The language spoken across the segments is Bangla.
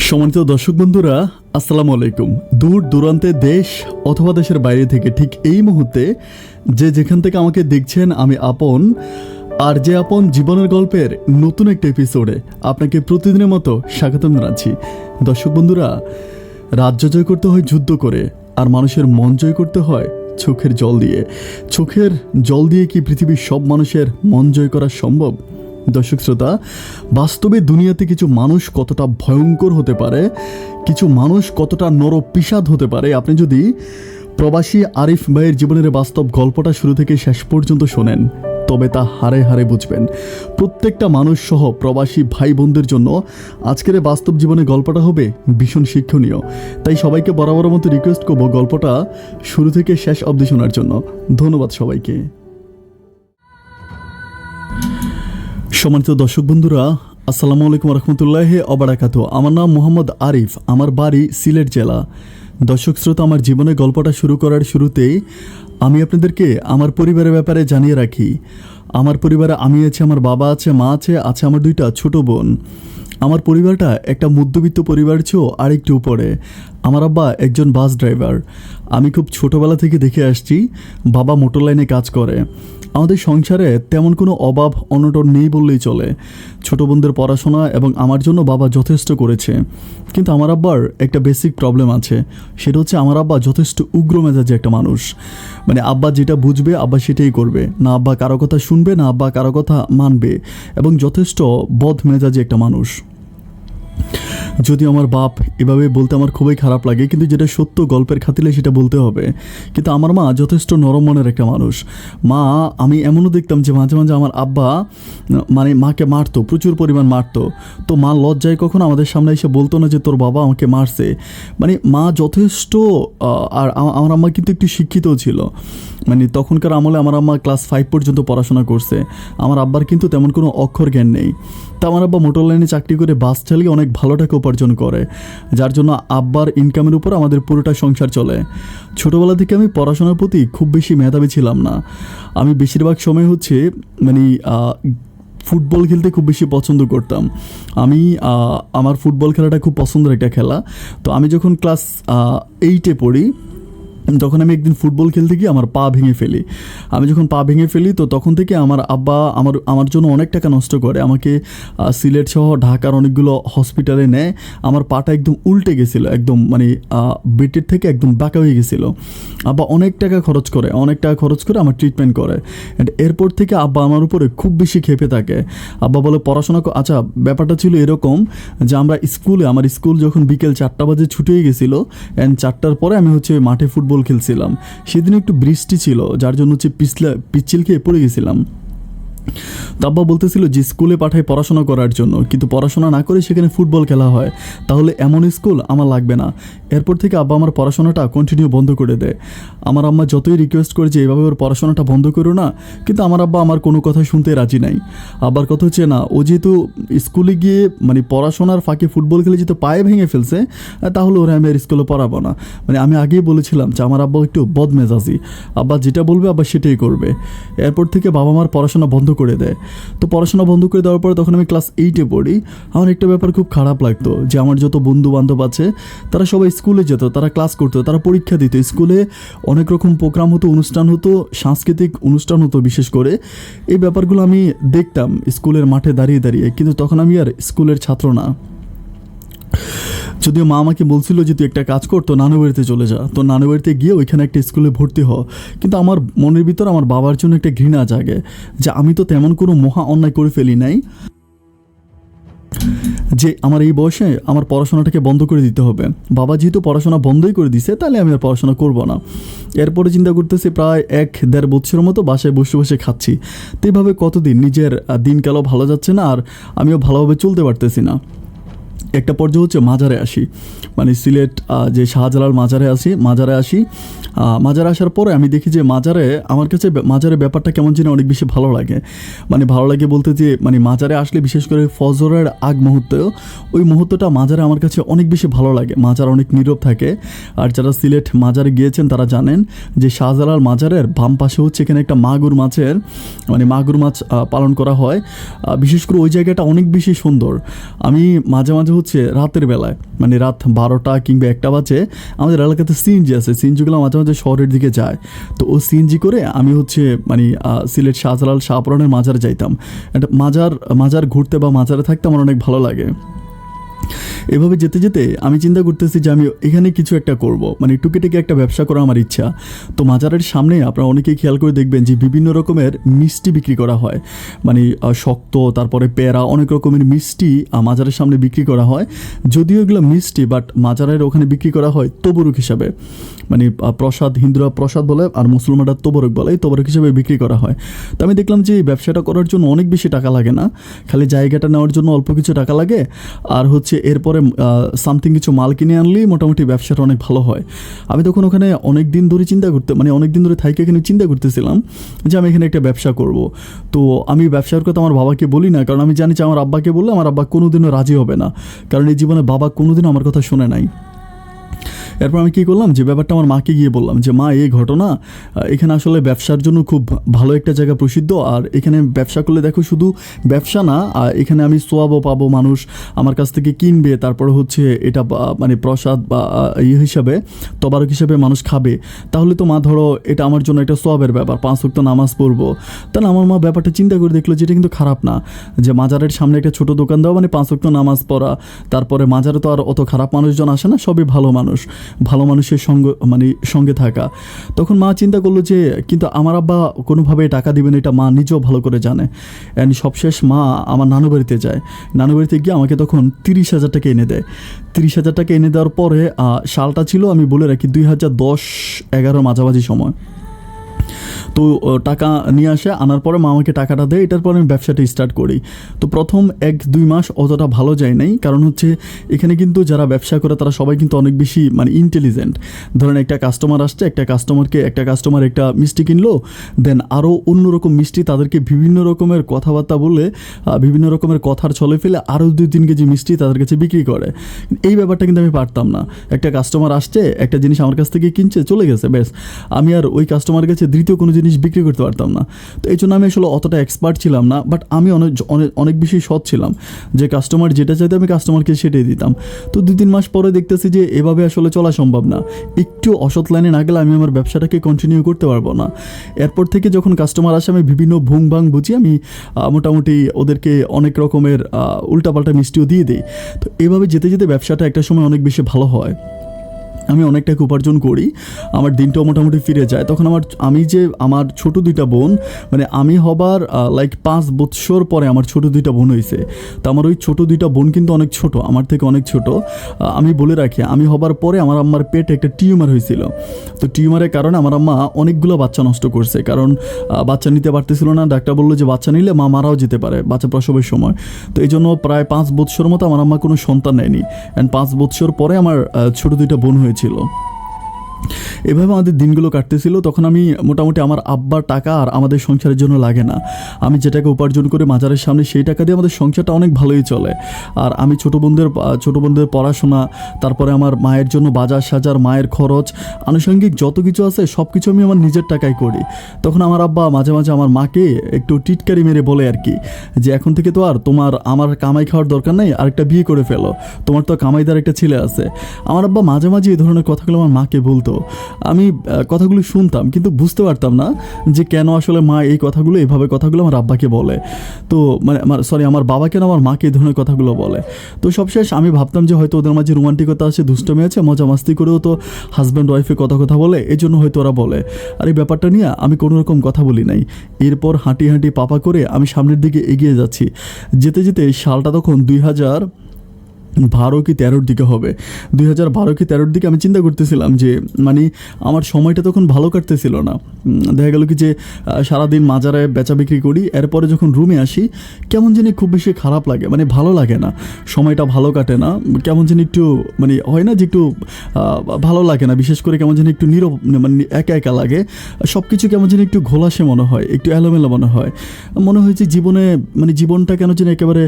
সম্মানিত দর্শক বন্ধুরা, আসসালামু আলাইকুম। দূর দূরান্তে দেশ অথবা দেশের বাইরে থেকে ঠিক এই মুহূর্তে যে যেখান থেকে আমাকে দেখছেন, আমি আপন আর যে আপন জীবনের গল্পের নতুন একটা এপিসোডে আপনাকে প্রতিদিনের মতো স্বাগতম জানাচ্ছি। দর্শক বন্ধুরা, রাজ্য জয় করতে হয় যুদ্ধ করে, আর মানুষের মন জয় করতে হয় চোখের জল দিয়ে। চোখের জল দিয়ে কি পৃথিবীর সব মানুষের মন জয় করা সম্ভব? দর্শক শ্রোতা, বাস্তবে দুনিয়াতে কিছু মানুষ কতটা ভয়ঙ্কর হতে পারে, কিছু মানুষ কতটা নরপিশাচ হতে পারে, আপনি যদি প্রবাসী আরিফ ভাইয়ের জীবনের বাস্তব গল্পটা শুরু থেকে শেষ পর্যন্ত শোনেন, তবে তা হারে হারে বুঝবেন। প্রত্যেকটা মানুষ সহ প্রবাসী ভাই বোনদের জন্য আজকের বাস্তব জীবনে গল্পটা হবে ভীষণ শিক্ষণীয়। তাই সবাইকে বরাবর মতো রিকোয়েস্ট করব গল্পটা শুরু থেকে শেষ অবধি শোনার জন্য। ধন্যবাদ সবাইকে। সম্মানিত দর্শক বন্ধুরা, আসসালামু আলাইকুম রহমতুল্লাহি ওবারাকাতুহু। আমার নাম মোহাম্মদ আরিফ, আমার বাড়ি সিলেট জেলা। দর্শক শ্রোতা, আমার জীবনের গল্পটা শুরু করার শুরুতেই আমি আপনাদেরকে আমার পরিবারের ব্যাপারে জানিয়ে রাখি। আমার পরিবারে আমি আছি, আমার বাবা আছে, মা আছে, আছে আমার দুইটা ছোট বোন। আমার পরিবারটা একটা মধ্যবিত্ত পরিবার ছিল, আরেকটু উপরে। আমার আব্বা একজন বাস ড্রাইভার। আমি খুব ছোটোবেলা থেকে দেখে আসছি বাবা মোটর লাইনে কাজ করে। আমাদের সংসারে তেমন কোনো অভাব অনটন নেই বললেই চলে। ছোটো বোনদের পড়াশোনা এবং আমার জন্য বাবা যথেষ্ট করেছে। কিন্তু আমার আব্বার একটা বেসিক প্রবলেম আছে, সেটা হচ্ছে আমার আব্বা যথেষ্ট উগ্র মেজাজে একটা মানুষ। মানে আব্বা যেটা বুঝবে আব্বা সেটাই করবে, না আব্বা কারো কথা শুনবে, না আব্বা কারো কথা মানবে, এবং যথেষ্ট বদ মেজাজে একটা মানুষ। যদি আমার বাপ এভাবে বলতে আমার খুবই খারাপ লাগে, কিন্তু যেটা সত্য গল্পের খাতিলে সেটা বলতে হবে। কিন্তু আমার মা যথেষ্ট নরম মনের একটা মানুষ। মা, আমি এমনও দেখতাম যে মাঝে মাঝে আমার আব্বা মানে মাকে মারতো, প্রচুর পরিমাণ মারতো। তো মা লজ্জায় কখনো আমাদের সামনে এসে বলতো না যে তোর বাবা আমাকে মারছে। মানে মা যথেষ্ট, আর আমার আম্মা কিন্তু একটু শিক্ষিতও ছিল। মানে তখনকার আমলে আমার আম্মা ক্লাস 5 পর্যন্ত পড়াশোনা করছে। আমার আব্বার কিন্তু তেমন কোনো অক্ষর জ্ঞান নেই। তা আমার আব্বা মোটর লাইনে চাকরি করে বাস চালিয়ে অনেক ভালো টাকা উপার্জন করে, যার জন্য আব্বার ইনকামের উপর আমাদের পুরোটা সংসার চলে। ছোটোবেলা থেকে আমি পড়াশোনার প্রতি খুব বেশি মেধাবী ছিলাম না। আমি বেশিরভাগ সময় হচ্ছে মানে ফুটবল খেলতে খুব বেশি পছন্দ করতাম। আমি আমার ফুটবল খেলাটা খুব পছন্দের একটা খেলা। তো আমি যখন ক্লাস 8-এ পড়ি, তখন আমি একদিন ফুটবল খেলতে গিয়ে আমার পা ভেঙে ফেলি। আমি যখন পা ভেঙে ফেলি, তো তখন থেকে আমার আব্বা আমার জন্য অনেক টাকা নষ্ট করে। আমাকে সিলেট সহ ঢাকার অনেকগুলো হসপিটালে নেয়। আমার পাটা একদম উল্টে গেছিলো, একদম মানে বেটের থেকে একদম বাঁকা হয়ে গেছিলো। আব্বা অনেক টাকা খরচ করে আমার ট্রিটমেন্ট করে। অ্যান্ড এরপর থেকে আব্বা আমার উপরে খুব বেশি ক্ষেপে থাকে। আব্বা বলে পড়াশোনা। আচ্ছা, ব্যাপারটা ছিল এরকম যে আমার স্কুল যখন বিকেল 4টা বাজে ছুটি হয়ে গেছিলো, অ্যান্ড 4টার পরে আমি হচ্ছে মাঠে ফুটবল খেলছিলাম। সেদিন একটু বৃষ্টি ছিল, যার জন্য হচ্ছে পিচ্ছিল খেয়ে পড়ে গেছিলাম। আব্বা বলতেছিল যে স্কুলে পাঠায় পড়াশোনা করার জন্য, কিন্তু পড়াশোনা না করে সেখানে ফুটবল খেলা হয়, তাহলে এমন স্কুল আমার লাগবে না। এরপর থেকে আব্বা আমার পড়াশোনাটা কন্টিনিউ বন্ধ করে দেয়। আমার আম্মা যতই রিকোয়েস্ট করে যে এভাবে ওর পড়াশোনাটা বন্ধ করো না, কিন্তু আমার আব্বা আমার কোনো কথা শুনতে রাজি নাই। আব্বার কথা হচ্ছে না, ও যেহেতু স্কুলে গিয়ে মানে পড়াশোনার ফাঁকে ফুটবল খেলে যেহেতু পায়ে ভেঙে ফেলছে, তাহলে ওরা আমি আর স্কুলে পড়াবো না। মানে আমি আগেই বলেছিলাম যে আমার আব্বা একটু বদমেজাজি। আব্বা যেটা বলবে আব্বা সেটাই করবে। এরপর থেকে বাবা মার পড়াশোনা বন্ধ করে দেয়। তো পড়াশোনা বন্ধ করে দেওয়ার পরে তখন আমি ক্লাস 8-এ পড়ি। আমার একটা ব্যাপার খুব খারাপ লাগতো যে আমার যত বন্ধু বান্ধব আছে তারা সবাই স্কুলে যেত, তারা ক্লাস করতো, তারা পরীক্ষা দিত। স্কুলে অনেক রকম প্রোগ্রাম হতো, অনুষ্ঠান হতো, সাংস্কৃতিক অনুষ্ঠান হতো বিশেষ করে। এই ব্যাপারগুলো আমি দেখতাম স্কুলের মাঠে দাঁড়িয়ে দাঁড়িয়ে, কিন্তু তখন আমি আর স্কুলের ছাত্র না। যদিও মা আমাকে বলছিল যে তুই একটা কাজ কর, তো নানু বাড়িতে চলে যা, তো নানু বাড়িতে গিয়ে ওইখানে একটা স্কুলে ভর্তি হ। কিন্তু আমার মনের ভিতর আমার বাবার জন্য একটা ঘৃণা জাগে যে আমি তো তেমন কোনো মহা অন্যায় করে ফেলি নাই যে আমার এই বয়সে আমার পড়াশোনাটাকে বন্ধ করে দিতে হবে। বাবা যেহেতু পড়াশোনা বন্ধই করে দিছে, তাহলে আমি আর পড়াশোনা করবো না। এরপরে চিন্তা করতেছি প্রায় 1-1.5 বছরের মতো বাসায় বসে বসে খাচ্ছি। তো এইভাবে কতদিন নিজের দিনকালও ভালো যাচ্ছে না, আর আমিও ভালোভাবে চলতে পারতেছি না। একটা পর্যায়ে হচ্ছে মাজারে আসি, মানে সিলেট যে শাহজালাল মাজারে আসি। মাজারে আসার পরে আমি দেখি যে আমার কাছে মাজারের ব্যাপারটা কেমন যেন অনেক বেশি ভালো লাগে। মানে ভালো লাগে বলতে যে মানে মাজারে আসলে বিশেষ করে ফজরের আগ মুহূর্ত, ওই মুহূর্তটা মাজারে আমার কাছে অনেক বেশি ভালো লাগে। মাজার অনেক নীরব থাকে, আর যারা সিলেট মাজারে গিয়েছেন তারা জানেন যে শাহজালাল মাজারের বাম পাশে হচ্ছে এখানে একটা মাগুর মাছ পালন করা হয়। বিশেষ করে ওই জায়গাটা অনেক বেশি সুন্দর। আমি মাঝে মাঝে হচ্ছে রাতের বেলায়, মানে রাত 12টা কিংবা 1টা বাজে আমাদের এলাকাতে সিএনজি আছে, সিএনজিগুলো মাঝে মাঝে শহরের দিকে যায়। তো ও সিএনজি করে আমি হচ্ছে মানে সিলেট শাহজালাল শাহপুরানের মাজারে যাইতাম। একটা মাজার ঘুরতে বা মাজারে থাকতে আমার অনেক ভালো লাগে। এভাবে যেতে যেতে আমি চিন্তা করতেছি যে আমি এখানে কিছু একটা করব, মানে টুকিটাকি একটা ব্যবসা করা আমার ইচ্ছা। তো মাজারের সামনে আপনারা অনেকেই খেয়াল করে দেখবেন যে বিভিন্ন রকমের মিষ্টি বিক্রি করা হয়, মানে শক্ত, তারপরে পেয়ারা, অনেক রকমের মিষ্টি মাজারের সামনে বিক্রি করা হয়। যদিও এগুলো মিষ্টি, বাট মাজারের ওখানে বিক্রি করা হয় তবরুক হিসাবে, মানে প্রসাদ, হিন্দুরা প্রসাদ বলে আর মুসলমানরা তবরক বলে, এই তবরক হিসাবে বিক্রি করা হয়। তো আমি দেখলাম যে এই ব্যবসাটা করার জন্য অনেক বেশি টাকা লাগে না, খালি জায়গাটা নেওয়ার জন্য অল্প কিছু টাকা লাগে, আর হচ্ছে এরপরে সামথিং কিছু মাল কিনে আনলেই মোটামুটি ব্যবসাটা অনেক ভালো হয়। আমি তখন ওখানে অনেক দিন ধরে অনেক দিন ধরে থাইকে এখানে চিন্তা করতেছিলাম যে আমি এখানে একটা ব্যবসা করব। তো আমি ব্যবসার কথা আমার বাবাকে বলি না, কারণ আমি জানি যে আমার আব্বাকে বললে আমার আব্বা কোনোদিনও রাজি হবে না, কারণ এই জীবনে বাবা কোনোদিনও আমার কথা শুনে নাই। এরপর আমি কী করলাম, যে ব্যাপারটা আমার মাকে গিয়ে বললাম যে মা, এই ঘটনা, এখানে আসলে ব্যবসার জন্য খুব ভালো একটা জায়গা প্রসিদ্ধ, আর এখানে ব্যবসা করলে দেখো শুধু ব্যবসা না, এখানে আমি সোয়াবও পাবো, মানুষ আমার কাছ থেকে কিনবে, তারপরে হচ্ছে এটা মানে প্রসাদ বা হিসাবে, তবারক হিসাবে মানুষ খাবে। তাহলে তো মা ধরো এটা আমার জন্য একটা সোয়াবের ব্যাপার, 5 ওয়াক্ত নামাজ পড়বো। তাহলে আমার মা ব্যাপারটা চিন্তা করে দেখলো যে এটা কিন্তু খারাপ না, যে মাজারের সামনে একটা ছোটো দোকান দেওয়া মানে 5 ওয়াক্ত নামাজ পড়া, তারপরে মাজারে তো আর অত খারাপ মানুষজন আসে না, সবই ভালো মানুষ, ভালো মানুষের সঙ্গে থাকা। তখন মা চিন্তা করলো যে কিন্তু আমার আব্বা কোনোভাবে টাকা দিবেন এটা মা নিজেও ভালো করে জানে। অ্যান্ড সবশেষ মা আমার নানু বাড়িতে যায়, নানু বাড়িতে গিয়ে আমাকে তখন 30,000 টাকা এনে দেয়। 30,000 টাকা এনে দেওয়ার পরে সালটা ছিল, আমি বলে রাখি, 2010-11 মাঝামাঝি সময়। তো টাকা নিয়ে আসে, আনার পরে মা আমাকে টাকাটা দেয়, এটার পরে আমি ব্যবসাটা স্টার্ট করি। তো প্রথম 1-2 মাস অতটা ভালো যায় নাই, কারণ হচ্ছে এখানে কিন্তু যারা ব্যবসা করে তারা সবাই কিন্তু অনেক বেশি মানে ইন্টেলিজেন্ট। ধরেন একটা কাস্টমার আসছে, একটা কাস্টমার একটা মিষ্টি কিনলো, দেন আরও অন্যরকম মিষ্টি তাদেরকে বিভিন্ন রকমের কথাবার্তা বলে, বিভিন্ন রকমের কথার ছলে ফেলে আরও 2-3 কেজি মিষ্টি তাদের কাছে বিক্রি করে। এই ব্যাপারটা কিন্তু আমি পারতাম না। একটা কাস্টমার আসছে, একটা জিনিস আমার কাছ থেকে কিনছে, চলে গেছে, ব্যাস, আমি আর ওই কাস্টমারের কাছে দ্বিতীয় কোনো জিনিস বিক্রি করতে পারতাম না। তো এই জন্য আমি আসলে অতটা এক্সপার্ট ছিলাম না, বাট আমি অনেক বেশি সৎ ছিলাম, যে কাস্টমার যেটা চাইতে আমি কাস্টমারকে সেটাই দিতাম। তো 2-3 মাস পরে দেখতেছি যে এভাবে আসলে চলা সম্ভব না, একটু অসৎ লাইনে না গেলে আমি আমার ব্যবসাটাকে কন্টিনিউ করতে পারবো না। এরপর থেকে যখন কাস্টমার আসে আমি বিভিন্ন ভুং ভাং বুঝি, আমি মোটামুটি ওদেরকে অনেক রকমের উল্টাপাল্টা মিষ্টিও দিয়ে দিই। তো এভাবে যেতে যেতে ব্যবসাটা একটা সময় অনেক বেশি ভালো হয়, আমি অনেক টাকা উপার্জন করি, আমার দিনটাও মোটামুটি ফিরে যায়। তখন আমার ছোট 2টা বোন, মানে আমি হবার 5 বৎসর পরে আমার ছোট 2টা বোন হয়েছে। তো আমার ওই ছোট 2টা বোন কিন্তু অনেক ছোট, আমার থেকে অনেক ছোট। আমি বলে রাখি, আমি হবার পরে আমার আম্মার পেটে একটা টিউমার হয়েছিল। তো টিউমারের কারণে আমার আম্মা অনেকগুলো বাচ্চা নষ্ট করছে, কারণ বাচ্চা নিতে পারতেছিল না। ডাক্তার বললো যে বাচ্চা নিলে মা মারাও যেতে পারে বাচ্চা প্রসবের সময়। তো এই জন্য প্রায় 5 বৎসর মতো আমার আম্মা কোনো সন্তান নেয়নি, অ্যান্ড 5 বৎসর পরে আমার ছোট 2টা বোন হয়েছিল। এভাবে আমাদের দিনগুলো কাটতেছিল। তখন আমি মোটামুটি আমার আব্বার টাকা আর আমাদের সংসারের জন্য লাগে না, আমি যে টাকা উপার্জন করে মাজারের সামনে সেই টাকা দিয়ে আমাদের সংসারটা অনেক ভালোই চলে। আর আমি ছোটো বোনদের পড়াশোনা, তারপরে আমার মায়ের জন্য বাজার সাজার, মায়ের খরচ, আনুষঙ্গিক যত কিছু আছে সব কিছু আমি আমার নিজের টাকায় করি। তখন আমার আব্বা মাঝে মাঝে আমার মাকে একটু টিটকারি মেরে বলে আর কি, যে এখন থেকে তো আর আমার কামাই খাওয়ার দরকার নেই, আরেকটা বিয়ে করে ফেলো, তোমার তো কামাইদার একটা ছেলে আছে। আমার আব্বা মাঝে মাঝে এই ধরনের কথাগুলো আমার মাকে বলতো। আমি কথাগুলো শুনতাম, কিন্তু বুঝতে পারতাম না যে কেন আসলে মা এই কথাগুলো আমার আব্বাকে বলে। তো আমার বাবা কেন আমার মাকে এই ধরনের কথাগুলো বলে। তো সবশেষ আমি ভাবতাম যে হয়তো ওদের মাঝে রোমান্টিকতা আছে, দুষ্টমি আছে, মজা মাস্তি করেও তো হাজব্যান্ড ওয়াইফে কথা বলে, এই জন্য হয়তো ওরা বলে। আর এই ব্যাপারটা নিয়ে আমি কোনো রকম কথা বলি নাই। এরপর হাঁটি পাপা করে আমি সামনের দিকে এগিয়ে যাচ্ছি। যেতে যেতে সালটা তখন 2012 কি 13 দিকে হবে। 2012 কি 13 দিকে আমি চিন্তা করতেছিলাম যে মানে আমার সময়টা তখন ভালো কাটতেছিল না। দেখা গেল কি যে সারাদিন মাজারে বেচা বিক্রি করি, এরপরে যখন রুমে আসি কেমন জানি খুব বেশি খারাপ লাগে, মানে ভালো লাগে না, সময়টা ভালো কাটে না, কেমন জানি একটু মানে হয় না যে একটু ভালো লাগে না, বিশেষ করে কেমন জানি একটু নীরব, মানে একা একা লাগে, সব কিছু কেমন জানি একটু ঘোলাসে মনে হয়, একটু এলোমেলো মনে হয় যে জীবনটা কেন জানি একেবারে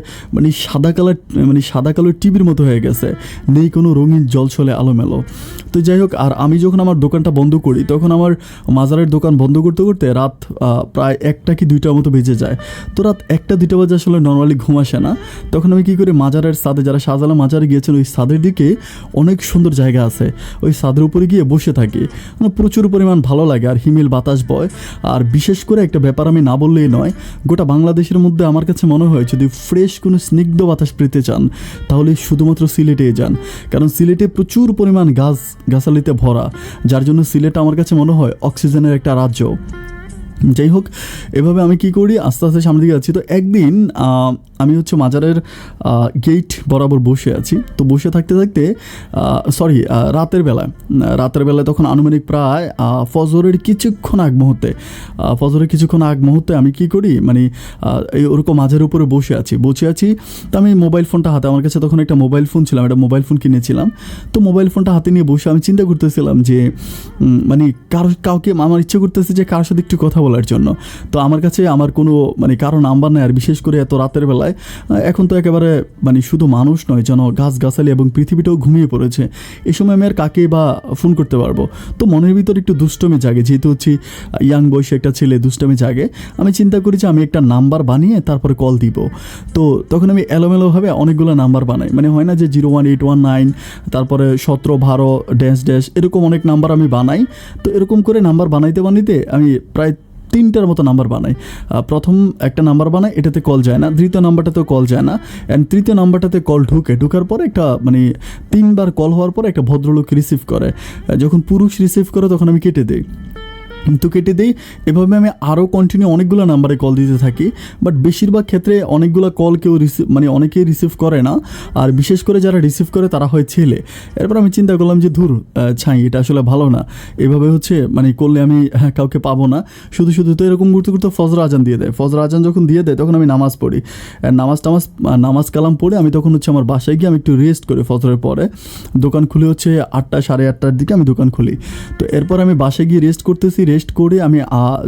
সাদা কালোর টিভি পৃথিবীর মতো হয়ে গেছে, নেই কোনো রঙিন জলছলে আলোমেলো। তো যাই হোক, আর আমি যখন আমার দোকানটা বন্ধ করি তখন আমার মাজারের দোকান বন্ধ করতে করতে রাত প্রায় 1টা কি 2টার মতো বেজে যায়। তো রাত 1টা 2টা বাজে আসলে নর্মালি ঘুম আসে না। তখন আমি কী করি, মাজারের ছাদে, যারা শাহজালাল মাজারে গিয়েছেন ওই ছাদের দিকে অনেক সুন্দর জায়গা আছে, ওই ছাদের উপরে গিয়ে বসে থাকি। মানে প্রচুর পরিমাণ ভালো লাগে, আর হিমেল বাতাস বয়। আর বিশেষ করে একটা ব্যাপার আমি না বললেই নয়, গোটা বাংলাদেশের মধ্যে আমার কাছে মনে হয় যদি ফ্রেশ কোনো স্নিগ্ধ বাতাস পেতে চান তাহলে শুধুমাত্র সিলেটে যান, কারণ সিলেটে প্রচুর পরিমাণ গাছালিতে ভরা, যার জন্য সিলেট আমার কাছে মনে হয় অক্সিজেনের একটা রাজ্য। যাই হোক, এভাবে আমি কি করি, আস্তে আস্তে সামনের দিকে যাচ্ছি। তো একদিন আমি হচ্ছে মাজারের গেট বরাবর বসে আছি। তো বসে থাকতে থাকতে রাতের বেলায় তখন আনুমানিক প্রায় ফজরের কিছুক্ষণ আগ মুহূর্তে আমি কি করি, মানে এই ওরকম মাঝের উপরে বসে আছি। তো আমি মোবাইল ফোনটা হাতে, আমার কাছে তখন একটা মোবাইল ফোন ছিল, একটা মোবাইল ফোন কিনেছিলাম। তো মোবাইল ফোনটা হাতে নিয়ে বসে আমি চিন্তা করতেছিলাম যে মানে কাউকে আমার ইচ্ছে করতেছে যে কারোর সাথে একটু কথা বলার জন্য। তো আমার কাছে আমার কোনো মানে কারো নাম্বার নেই, আর বিশেষ করে এত রাতের বেলায়। এখন তো একেবারে মানে শুধু মানুষ নয়, যেন গাছগাছালি এবং পৃথিবীটাও ঘুমিয়ে পড়েছে। এই সময় আমি আর কাকে বা ফোন করতে পারবো? তো মনের ভিতর একটু দুষ্টমি জাগে, যেহেতু হচ্ছে ইয়াং বয়সে একটা ছেলে, দুষ্টমি জাগে। আমি চিন্তা করি যে আমি একটা নাম্বার বানিয়ে তারপরে কল দিব। তো তখন আমি এলোমেলোভাবে অনেকগুলো নাম্বার বানাই, মানে হয় না যে 01819, তারপরে 1712 -- এরকম অনেক নাম্বার আমি বানাই। তো এরকম করে নাম্বার বানাইতে আমি প্রায় 3টার মতো নাম্বার বানাই। প্রথম একটা নাম্বার বানাই, এটাতে কল যায় না। দ্বিতীয় নাম্বারটাতেও কল যায় না, অ্যান্ড তৃতীয় নাম্বারটাতে কল ঢোকার পরে একটা মানে 3বার কল হওয়ার পরে একটা ভদ্রলোক রিসিভ করে। যখন পুরুষ রিসিভ করে তখন আমি কেটে দিই। এভাবে আমি আরও কন্টিনিউ অনেকগুলো নাম্বারে কল দিতে থাকি। বাট বেশিরভাগ ক্ষেত্রে অনেকগুলো কল অনেকেই রিসিভ করে না, আর বিশেষ করে যারা রিসিভ করে তারা হয় ছেলে। এরপর আমি চিন্তা করলাম যে এটা আসলে ভালো না, এভাবে হচ্ছে মানে করলে আমি কাউকে পাবো না। শুধু তো এরকম করতে ফজর আজান দিয়ে দেয়। ফজর আজান যখন দিয়ে দেয় তখন আমি নামাজ পড়ি। নামাজ কালাম পড়ে আমি তখন হচ্ছে আমার বাসায় গিয়ে আমি একটু রেস্ট করি। ফজরের পরে দোকান খুলে হচ্ছে 8টা 8:30টার দিকে আমি দোকান খুলি। তো এরপর আমি বাসায় গিয়ে রেস্ট করে আমি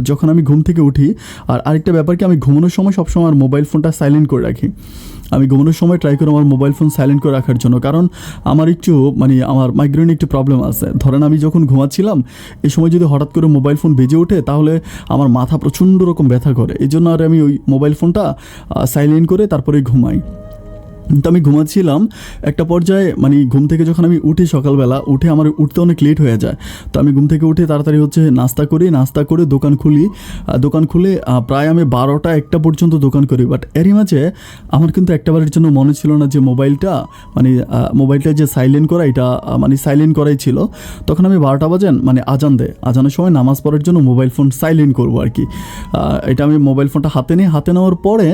যখন আমি ঘুম থেকে উঠি, আর আরেকটা ব্যাপার কি, আমি ঘুমানোর সময় সবসময় আমার মোবাইল ফোনটা সাইলেন্ট করে রাখি। আমি ঘুমানোর সময় ট্রাই করি আমার মোবাইল ফোন সাইলেন্ট করে রাখার জন্য, কারণ আমার একটু আমার মাইগ্রেনে একটু প্রবলেম আছে। ধরেন আমি যখন ঘুমাচ্ছিলাম এই সময় যদি হঠাৎ করে মোবাইল ফোন বেজে ওঠে তাহলে আমার মাথা প্রচণ্ড রকম ব্যথা করে। এই জন্য আর আমি ওই মোবাইল ফোনটা সাইলেন্ট করে তারপরে ঘুমাই। তো আমি ঘুমাচ্ছিলাম, একটা পর্যায়ে মানে ঘুম থেকে যখন আমি উঠি সকালবেলা, আমার উঠতে অনেক লেট হয়ে যায়। তো আমি ঘুম থেকে উঠে তাড়াতাড়ি হচ্ছে নাস্তা করে দোকান খুলে প্রায় আমি 12টা 1টা পর্যন্ত দোকান করি। বাট এরই মাঝে আমার কিন্তু একটাবারের জন্য মনে ছিল না যে মোবাইলটা যে সাইলেন্ট করা, এটা সাইলেন্ট করাই ছিল। তখন আমি 12টা বাজে আজানের সময় নামাজ পড়ার জন্য মোবাইল ফোন সাইলেন্ট করবো আর কি। এটা আমি মোবাইল ফোনটা হাতে নেওয়ার পরে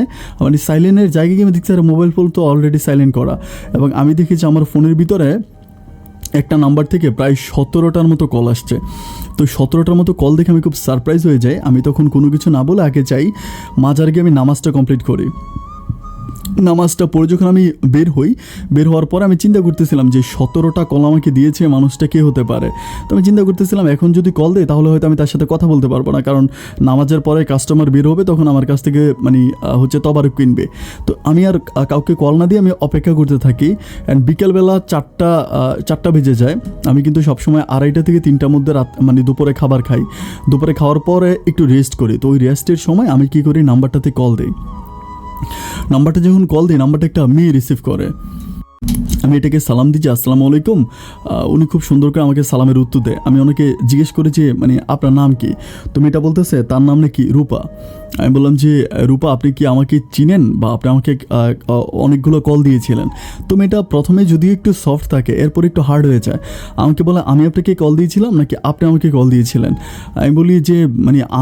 সাইলেন্টের জায়গায় গিয়ে আমি দেখছি আর মোবাইল ফোন তো অলরেডি সাইলেন্ট করা, এবং আমি দেখি যে আমার ফোনের ভিতরে একটা নাম্বার থেকে প্রায় 17টার মতো কল আসছে। তো 17টার মতো কল দেখে আমি খুব সারপ্রাইজ হয়ে যাই। আমি তখন কোনো কিছু না বলে আগে চাই মাজার গিয়ে আমি নামাজটা কমপ্লিট করি। নামাজটা পড়ে যখন আমি বের হওয়ার পর আমি চিন্তা করতেছিলাম যে 17টা কল আমাকে দিয়েছে, মানুষটা কে হতে পারে। তো আমি চিন্তা করতেছিলাম এখন যদি কল দেয় তাহলে হয়তো আমি তার সাথে কথা বলতে পারবো না, কারণ নামাজের পরে কাস্টমার বের হবে, তখন আমার কাছ থেকে তবারক কিনবে। তো আমি আর কাউকে কল না দিয়ে আমি অপেক্ষা করতে থাকি। অ্যান্ড বিকেলবেলা 4টা বেজে যায়। আমি কিন্তু সবসময় 2:30 থেকে 3টার মধ্যে দুপুরে খাবার খাই। দুপুরে খাওয়ার পরে একটু রেস্ট করি। তো ওই রেস্টের সময় আমি কী করি, নাম্বারটাতে কল দিই। নাম্বারটা যখন কল দিই, নাম্বারটা একটা মেয়ে রিসিভ করে। আমি এটাকে সালাম দিচ্ছি, আসসালামু আলাইকুম। উনি খুব সুন্দর করে আমাকে সালামের উত্তর দেয়। আমি ওনাকে জিজ্ঞেস করি যে আপনার নাম কি? তো মেয়েটা বলতেছে তার নাম নাকি রূপা। আমি বললাম যে রূপা, আপনি কি আমাকে চিনেন বা আপনি আমাকে অনেকগুলো কল দিয়েছিলেন? তো মেয়েটা প্রথমে যদিও একটু সফট থাকে, এরপর একটু হার্ড হয়ে যায়। আমাকে বলে আমি আপনাকে কল দিয়েছিলাম নাকি আপনি আমাকে কল দিয়েছিলেন? আমি বলি যে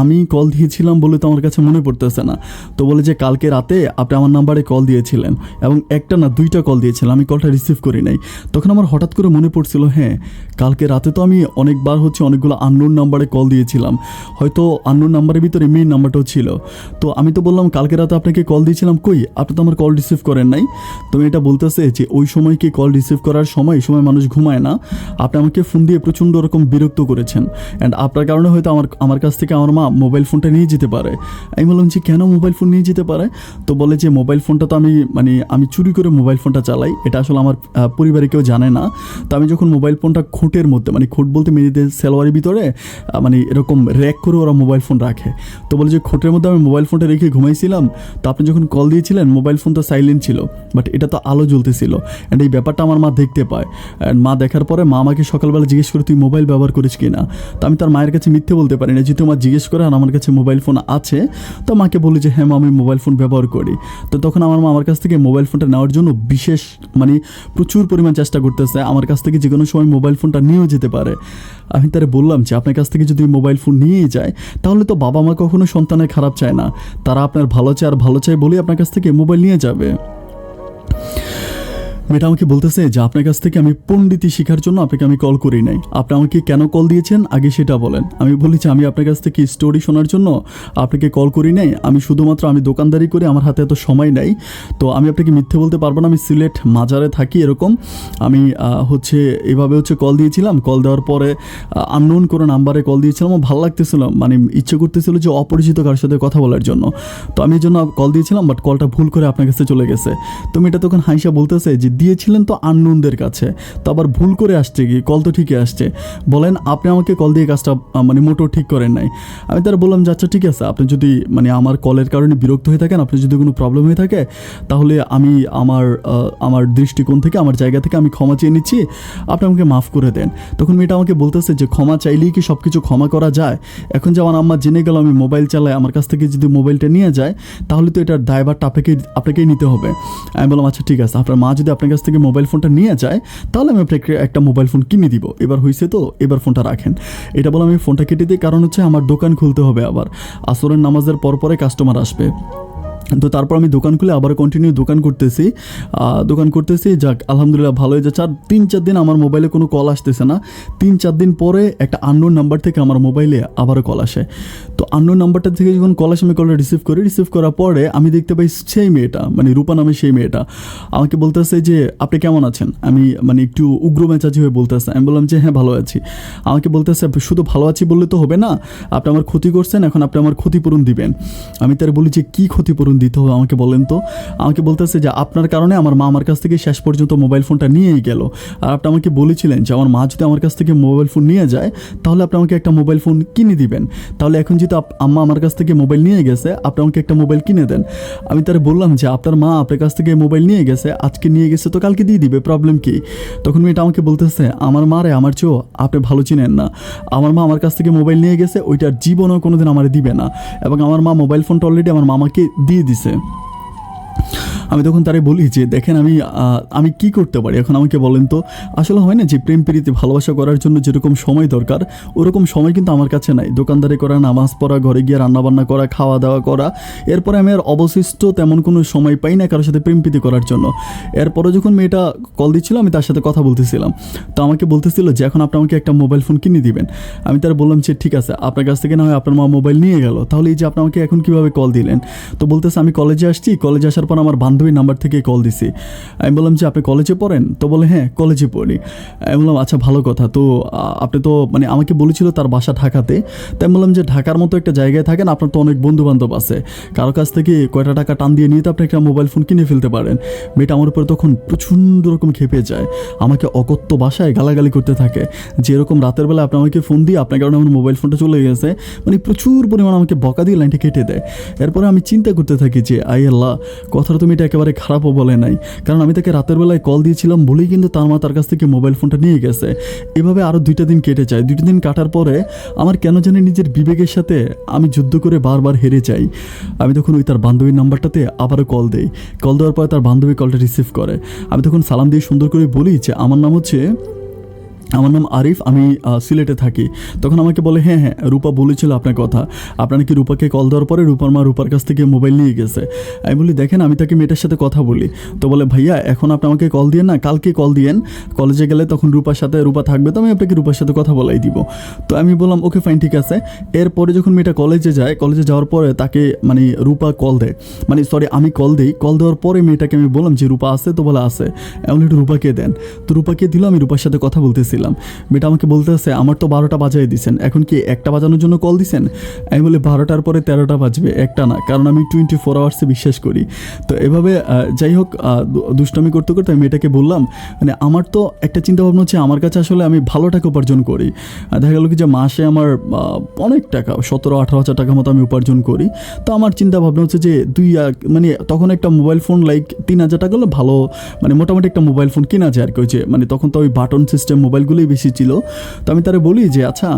আমি কল দিয়েছিলাম বলে তো আমার কাছে মনে পড়তেছে না। তো বলে যে কালকে রাতে আপনি আমার নাম্বারে কল দিয়েছিলেন, এবং একটা না 2টা কল দিয়েছিলেন, আমি কলটা রিসিভ করি নাই। তখন আমার হঠাৎ করে মনে পড়ছিল, হ্যাঁ কালকে রাতে তো আমি অনেকবার অনেকগুলো আননোন নাম্বারে কল দিয়েছিলাম, হয়তো আননোন নাম্বারের ভিতরে মেইন নাম্বারটাও ছিল। তো আমি তো বললাম কালকে রাতে আপনাকে কল দিয়েছিলাম, কই আপনি তো আমার কল রিসিভ করেন নাই। তো এটা বলতেছে যে ওই সময় কি কল রিসিভ করার সময় মানুষ ঘুমায় না, আপনি আমাকে ফোন দিয়ে প্রচণ্ড রকম বিরক্ত করেছেন, অ্যান্ড আপনার কারণে হয়তো আমার কাছ থেকে আমার মা মোবাইল ফোনটা নিয়ে যেতে পারে। আমি বললাম যে কেন মোবাইল ফোন নিয়ে যেতে পারে? তো বলে যে মোবাইল ফোনটা তো আমি চুরি করে মোবাইল ফোনটা চালাই, এটা আসলে আমার পরিবারে কেউ জানে না। তো আমি যখন মোবাইল ফোনটা খুঁটের মধ্যে, মানে খুঁট বলতে মেয়েদের সেলোয়ারের ভিতরে মানে এরকম র্যাক করে ওরা মোবাইল ফোন রাখে, তো বলে যে খুঁটের মধ্যে আমি মোবাইল ফোনটা রেখে ঘুমাইছিলাম। তো আপনি যখন কল দিয়েছিলেন মোবাইল ফোনটা সাইলেন্ট ছিল, বাট এটা তো আলো জ্বলতেছিল। অ্যান্ড এই ব্যাপারটা আমার মা দেখতে পায়। অ্যান্ড মা দেখার পরে মা আমাকে সকালবেলা জিজ্ঞেস করে তুই মোবাইল ব্যবহার করিস কি না। তো আমি তার মায়ের কাছে মিথ্যে বলতে পারি না, যেহেতু মা জিজ্ঞেস করে আর আমার কাছে মোবাইল ফোন আছে। তো মাকে বলি যে হ্যাঁ মা, আমি মোবাইল ফোন ব্যবহার করি। তো তখন আমার মা আমার কাছ থেকে মোবাইল ফোনটা নেওয়ার জন্য বিশেষ মানে প্রচুর পরিমাণ চেষ্টা করতেছে, আমার কাছ থেকে যে কোনো সময় মোবাইল ফোনটা নিয়েও যেতে পারে। আমি তারে বললাম যে আপনার কাছ থেকে যদি মোবাইল ফোন নিয়েই যায় তাহলে তো বাবা মা কখনো সন্তানের খারাপ চায় না, তারা আপনার ভালো চায়, আর ভালো চায় বলেই আপনার কাছ থেকে মোবাইল নিয়ে যাবে। মেয়েটা আমাকে বলতেছে যে আপনার কাছ থেকে আমি পণ্ডিতি শেখার জন্য আপনাকে আমি কল করি নাই, আপনি আমাকে কেন কল দিয়েছেন আগে সেটা বলেন। আমি বলি যে আমি আপনার কাছ থেকে স্টোরি শোনার জন্য আপনাকে কল করি নাই, আমি শুধুমাত্র আমি দোকানদারি করি, আমার হাতে এত সময় নাই। তো আমি আপনাকে মিথ্যে বলতে পারবো না, আমি সিলেট মাজারে থাকি এরকম। আমি এভাবে কল দিয়েছিলাম। কল দেওয়ার পরে আননোন করে নাম্বারে কল দিয়েছিলাম, আমার ভালো লাগতেছিল, মানে ইচ্ছে করতেছিল যে অপরিচিত কারোর সাথে কথা বলার জন্য। তো আমি এই জন্য কল দিয়েছিলাম, বাট কলটা ভুল করে আপনার কাছে চলে গেছে। তো মেয়েটা তখন হাইসা বলতেছে যে দিয়েছিলেন তো আননোনদের কাছে, তো আবার ভুল করে আসছে কি, কল তো ঠিকই আসছে, বলেন আপনি আমাকে কল দিয়ে কাজটা মানে মোটেও ঠিক করেন নাই। আমি তারা বললাম যে আচ্ছা ঠিক আছে, আপনি যদি মানে আমার কলের কারণে বিরক্ত হয়ে থাকেন, আপনার যদি কোনো প্রবলেম হয়ে থাকে তাহলে আমি আমার দৃষ্টিকোণ থেকে, আমার জায়গা থেকে আমি ক্ষমা চেয়ে নিচ্ছি, আপনি আমাকে মাফ করে দেন। তখন মেয়েটা আমাকে বলতেছে যে ক্ষমা চাইলেই কি সব কিছু ক্ষমা করা যায়? এখন যে আমার আম্মা জেনে গেল আমি মোবাইল চালাই, আমার কাছ থেকে যদি মোবাইলটা নিয়ে যায় তাহলে তো এটার দায়ভারটা আপনাকেই নিতে হবে। আমি বললাম আচ্ছা ঠিক আছে, আপনার মা যদি আপনার কাছ থেকে মোবাইল ফোনটা নিয়ে যায় তাহলে আমি আপনাকে একটা মোবাইল ফোন কিনে দিব, এবার হয়েছে তো, এবার ফোনটা রাখেন। এটা বলে আমি ফোনটা কেটে দিই, কারণ আমার দোকান খুলতে হবে, আবার আসরের নামাজের পরে কাস্টমার আসবে। তো তারপর আমি দোকান খুলে আবার কন্টিনিউ দোকান করতেছি। যাক আলহামদুলিল্লাহ ভালো হয়ে যাচ্ছে। আর 3-4 দিন আমার মোবাইলে কোনো কল আসতেছে না। 3-4 দিন পরে একটা আননোন নাম্বার থেকে আমার মোবাইলে আবারও কল আসে। তো আননোন নাম্বারটা থেকে যখন কল আসে আমি কলটা রিসিভ করার পরে আমি দেখতে পাই সেই মেয়েটা, মানে রূপা নামে সেই মেয়েটা আমাকে বলতেছে যে আপনি কেমন আছেন। আমি মানে একটু উগ্র মেজাজি হয়ে বলতেছে। আমি বললাম যে হ্যাঁ ভালো আছি। আমাকে বলতেছে শুধু ভালো আছি বললে তো হবে না, আপনি আমার ক্ষতি করছেন, এখন আপনি আমার ক্ষতিপূরণ দিবেন। আমি তার বলি যে কী ক্ষতিপূরণ দিতে হবে আমাকে বলেন তো। আমাকে বলতেছে যে আপনার কারণে আমার মা আমার কাছ থেকে শেষ পর্যন্ত মোবাইল ফোনটা নিয়েই গেল, আর আপনি আমাকে বলেছিলেন যে আমার মা যদি আমার কাছ থেকে মোবাইল ফোন নিয়ে যায় তাহলে আপনি আমাকে একটা মোবাইল ফোন কিনে দিবেন, তাহলে এখন যেহেতু আম্মা আমার কাছ থেকে মোবাইল নিয়ে গেছে আপনি আমাকে একটা মোবাইল কিনে দেন। আমি তার বললাম যে আপনার মা আপনার কাছ থেকে মোবাইল নিয়ে গেছে, আজকে নিয়ে গেছে তো কালকে দিয়ে দিবে, প্রবলেম কি? তখন মেয়েটা আমাকে বলতেছে আমার মারে আমার চেয়েও আপনি ভালো চিনেন না, আমার মা আমার কাছ থেকে মোবাইল নিয়ে গেছে, ওইটার জীবনও কোনোদিন আমার দিবে না, এবং আমার মা মোবাইল ফোনটা অলরেডি আমার মামাকে দিয়ে দিছে। আমি তখন তারে বলি যে দেখেন আমি কি করতে পারি এখন আমাকে বলেন তো। আসলে হয় না যে প্রেম প্রীতি ভালোবাসা করার জন্য যেরকম সময় দরকার ওরকম সময় কিন্তু আমার কাছে নাই। দোকানদারি করা, নামাজ পড়া, ঘরে গিয়ে রান্নাবান্না করা, খাওয়া দাওয়া করা, এরপরে আমি আর অবশিষ্ট তেমন কোনো সময় পাই না কারোর সাথে প্রেম প্রীতি করার জন্য। এরপরে যখন মেয়েটা কল দিচ্ছিল আমি তার সাথে কথা বলতেছিলাম, তো আমাকে বলতেছিল যে এখন আপনি আমাকে একটা মোবাইল ফোন কিনে দিবেন। আমি তার বললাম যে ঠিক আছে, আপনার কাছ থেকে না হয় আপনার মা মোবাইল নিয়ে গেল, তাহলে এই যে আপনি আমাকে এখন কীভাবে কল দিলেন? তো বলতেছে আমি কলেজে আসছি, কলেজে আসার পর আমার বান্ধবীর নাম্বার থেকে কল দিছি। আমি বললাম যে আপনি কলেজে পড়েন? তো বলে হ্যাঁ কলেজে পড়ি। আমি বললাম আচ্ছা ভালো কথা, তো আপনি তো মানে আমাকে বলেছিল তার বাসা ঢাকাতে, তাই আমি বললাম যে ঢাকার মতো একটা জায়গায় থাকেন, আপনার তো অনেক বন্ধু বান্ধব আছে, কারো কাছ থেকে কয়টা টাকা টান দিয়ে নিয়ে তো আপনি একটা মোবাইল ফোন কিনে ফেলতে পারেন। মেয়েটা আমার উপরে তখন প্রচণ্ড রকম খেপে যায়, আমাকে অকথ্য ভাষায় গালাগালি করতে থাকে যে এরকম রাতের বেলা আপনি আমাকে ফোন দিয়ে আপনার কারণে আমার মোবাইল ফোনটা চলে গেছে, মানে প্রচুর পরিমাণ আমাকে বকা দিয়ে লাইনটা কেটে দেয়। এরপরে আমি চিন্তা করতে থাকি যে আই আল্লাহ, কথাটা তুমি এটা একেবারে খারাপও বলে নাই, কারণ আমি তাকে রাতের বেলায় কল দিয়েছিলাম বলেই কিন্তু তার মা তার কাছ থেকে মোবাইল ফোনটা নিয়ে গেছে। এভাবে আরও 2টা দিন কেটে যায়। 2টা দিন কাটার পরে আমার কেন জানি নিজের বিবেকের সাথে আমি যুদ্ধ করে বারবার হেরে যাই। আমি তখন ওই তার বান্ধবীর নাম্বারটাতে আবারও কল দেই। কল দেওয়ার পরে তার বান্ধবী কলটা রিসিভ করে। আমি তখন সালাম দিয়ে সুন্দর করে বলি যে আমার নাম আরিফ, আমি সিলেটে থাকি। তখন আমাকে বলে হ্যাঁ রূপা বলেছিল আপনার কথা, আপনার নাকি রূপাকে কল দেওয়ার পরে রূপার মা রূপার কাছ থেকে মোবাইল নিয়ে গেছে। আমি বলি দেখেন আমি তাকে মেয়েটার সাথে কথা বলি। তো বলে ভাইয়া এখন আপনি আমাকে কল দিয়েন না, কালকে কল দিয়েন, কলেজে গেলে তখন রূপা থাকবে, তো আমি আপনাকে রূপার সাথে কথা বলাই দিব। তো আমি বললাম ওকে ফাইন ঠিক আছে। এরপরে যখন মেয়েটা কলেজে যাওয়ার পরে তাকে মানে রূপা কল দেয়, মানে সরি আমি কল দিই। কল দেওয়ার পরে মেয়েটাকে আমি বললাম যে রূপা আছে? তো বলে আছে। এমন একটু রূপাকে দেন। তো রূপাকে দিল, আমি রূপার সাথে কথা বলতেছি। করছিলাম। মেয়েটা আমাকে বলতেছে আমার তো 12টা বাজাই দিছেন, এখন কি একটা বাজানোর জন্য কল দিছেন? আমি বলি 12টার পরে 13টা বাজবে, একটা না, কারণ আমি 24 আওয়ার্সে বিশ্বাস করি। তো এভাবে যাই হোক দুষ্টামি করতে করতে আমি মেয়েটাকে বললাম মানে আমার তো একটা চিন্তা ভাবনা হচ্ছে আমার কাছে আসলে আমি ভালো টাকা উপার্জন করি। দেখা গেলো কি যে মাসে আমার অনেক টাকা 17-18 হাজার টাকা মতো আমি উপার্জন করি। তো আমার চিন্তা ভাবনা হচ্ছে যে মানে তখন একটা মোবাইল ফোন লাইক 3,000 টাকা হলে ভালো, মানে মোটামুটি একটা মোবাইল ফোন কেনা যায় আর কি। যে মানে তখন তো ওই বাটন সিস্টেম মোবাইলগুলোই বেশি ছিল। তো আমি তারা বলি যে আচ্ছা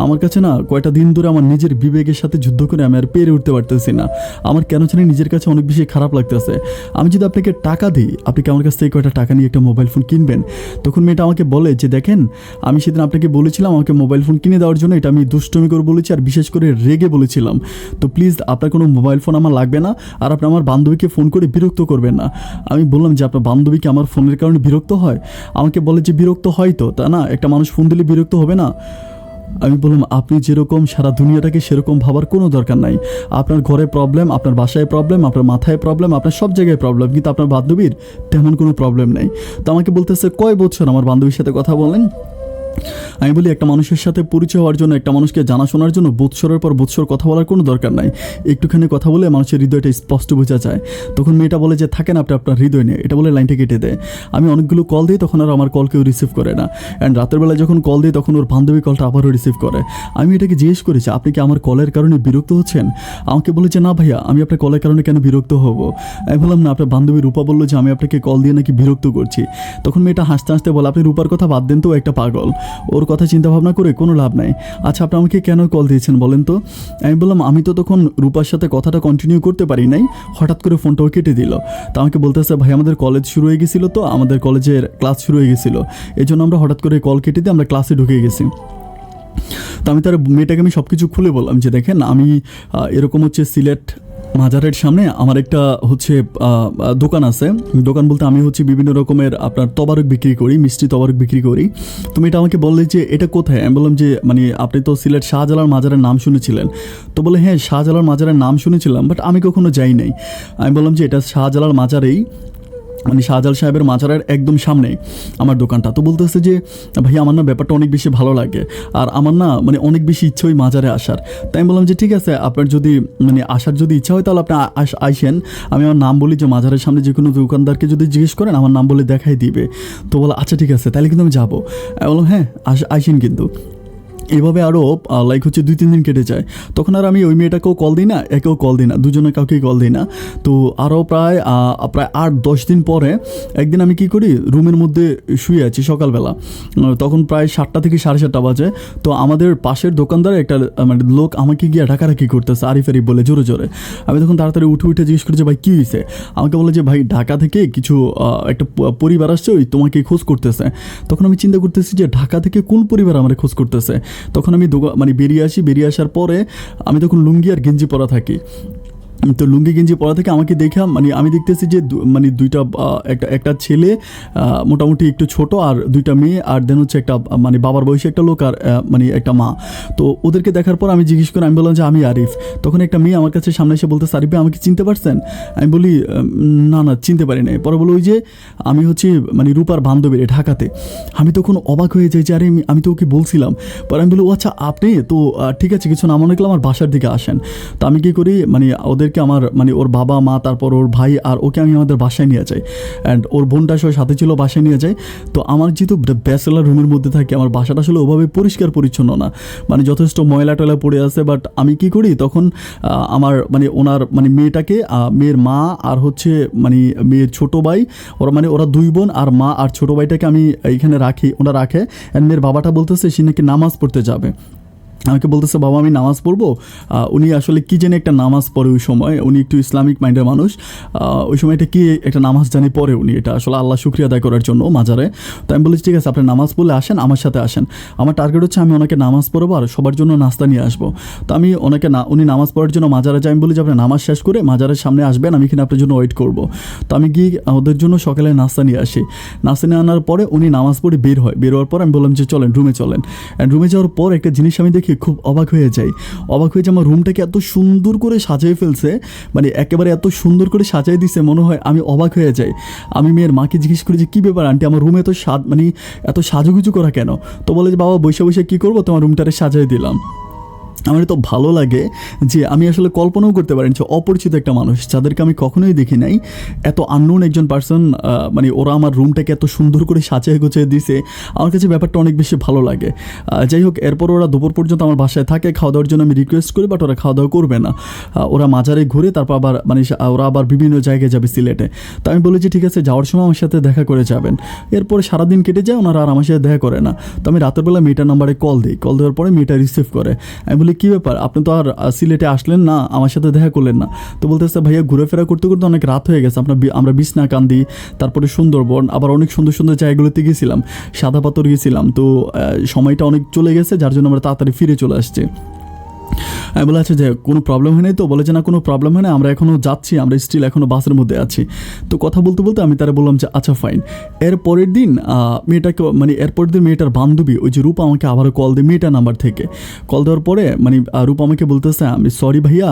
আমার কাছে না কয়টা দিন ধরে আমার নিজের বিবেকের সাথে যুদ্ধ করে আমি আর পেরে উঠতে পারতেছি না, আমার কেন জানি নিজের কাছে অনেক বেশি খারাপ লাগতেছে। আমি যদি আপনাকে টাকা দিই আপনি কি আমার কাছ থেকে কয়টা টাকা নিয়ে একটা মোবাইল ফোন কিনবেন? তখন মেয়েটা আমাকে বলে যে দেখেন আমি সেদিন আপনাকে বলেছিলাম আমাকে মোবাইল ফোন কিনে দেওয়ার জন্য, এটা আমি দুষ্টমি করে বলেছি আর বিশেষ করে রেগে বলেছিলাম। তো প্লিজ আপনার কোনো মোবাইল ফোন আমার লাগবে না, আর আপনি আমার বান্ধবীকে ফোন করে বিরক্ত করবেন না। আমি বললাম যে আপনার বান্ধবী কি আমার ফোনের কারণে বিরক্ত হয়? আমাকে বলে যে বিরক্ত হয় তো, তা না একটা মানুষ ফোন দিলে বিরক্ত হবে না? আমি বললাম আপনি যেরকম সারা দুনিয়াটাকে সেরকম ভাবার কোনো দরকার নাই। আপনার ঘরে প্রবলেম, আপনার বাসায় প্রবলেম, আপনার মাথায় প্রবলেম, আপনার সব জায়গায় প্রবলেম, কিন্তু আপনার বান্ধবীর তেমন কোনো প্রবলেম নেই। তো আমাকে বলতেছে কয় বছর আমার বান্ধবীর সাথে কথা বলেন? আমি বলি একটা মানুষের সাথে পরিচয় হওয়ার জন্য, একটা মানুষকে জানাশোনার জন্য বৎসরের পর বৎসর কথা বলার কোনো দরকার নাই, একটুখানি কথা বলে মানুষের হৃদয়টা স্পষ্ট বোঝা যায়। তখন মেয়েটা বলে যে থাকেন আপনি আপনার হৃদয় নিয়ে, এটা বলে লাইনটা কেটে দেয়। আমি অনেকগুলো কল দিই তখন আর আমার কল কেউ রিসিভ করে না। অ্যান্ড রাতের বেলায় যখন কল দিই তখন ওর বান্ধবী কলটা আবারও রিসিভ করে। আমি এটাকে জিজ্ঞেস করেছি আপনি কি আমার কলের কারণে বিরক্ত হচ্ছেন? আমাকে বলে যে না ভাইয়া আমি আপনার কলের কারণে কেন বিরক্ত হব। আমি বললাম না আপনার বান্ধবী রূপা বললো যে আমি আপনাকে কল দিয়ে নাকি বিরক্ত করছি। তখন মেয়েটা হাসতে হাসতে বলে আপনি রূপার কথা বাদ দেন তো, একটা পাগল, ওর কথা চিন্তা ভাবনা করে কোনো লাভ নাই। আচ্ছা আপনি আমাকে কেন কল দিয়েছেন বলেন তো? আমি বললাম আমি তো তখন রূপার সাথে কথাটা কন্টিনিউ করতে পারি নাই, হঠাৎ করে ফোনটাও কেটে দিল। তা আমাকে বলতেছে ভাই আমাদের কলেজ শুরু হয়ে গেছিলো, তো আমাদের কলেজের ক্লাস শুরু হয়ে গেছিলো, এই জন্য আমরা হঠাৎ করে কল কেটে দিয়ে আমরা ক্লাসে ঢুকে গেছি। তো আমি তার মেয়েটাকে আমি সব কিছু খুলে বললাম যে দেখেন আমি এরকম হচ্ছে সিলেট মাজারের সামনে আমার একটা হচ্ছে দোকান আছে। দোকান বলতে আমি হচ্ছে বিভিন্ন রকমের আপনার তবারক বিক্রি করি, মিষ্টি তবারক বিক্রি করি। তুমি এটা আমাকে বললে যে এটা কোথায়? আমি বললাম যে মানে আপনি তো সিলেট শাহজালাল মাজারের নাম শুনেছিলেন। তো বলে হ্যাঁ শাহজালাল মাজারের নাম শুনেছিলাম, বাট আমি কখনো যাই নাই। আমি বললাম যে এটা শাহজালাল মাজারেই, মানে শাহজাল সাহেবের মাজারের একদম সামনে আমার দোকানটা। তো বলতেছে যে ভাই আমার না ব্যাপারটা অনেক বেশি ভালো লাগে, আর আমার না মানে অনেক বেশি ইচ্ছে ওই মাজারে আসার। তাই আমি বললাম যে ঠিক আছে আপনার যদি মানে আসার যদি ইচ্ছা হয় তাহলে আপনি আইসেন। আমি আমার নাম বলি যে মাজারের সামনে যে কোনো দোকানদারকে যদি জিজ্ঞেস করেন আমার নাম বলে দেখাই দিবে। তো বলো আচ্ছা ঠিক আছে তাহলে কিন্তু আমি যাবো। আমি বললাম হ্যাঁ আইসেন কিন্তু। এভাবে আরও লাইক হচ্ছে 2-3 দিন কেটে যায়। তখন আর আমি ওই মেয়েটাকেও কল দিই না, একেও কল দিই না, দুজনে কাউকেই কল দিই না। তো আরও প্রায় 8-10 দিন পরে একদিন আমি কী করি, রুমের মধ্যে শুয়ে আছি সকালবেলা, তখন প্রায় 7টা থেকে 7:30 বাজে। তো আমাদের পাশের দোকানদার একটা মানে লোক আমাকে গিয়ে ঢাকাঢাকি করতেছে আরিফ আরিফ বলে জোরে জোরে। আমি তখন তাড়াতাড়ি উঠে জিজ্ঞেস করি যে ভাই কী হয়েছে? আমাকে বলে যে ভাই ঢাকা থেকে কিছু একটা পরিবার আসছে, ওই তোমাকে খোঁজ করতেছে। তখন আমি চিন্তা করতেছি যে ঢাকা থেকে কোন পরিবার আমার খোঁজ করতেছে। তখন আমি মানে বেরিয়ে আসার পরে আমি তখন লুঙ্গি আর গেঞ্জি পরা থাকি। তো লুঙ্গি গেঞ্জি পরা থেকে আমাকে দেখা মানে আমি দেখতেছি যে মানে দুইটা একটা ছেলে মোটামুটি একটু ছোট, আর দুইটা মেয়ে, আর দেন হচ্ছে একটা মানে বাবার বয়সী একটা লোক, আর মানে একটা মা। তো ওদেরকে দেখার পর আমি জিজ্ঞেস করি, আমি বললাম যে আমি আরিফ। তখন একটা মেয়ে আমার কাছে সামনে এসে বলতে আরিফ ভাই আমাকে চিনতে পারছেন? আমি বলি না চিনতে পারি নাই। পরে বলো ওই যে আমি হচ্ছে মানে রূপার বান্ধবীর ঢাকাতে। আমি তখন অবাক হয়ে যাই যে আরে আমি তো ওকে বলছিলাম। পরে আমি বলি ও আচ্ছা আপনি তো ঠিক আছে কিছু না মনে করলে আমার বাসার দিকে আসেন। তো আমি কী করি মানে ওদেরকে আমার মানে ওর বাবা মা তারপর ওর ভাই আর ওকে আমি আমাদের বাসায় নিয়ে যাই, অ্যান্ড ওর বোনটা সব সাথে ছিল, বাসায় নিয়ে যাই। তো আমার যেহেতু ব্যাচেলার রুমের মধ্যে থাকে আমার বাসাটা আসলে ওভাবে পরিষ্কার পরিচ্ছন্ন না, মানে যথেষ্ট ময়লা টয়লা পড়ে আছে। বাট আমি কি করি তখন আমার মানে ওনার মানে মেয়ের মা আর হচ্ছে মানে মেয়ের ছোটো ভাই, ওরা 2 বোন আর মা আর ছোটো ভাইটাকে আমি এইখানে রাখি, ওরা রাখে। অ্যান্ড মেয়ের বাবাটা বলতেছে সে নাকি নামাজ পড়তে যাবে। আমাকে বলতেছে বাবা আমি নামাজ পড়বো। উনি আসলে কী জানি একটা নামাজ পড়ে ওই সময়, উনি একটু ইসলামিক মাইন্ডের মানুষ। ওই সময় এটা কি একটা নামাজ জানি পড়ে উনি, এটা আসলে আল্লাহ শুকরিয়া আদায় করার জন্য মাজারে। তো আমি বলেছি ঠিক আছে আপনি নামাজ পড়লে আসেন, আমার সাথে আসেন। আমার টার্গেট হচ্ছে আমি ওনাকে নামাজ পড়বো আর সবার জন্য নাস্তা নিয়ে আসবো। তো আমি ওনাকে উনি নামাজ পড়ার জন্য মাজারে যাই। আমি বলি যে আপনি নামাজ শেষ করে মাজারের সামনে আসবেন, আমি এখানে আপনার জন্য ওয়েট করবো। তো আমি গিয়ে ওদের জন্য সকালে নাস্তা নিয়ে আসি। নাস্তা নিয়ে আনার পরে উনি নামাজ পড়ে বের হওয়ার পর আমি বললাম যে চলেন রুমে চলেন। অ্যান্ড রুমে যাওয়ার পর একটা জিনিস আমি দেখি দেখে খুব অবাক হয়ে যাই। অবাক হয়ে যে আমার রুমটাকে এত সুন্দর করে সাজিয়ে ফেলছে, মানে একেবারে এত সুন্দর করে সাজিয়ে দিছে, মনে হয় আমি অবাক হয়ে যাই। আমি মেয়ের মাকে জিজ্ঞেস করি যে কী ব্যাপার আন্টি, আমার রুমে এত মানে এত সাজুগুজু করা কেন? তো বলে যে বাবা বসে বসে কী করবো, তোমার রুমটারে সাজিয়ে দিলাম। আমার তো ভালো লাগে যে আমি আসলে কল্পনাও করতে পারি যে অপরিচিত একটা মানুষ, যাদেরকে আমি কখনোই দেখি নাই, এত আননোন একজন পার্সন, মানে ওরা আমার রুমটাকে এত সুন্দর করে সাজিয়ে গোছিয়ে দিছে। আমার কাছে ব্যাপারটা অনেক বেশি ভালো লাগে। যাই হোক, এরপর ওরা দুপুর পর্যন্ত আমার বাসায় থাকে, খাওয়া দাওয়ার জন্য আমি রিকোয়েস্ট করি, বাট ওরা খাওয়া দাওয়া করবে না। ওরা মাজারে ঘুরে তারপর আবার মানে ওরা আবার বিভিন্ন জায়গায় যাবে সিলেটে। তো আমি বলি যে ঠিক আছে, যাওয়ার সময় আমার সাথে দেখা করে যাবেন। এরপর সারাদিন কেটে যায়, ওনারা আর আমার সাথে দেখা করে না। তো আমি রাতের বেলা মেয়েটার নাম্বারে কল দিই, কল দেওয়ার পরে মেয়েটা রিসিভ করে। আমি বলি কী ব্যাপার, আপনি তো আর সিলেটে আসলেন না, আমার সাথে দেখা করলেন না? তো বলতেছে ভাইয়া ঘুরেফেরা করতে করতে অনেক রাত হয়ে গেছে, আমরা বিছনাকান্দি, তারপরে সুন্দরবন, আবার অনেক সুন্দর সুন্দর জায়গাগুলোতে গেছিলাম, সাদা পাথর গেছিলাম, তো সময়টা অনেক চলে গেছে, যার জন্য আমরা তাড়াতাড়ি ফিরে চলে আসছি। আমি বলে আচ্ছা যে কোনো প্রবলেম হয় নাই তো? বলে যে না, কোনো প্রবলেম হয় না, আমরা এখনও যাচ্ছি, আমরা স্টিল এখনও বাসের মধ্যে আছি। তো কথা বলতে বলতে আমি তারা বললাম যে আচ্ছা ফাইন। এর পরের দিন মেয়েটার বান্ধবী ওই যে রূপা আমাকে আবারও কল দেয় মেয়েটার নাম্বার থেকে। কল দেওয়ার পরে মানে রূপা আমাকে বলতেছে, আমি সরি ভাইয়া,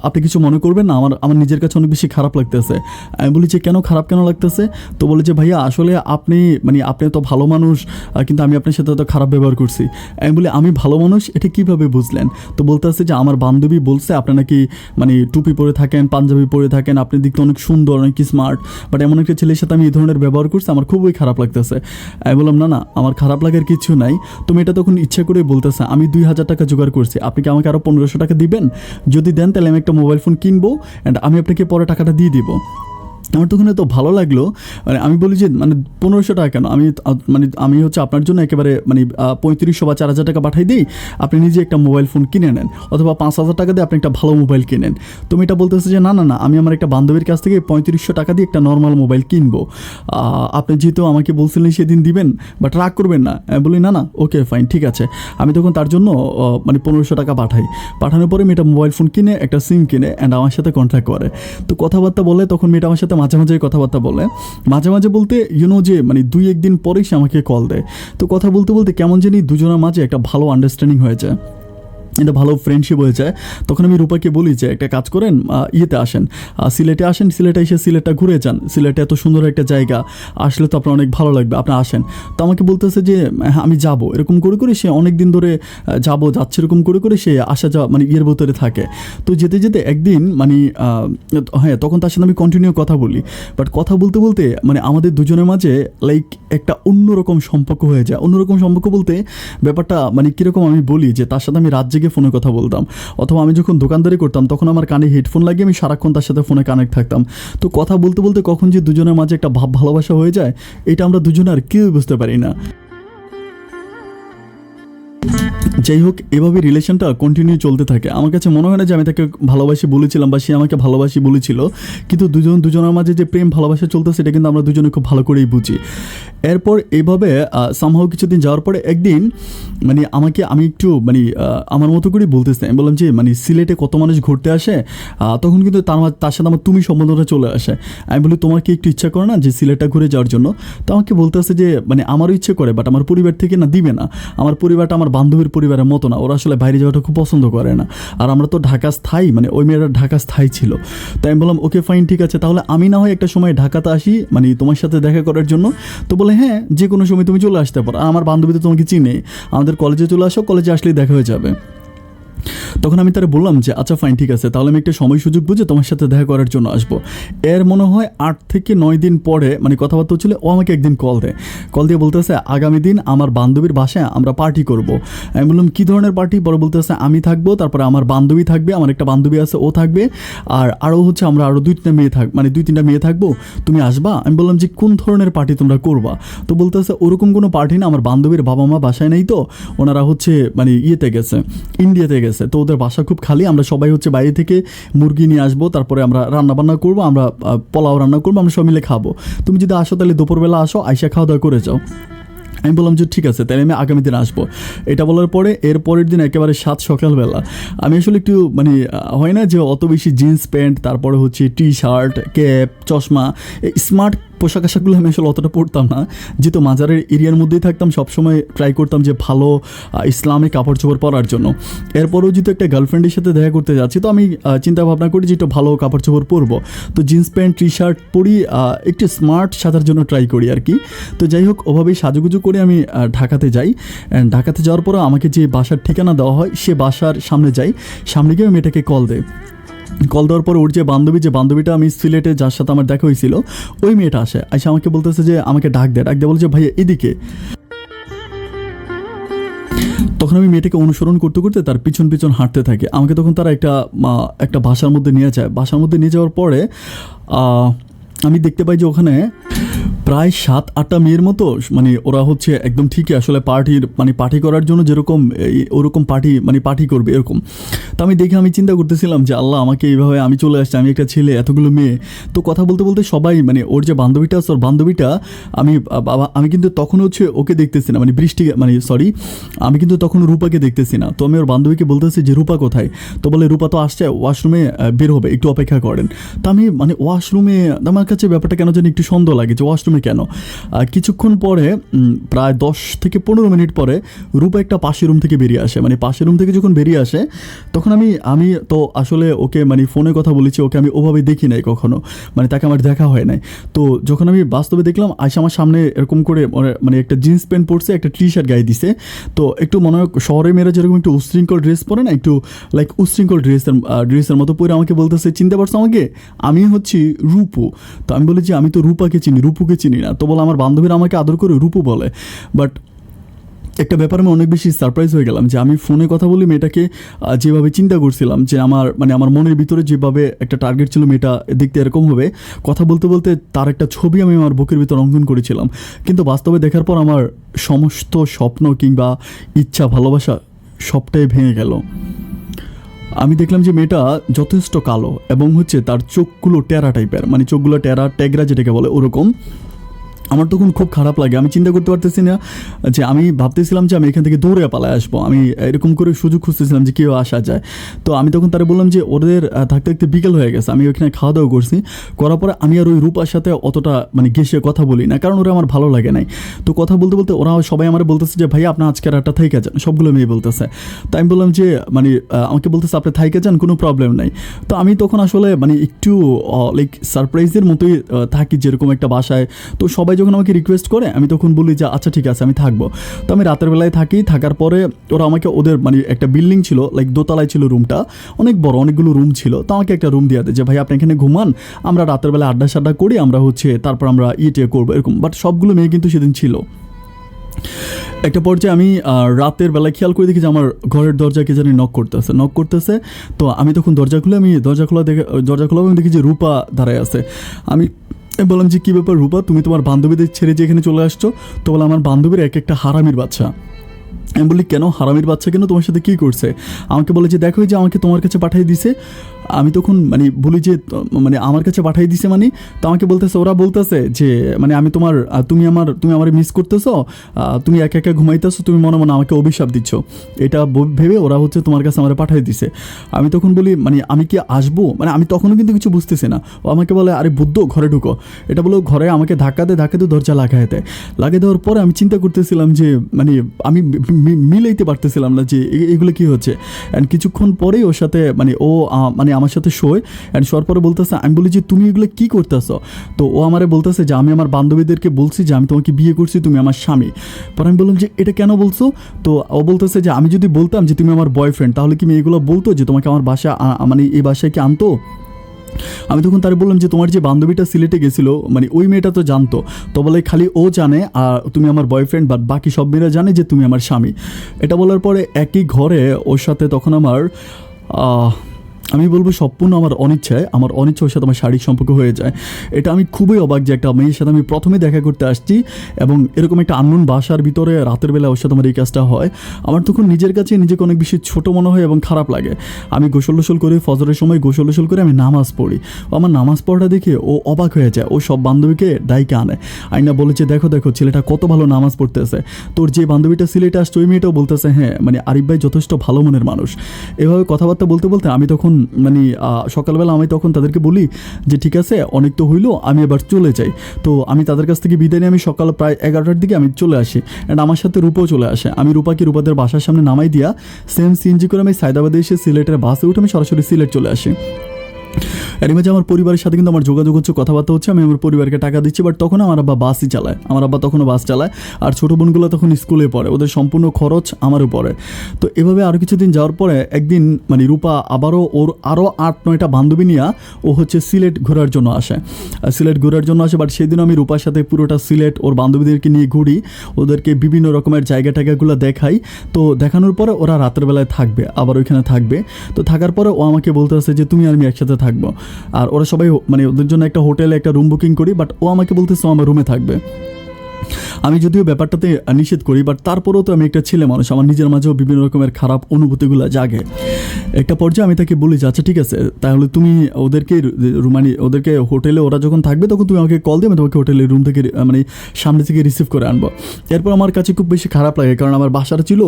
আপনি কিছু মনে করবেন না, আমার নিজের কাছে অনেক বেশি খারাপ লাগতেছে। আমি বলি যে কেন লাগতেছে? তো বলে যে ভাইয়া আসলে আপনি তো ভালো মানুষ, কিন্তু আমি আপনার সাথে তো খারাপ ব্যবহার করছি। আমি বলি আমি ভালো মানুষ এটা কীভাবে বুঝলেন? তো বলতেছে যে আমার বান্ধবী বলছে আপনি নাকি মানে টুপি পরে থাকেন, পাঞ্জাবি পরে থাকেন, আপনি দেখতে অনেক সুন্দর, অনেক স্মার্ট, বাট এমন একটা ছেলের সাথে আমি এই ধরনের ব্যবহার করছি, আমার খুবই খারাপ লাগতেছে। আমি বললাম না আমার খারাপ লাগার কিছু নাই। তো মেয়েটা তখন ইচ্ছা করে বলতেছে আমি 2000 টাকা জোগাড় করছি, আপনি কি আমাকে আরও 1500 টাকা দিবেন? যদি দেন তাহলে আমি একটা মোবাইল ফোন কিনবো অ্যান্ড আমি আপনাকে পরে টাকাটা দিয়ে দিব। আমার তখন এত ভালো লাগলো, মানে আমি বলি যে মানে 1500 টাকা কেন, আমি হচ্ছে আপনার জন্য একেবারে 3500 বা 4000 টাকা পাঠাই দিই, আপনি নিজে একটা মোবাইল ফোন কিনে নেন, অথবা 5000 টাকা দিয়ে আপনি একটা ভালো মোবাইল কিনেন। তুমি এটা বলতেছে যে না আমি আমার একটা বান্ধবীর কাছ থেকে 3500 টাকা দিয়ে একটা নর্মাল মোবাইল কিনবো, আপনি যেহেতু আমাকে বলছিলেন সেদিন দিবেন, বাট রাগ করবেন না। বলি না ওকে ফাইন ঠিক আছে। আমি তখন তার জন্য 1500 টাকা পাঠানোর পরে মেয়েটা মোবাইল ফোন কিনে একটা সিম কিনে অ্যান্ড আমার সাথে কন্ট্যাক্ট করে। তো কথাবার্তা বলে, তখন মেয়েটা আমার সাথে মাঝে মাঝে কথাবার্তা বলে, মাঝে বলতে যে মানে 2-1 দিন পরেই সে আমাকে কল দেয়। তো কথা বলতে বলতে কেমন জানি দুজনের মাঝে একটা ভালো আন্ডারস্ট্যান্ডিং হয়ে যায়, এটা ভালো ফ্রেন্ডশিপ হয়ে যায়। তখন আমি রূপাকে বলি যে একটা কাজ করেন, ইয়েতে আসেন, সিলেটে আসেন, সিলেটে এসে সিলেটটা ঘুরে যান, সিলেটে এত সুন্দর একটা জায়গা, আসলে তো আপনার অনেক ভালো লাগবে, আপনি আসেন। তো আমাকে বলতেছে যে হ্যাঁ আমি যাবো, এরকম করে সে অনেক দিন ধরে যাচ্ছে এরকম করে সে আসা যাওয়া মানে ইয়ের ভিতরে থাকে। তো যেতে একদিন মানে হ্যাঁ তখন তার সাথে আমি কন্টিনিউ কথা বলি, বাট কথা বলতে মানে আমাদের দুজনের মাঝে লাইক একটা অন্যরকম সম্পর্ক হয়ে যায়। অন্যরকম সম্পর্ক বলতে ব্যাপারটা মানে কীরকম আমি বলি যে তার সাথে আমি রাত জেগে ফোনে কথা বলতাম, অথবা আমি যখন দোকানদারি করতাম তখন আমার কানে হেডফোন লাগিয়ে আমি সারাক্ষণ তার সাথে ফোনে কানেক্ট থাকতাম। তো কথা বলতে কখন যে দুজনের মাঝে একটা ভালোবাসা হয়ে যায়, এটা আমরা দুজনে আর কেউ বুঝতে পারি না। যাই হোক, এভাবে রিলেশনটা কন্টিনিউ চলতে থাকে। আমার কাছে মনে হয় না যে আমি তাকে ভালোবাসি বলেছিলাম বা সে আমাকে ভালোবাসি বলেছিল, কিন্তু দুজনের মাঝে যে প্রেম ভালোবাসা চলতেছে এটা কিন্তু আমরা দুজনে খুব ভালো করেই বুঝি। এরপর এইভাবে সামহাও কিছুদিন যাওয়ার পরে একদিন মানে আমি একটু মানে আমার মতো করেই বলতেছি, আমি বললাম যে মানে সিলেটে কত মানুষ ঘুরতে আসে, তখন কিন্তু তার সাথে আমার তুমি সম্বন্ধটা চলে আসে। আমি বলি তোমার কি একটু ইচ্ছা করে না যে সিলেটটা ঘুরে যাওয়ার জন্য? তো আমাকে বলতেছে যে মানে আমারও ইচ্ছে করে, বাট আমার পরিবার থেকে না দিবে না, আমার পরিবারটা আমার বান্ধবীর পরিবারের মতো না, ওরা আসলে বাইরে যাওয়াটা খুব পছন্দ করে না, আর আমরা তো ঢাকা স্থায়ী, মানে ওই মেয়েরা ঢাকা স্থায়ী ছিল। তো আমি বললাম ওকে ফাইন ঠিক আছে, তাহলে আমি না হয় একটা সময় ঢাকাতে আসি মানে তোমার সাথে দেখা করার জন্য। তো বলে হ্যাঁ যে কোনো সময় তুমি চলে আসতে পারো, আমার বান্ধবী তো তোমাকে চিনে, আমাদের কলেজে চলে আসো, কলেজে আসলেই দেখা হয়ে যাবে। তখন আমি তারা বললাম যে আচ্ছা ফাইন ঠিক আছে, তাহলে আমি একটা সময় সুযোগ বুঝে তোমার সাথে দেখা করার জন্য আসবো। এর মনে হয় 8 থেকে 9 দিন পরে মানে কথাবার্তা হচ্ছিল, ও আমাকে একদিন কল দিয়ে বলতেছে আগামী দিন আমার বান্ধবীর বাসায় আমরা পার্টি করব। আমি বললাম কী ধরনের পার্টি? পরে বলতেছে আমি থাকবো, তারপরে আমার বান্ধবী থাকবে, আমার একটা বান্ধবী আছে ও থাকবে, আর আরও হচ্ছে আমরা আরও 2-3টা মেয়ে মানে 2-3টা মেয়ে থাকবো, তুমি আসবা? আমি বললাম যে কোন ধরনের পার্টি তোমরা করবা? তো বলতেছে ওরকম কোনো পার্টি না, আমার বান্ধবীর বাবা মা বাসায় নেই, তো ওনারা হচ্ছে মানে ইয়েতে গেছে, ইন্ডিয়াতে গেছে, তো ওদের বাসা খুব খালি, আমরা সবাই হচ্ছে বাইরে থেকে মুরগি নিয়ে আসবো, তারপরে আমরা রান্নাবান্না করবো, আমরা পোলাও রান্না করবো, আমরা সব মিলে খাবো, তুমি যদি আসো তাহলে দুপুরবেলা আসো, আইসা খাওয়া দাওয়া করে যাও। আমি বললাম যে ঠিক আছে, তাহলে আমি আগামী দিন আসবো। এটা বলার পরে এর পরের দিন একেবারে সকালবেলা আমি আসলে একটু মানে হয় না যে অত বেশি জিন্স প্যান্ট, তারপরে হচ্ছে টি শার্ট, ক্যাপ, চশমা, স্মার্ট পোশাক আশাকগুলো আমি আসলে অতটা পরতাম না, যেহেতু মাজারের এরিয়ার মধ্যেই থাকতাম সবসময় ট্রাই করতাম যে ভালো ইসলামিক কাপড় চোপড় পরার জন্য। এরপরেও যেহেতু একটা গার্লফ্রেন্ডের সাথে দেখা করতে যাচ্ছি, তো আমি চিন্তা ভাবনা করি যে একটু ভালো কাপড় চোপড় পরবো, তো জিন্স প্যান্ট টি শার্ট পরি, একটু স্মার্ট সাজার জন্য ট্রাই করি আর কি। তো যাই হোক, ওভাবেই সাজুগুজু করে আমি ঢাকাতে যাই। ঢাকাতে যাওয়ার পরে আমাকে যে বাসার ঠিকানা দেওয়া হয় সে বাসার সামনে যাই, সামনে গিয়ে মেয়েটাকে কল দেওয়ার পর ওর যে বান্ধবীটা আমি সিলেটে যার সাথে আমার দেখা হয়েছিল, ওই মেয়েটা আসে আমাকে বলতেছে যে আমাকে ডাক দিয়ে বলে যে ভাইয়া এদিকে। তখন আমি মেয়েটাকে অনুসরণ করতে করতে তার পিছন পিছন হাঁটতে থাকি। আমাকে তখন তারা একটা বাসার মধ্যে নিয়ে যায়। বাসার মধ্যে নিয়ে যাওয়ার পরে আমি দেখতে পাই যে ওখানে প্রায় 7-8টা মেয়ের মতো, মানে ওরা হচ্ছে একদম ঠিকই আসলে পার্টি করার জন্য যেরকম ওরকম পার্টি করবে এরকম। তো আমি দেখে আমি চিন্তা করতেছিলাম যে আল্লাহ, আমাকে এইভাবে আমি চলে আসছি, আমি একটা ছেলে, এতগুলো মেয়ে। তো কথা বলতে বলতে সবাই, মানে ওর যে বান্ধবীটা আছে, ওর বান্ধবীটা আমি কিন্তু তখন হচ্ছে ওকে দেখতেছি না, আমি কিন্তু তখন রূপাকে দেখতেছি না। তো আমি ওর বান্ধবীকে বলতেছি যে রূপা কোথায়? তো বলে রূপা তো আসছে, ওয়াশরুমে বের হবে, একটু অপেক্ষা করেন। তো আমি ওয়াশরুমে, আমার কাছে ব্যাপারটা কেন জানি একটু সন্দেহ লাগে যে ওয়াশরুমে কেন। কিছুক্ষণ পরে, প্রায় 10 থেকে 15 মিনিট পরে রূপা একটা পাশের রুম থেকে বেরিয়ে আসে। পাশের রুম থেকে যখন বেরিয়ে আসে তখন আমি তো আসলে ওকে ফোনে কথা বলেছি, ওকে আমি ওভাবে দেখি নাই কখনো, তাকে আমার দেখা হয় নাই। তো যখন আমি বাস্তবে দেখলাম, আমার সামনে এরকম করে একটা জিন্স প্যান্ট পরছে, একটা টি শার্ট গায়ে দিছে। তো একটু মনে হয় শহরে মেয়েরা যেরকম একটু উশৃঙ্খল ড্রেস পরে না, একটু লাইক উশৃঙ্খল ড্রেসের মতো পরে আমাকে বলতেছে, চিনতে পারছো আমাকে? আমি হচ্ছি রূপু। তো আমি বলি যে আমি তো রূপাকে চিনি, রূপুকে চিনি না। তো বলে আমার বান্ধবীরা আমাকে আদর করে রূপু বলে। বাট একটা ব্যাপারে আমি অনেক বেশি সারপ্রাইজ হয়ে গেলাম যে আমি ফোনে কথা বলি মেয়েটাকে যেভাবে চিন্তা করছিলাম, যে আমার মনের ভিতরে যেভাবে একটা টার্গেট ছিল মেয়েটা দেখতে এরকম হবে, কথা বলতে বলতে তার একটা ছবি আমি আমার বুকের ভিতর অঙ্কন করেছিলাম। কিন্তু বাস্তবে দেখার পর আমার সমস্ত স্বপ্ন কিংবা ইচ্ছা, ভালোবাসা সবটাই ভেঙে গেল। আমি দেখলাম যে মেয়েটা যথেষ্ট কালো এবং হচ্ছে তার চোখগুলো টেরা টাইপের, চোখগুলো ট্যাগরা যেটাকে বলে ওরকম। আমার তখন খুব খারাপ লাগে। আমি চিন্তা করতে পারতেছি না, যে আমি ভাবতেছিলাম যে আমি এখান থেকে দৌড়ে পালায় আসবো। আমি এরকম করে সুযোগ খুঁজতেছিলাম যে কেউ আসা যায়। তো আমি তখন তারা বললাম যে ওদের থাকতে থাকতে বিকেল হয়ে গেছে, আমি ওইখানে খাওয়া দাওয়া করছি। করার পরে আমি আর ওই রূপার সাথে অতটা ঘেসে কথা বলি না, কারণ ওরা আমার ভালো লাগে নাই। তো কথা বলতে বলতে ওরা সবাই আমার বলতেছে যে ভাই আপনার আজকে রাতটা থাইকা যান, সবগুলো মেয়ে বলতেছে। তো আমি বললাম যে আমাকে বলতেছে আপনি থাইকা যান, কোনো প্রবলেম নাই। তো আমি তখন আসলে একটু লাইক সারপ্রাইজের মতোই থাকি, যেরকম একটা বাসায়। তো সবাই যখন আমাকে রিকোয়েস্ট করে আমি তখন বলি যে আচ্ছা ঠিক আছে আমি থাকবো। তো আমি রাতের বেলায় থাকার পরে ওরা আমাকে ওদের একটা বিল্ডিং ছিল, লাইক দোতলায় ছিল রুমটা, অনেক বড়, অনেকগুলো রুম ছিল। তো আমাকে একটা রুম দিয়ে দেয় যে ভাই আপনি এখানে ঘুমান, আমরা রাতের বেলায় আড্ডা করি, আমরা হচ্ছে তারপর আমরা করবো এরকম। বাট সবগুলো মেয়ে কিন্তু সেদিন ছিল। একটা পর্যায়ে আমি রাতের বেলায় খেয়াল করে দেখি যে আমার ঘরের দরজা কে জানি নক করতেছে। তো আমি তখন দরজা খোলা আমি দেখি যে রূপা দাঁড়ায় আছে। আমি বললাম যে কী ব্যাপার রূপা, তুমি তোমার বান্ধবীদের ছেড়ে যে এখানে চলে আসছো? তো বলে আমার বান্ধবীর একটা হারামির বাচ্চা। আমি বলি কেন হারামির বাচ্চা কেন, তোমার সাথে কী করছে? আমাকে বলে যে দেখো যে আমাকে তোমার কাছে পাঠিয়ে দিছে। আমি তখন বলি যে আমার কাছে পাঠিয়ে দিছে তো আমাকে বলতেছে, ওরা বলতেছে যে আমি তুমি আমার মিস করতেছো, তুমি একা একা ঘুমাইতেছো, তুমি মনে মনে আমাকে অভিশাপ দিচ্ছ, এটা ভেবে ওরা হচ্ছে তোমার কাছে আমার পাঠিয়ে দিছে। আমি তখন বলি আমি কি আসবো? আমি তখনও কিন্তু কিছু বুঝতেছি না। ও আমাকে বলে আরে বুদ্ধ ঘরে ঢুকো, এটা বলো ঘরে আমাকে ধাক্কা দিয়ে দরজা লাগিয়ে দেওয়ার পরে আমি চিন্তা করতেছিলাম যে আমি মিলাইতে পারতেছিলাম না যে এগুলো কি হচ্ছে। অ্যান্ড কিছুক্ষণ পরেই ওর সাথে ও আমার সাথে শোয়। অ্যান্ড শোয়ার পরে বলতেছে, আমি বলি যে তুমি এগুলো কী করতেছো? তো ও আমারে বলতেছে যে আমি আমার বান্ধবীদেরকে বলছি যে আমি তোমাকে বিয়ে করছি, তুমি আমার স্বামী। পরে আমি বললাম যে এটা কেন বলছো? তো ও বলতেছে যে আমি যদি বলতাম যে তুমি আমার বয়ফ্রেন্ড, তাহলে কি মেয়েগুলো বলতো যে তোমাকে আমার বাসা এই বাসায় কি আনতো? আমি তখন তার বললাম যে তোমার যে বান্ধবীটা সিলেটে গেছিলো ওই মেয়েটা তো জানতো। তো বলে খালি ও জানে আর তুমি আমার বয়ফ্রেন্ড, বাট বাকি সব মেয়েরা জানে যে তুমি আমার স্বামী। এটা বলার পরে একই ঘরে ওর সাথে তখন আমার আমি বলবো সম্পূর্ণ আমার অনিচ্ছার সাথে আমার শারীরিক সম্পর্ক হয়ে যায়। এটা আমি খুবই অবাক যে একটা মেয়ের সাথে আমি প্রথমে দেখা করতে আসছি এবং এরকম একটা আননোন বাসার ভিতরে রাতের বেলা ওর সাথে আমার এই কাজটা হয়। আমার তখন নিজের কাছে নিজেকে অনেক বেশি ছোটো মনে হয় এবং খারাপ লাগে। আমি গোসল করে ফজরের সময় গোসল করে আমি নামাজ পড়ি। আমার নামাজ পড়াটা দেখে ও অবাক হয়ে যায়। ও সব বান্ধবীকে ডাইকে আনে, আইনা বলেছে দেখো ছেলেটা কত ভালো নামাজ পড়তেছে। তোর যে বান্ধবীটা সিলেটে আসছে ওই মেয়েটাও বলতেছে হ্যাঁ আরিফ ভাই যথেষ্ট ভালো মনের মানুষ। এভাবে কথাবার্তা বলতে বলতে আমি তখন মানে সকালবেলা আমি তখন তাদেরকে বলি যে ঠিক আছে অনেক তো হইলো, আমি এবার চলে যাই। তো আমি তাদের কাছ থেকে বিদায় নিয়ে আমি সকাল প্রায় 11টার দিকে আমি চলে আসি, অ্যান্ড আমার সাথে রূপও চলে আসে। আমি রূপাদের বাসার সামনে নামাই দিয়া সেম সিএনজি করে আমি সায়দাবাদে এসে সিলেটের বাসে উঠে আমি সরাসরি সিলেট চলে আসি। এর মাঝে আমার পরিবারের সাথে কিন্তু আমার যোগাযোগ হচ্ছে, কথাবার্তা হচ্ছে, আমি আমার পরিবারকে টাকা দিচ্ছি, বাট তখন আমার আব্বা বাসই চালায়, আমার আব্বা তখনও বাস চালায়, আর ছোটো বোনগুলো তখন স্কুলে পড়ে, ওদের সম্পূর্ণ খরচ আমার উপরে। তো এভাবে আরও কিছুদিন যাওয়ার পরে একদিন মানে রূপা আবারও ওর আরও 8-9টা বান্ধবী নিয়ে ও হচ্ছে সিলেট ঘোরার জন্য আসে, বাট সেদিন আমি রূপার সাথে পুরোটা সিলেট ওর বান্ধবীদেরকে নিয়ে ঘুরি, ওদেরকে বিভিন্ন রকমের জায়গাগুলো দেখাই। তো দেখানোর পরে ওরা রাতের বেলায় থাকবে, আবার ওইখানে থাকবে। তো থাকার পরে ও আমাকে বলতে আসে যে তুমি আর আমি একসাথে থাকবো, আর ওরা সবাই মানে ওদের জন্য একটা হোটেলে একটা রুম বুকিং করি, বাট ও আমাকে বলতেছে আমার রুমে থাকবে। আমি যদিও ব্যাপারটাতে নিষেধ করি, বাট তারপরেও তো আমি একটা ছেলে মানুষ, আমার নিজের মাঝেও বিভিন্ন রকমের খারাপ অনুভূতিগুলো জাগে। একটা পর্যায়ে আমি তাকে বলি যে আচ্ছা ঠিক আছে, তাহলে তুমি ওদেরকে মানে ওদেরকে হোটেলে ওরা যখন থাকবে তখন তুমি আমাকে কল দিয়ে আমি তোমাকে হোটেলের রুম থেকে মানে সামনে থেকে রিসিভ করে আনবো। এরপর আমার কাছে খুব বেশি খারাপ লাগে, কারণ আমার বাসাটা ছিল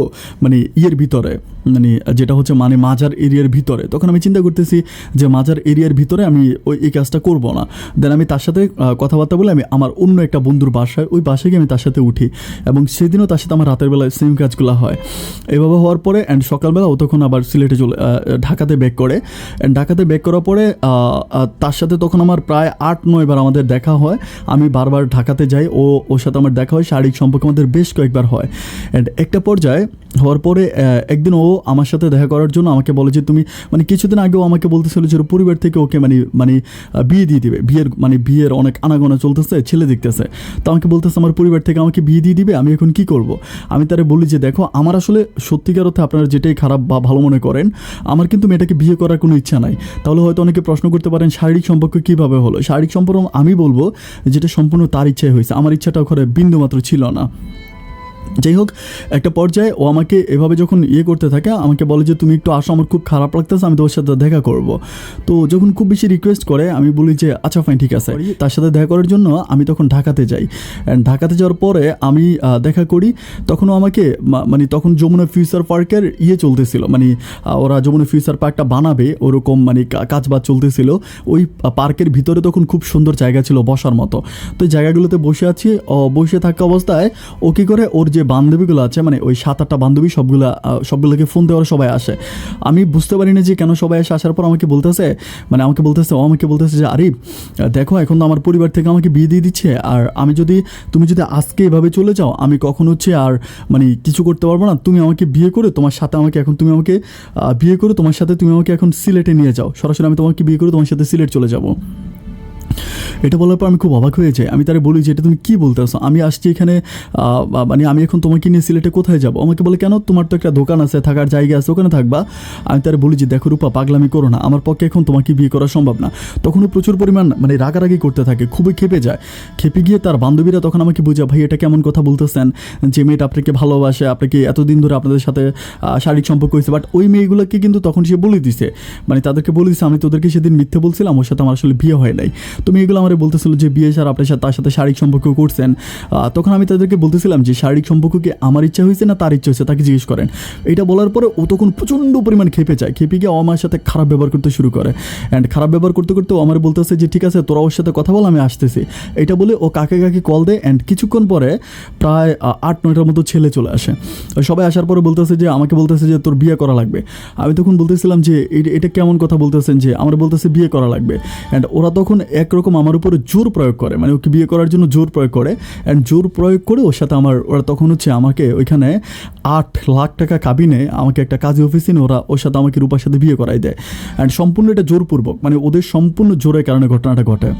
মানে ইয়ের ভিতরে, মানে যেটা হচ্ছে মানে মাজার এরিয়ার ভিতরে। তখন আমি চিন্তা করতেছি যে মাজার এরিয়ার ভিতরে আমি এই কাজটা করবো না। দেন আমি তার সাথে কথাবার্তা বলে আমি আমার অন্য একটা বন্ধুর বাসায়, ওই বাসায় গিয়ে আমি তার সাথে উঠি, এবং সেদিনও তার সাথে আমার রাতের বেলায় সেম কাজগুলো হয়। এভাবে হওয়ার পরে অ্যান্ড সকালবেলা ও তখন আবার সিলেটে ঢাকাতে ব্যাক করে, অ্যান্ড ঢাকাতে ব্যাক করার পরে তার সাথে তখন আমার প্রায় 8-9 বার আমাদের দেখা হয়। আমি বারবার ঢাকাতে যাই, ওর সাথে আমার দেখা হয়, শারীরিক সম্পর্ক আমাদের বেশ কয়েকবার হয়। অ্যান্ড একটা পর্যায়ে হওয়ার পরে একদিন ও আমার সাথে দেখা করার জন্য আমাকে বলে যে তুমি মানে কিছুদিন আগেও আমাকে বলতেছিল যে পরিবার থেকে ওকে মানে বিয়ে দিয়ে দিবে, বিয়ের অনেক আনাগোনা চলতেছে, ছেলে দেখতেছে। তো আমাকে বলতেছে আমার পরিবার থেকে আমাকে বিয়ে দিয়ে দিবে, আমি এখন কি করব। আমি তারে বলি যে দেখো আমার আসলে সত্যিকার অর্থে আপনারা যেটাই খারাপ বা ভালো মনে করেন, আমার কিন্তু মেয়েটাকে বিয়ে করার কোনো ইচ্ছা নাই। তাহলে হয়তো অনেকে প্রশ্ন করতে পারেন শারীরিক সম্পর্ক কীভাবে হলো। শারীরিক সম্পর্ক আমি বলবো যেটা সম্পূর্ণ তার ইচ্ছাই হয়েছে, আমার ইচ্ছাটা ওখানে বিন্দুমাত্র ছিল না। যাই হোক, একটা পর্যায়ে ও আমাকে এভাবে যখন করতে থাকে, আমাকে বলে যে তুমি একটু আসো, আমার খুব খারাপ লাগতেছে, আমি তোর সাথে দেখা করব। তো যখন খুব বেশি রিকোয়েস্ট করে আমি বলি যে আচ্ছা ফাইন ঠিক আছে। তার সাথে দেখা করার জন্য আমি তখন ঢাকাতে যাই, অ্যান্ড ঢাকাতে যাওয়ার পরে আমি দেখা করি। তখনও আমাকে মানে তখন যমুনা ফিউচার পার্কের চলতেছিল, মানে ওরা যমুনা ফিউচার পার্কটা বানাবে ওরকম মানে কাজবাজ চলতেছিল। ওই পার্কের ভিতরে তখন খুব সুন্দর জায়গা ছিল বসার মতো। তো জায়গাগুলোতে বসে আছি, বসে থাকা অবস্থায় ও কী করে, ওর যে বান্ধবীগুলো আছে মানে ওই 7-8টা বান্ধবী সবগুলোকে ফোন দেওয়ার সবাই আসে। আমি বুঝতে পারি না যে কেন সবাই আসে। আসার পর আমাকে বলতেছে যে আরিফ দেখো এখন তো আমার পরিবার থেকে আমাকে বিয়ে দিয়ে দিচ্ছে, আর তুমি যদি আজকে এভাবে চলে যাও, আমি কখন হচ্ছে আর মানে কিছু করতে পারবো না। তুমি আমাকে বিয়ে করে তোমার সাথে তুমি আমাকে এখন সিলেটে নিয়ে যাও, সরাসরি আমি তোমাকে বিয়ে করে তোমার সাথে সিলেট চলে যাবো। এটা বলার পর আমি খুব অবাক হয়ে যাই। আমি তারে বলি যে এটা তুমি কী বলতেছো, আমি আসছি এখানে মানে আমি এখন তোমাকে নিয়ে সিলেটে কোথায় যাবো। আমাকে বলে কেন, তোমার তো একটা দোকান আছে, থাকার জায়গা আছে, ওখানে থাকবা। আমি তারে বলি যে দেখো রূপা পাগলামি করো না, আমার পক্ষে এখন তোমাকে বিয়ে করা সম্ভব না। তখনও প্রচুর পরিমাণ মানে রাগারাগি করতে থাকে, খুবই খেপে যায়। খেপে গিয়ে তার বান্ধবীরা তখন আমাকে বোঝা, ভাই এটা কেমন কথা বলতেছেন, যে মেয়েটা আপনাকে ভালোবাসে, আপনাকে এতদিন ধরে আপনাদের সাথে শারীরিক সম্পর্ক হয়েছে। বাট ওই মেয়েগুলোকে কিন্তু তখন সে বলে দিছে, মানে তাদেরকে বলে দিছে আমি তোদেরকে সেদিন মিথ্যে বলছিলাম, ওর সাথে আমার আসলে বিয়ে হয় নাই। তো মেয়েগুলো আমার বলতেছিল যে বিয়ে স্যার আপনার সাথে তার সাথে শারীরিক সম্পর্ক করছেন। তখন আমি তাদেরকে বলতেছিলাম যে শারীরিক সম্পর্ক কি আমার ইচ্ছা হয়েছে না তার ইচ্ছা হয়েছে, তাকে জিজ্ঞেস করেন। এটা বলার পরে ও তখন প্রচণ্ড পরিমাণ খেপে যায়, খেপে গিয়ে আমার সাথে খারাপ ব্যবহার করতে শুরু করে। অ্যান্ড খারাপ ব্যবহার করতে করতে ও আমার বলতেছে যে ঠিক আছে তোরা ওর সাথে কথা বল, আমি আসতেছি। এটা বলে ও কাকে কল দেয়। অ্যান্ড কিছুক্ষণ পরে প্রায় 8-9টার মতো ছেলে চলে আসে। সবাই আসার পরে বলতেছে যে আমাকে বলতেছে যে তোর বিয়ে করা লাগবে। আমি তখন বলতেছিলাম যে এটা কেমন কথা বলতেছেন, যে আমার বলতেছে বিয়ে করা লাগবে। অ্যান্ড ওরা তখন একরকম আমার উপরে জোর প্রয়োগ করে, মানে ওকে বিয়ে করার জন্য জোর প্রয়োগ করে। অ্যান্ড জোর প্রয়োগ করে ওর সাথে ওরা তখন হচ্ছে আমাকে ওইখানে 8 লাখ টাকা কাবিনে আমাকে একটা কাজী অফিসে নিয়ে ওর সাথে আমাকে রূপার সাথে বিয়ে করাই দেয়। অ্যান্ড সম্পূর্ণ এটা জোরপূর্বক, মানে ওদের সম্পূর্ণ জোরের কারণে ঘটনাটা ঘটে।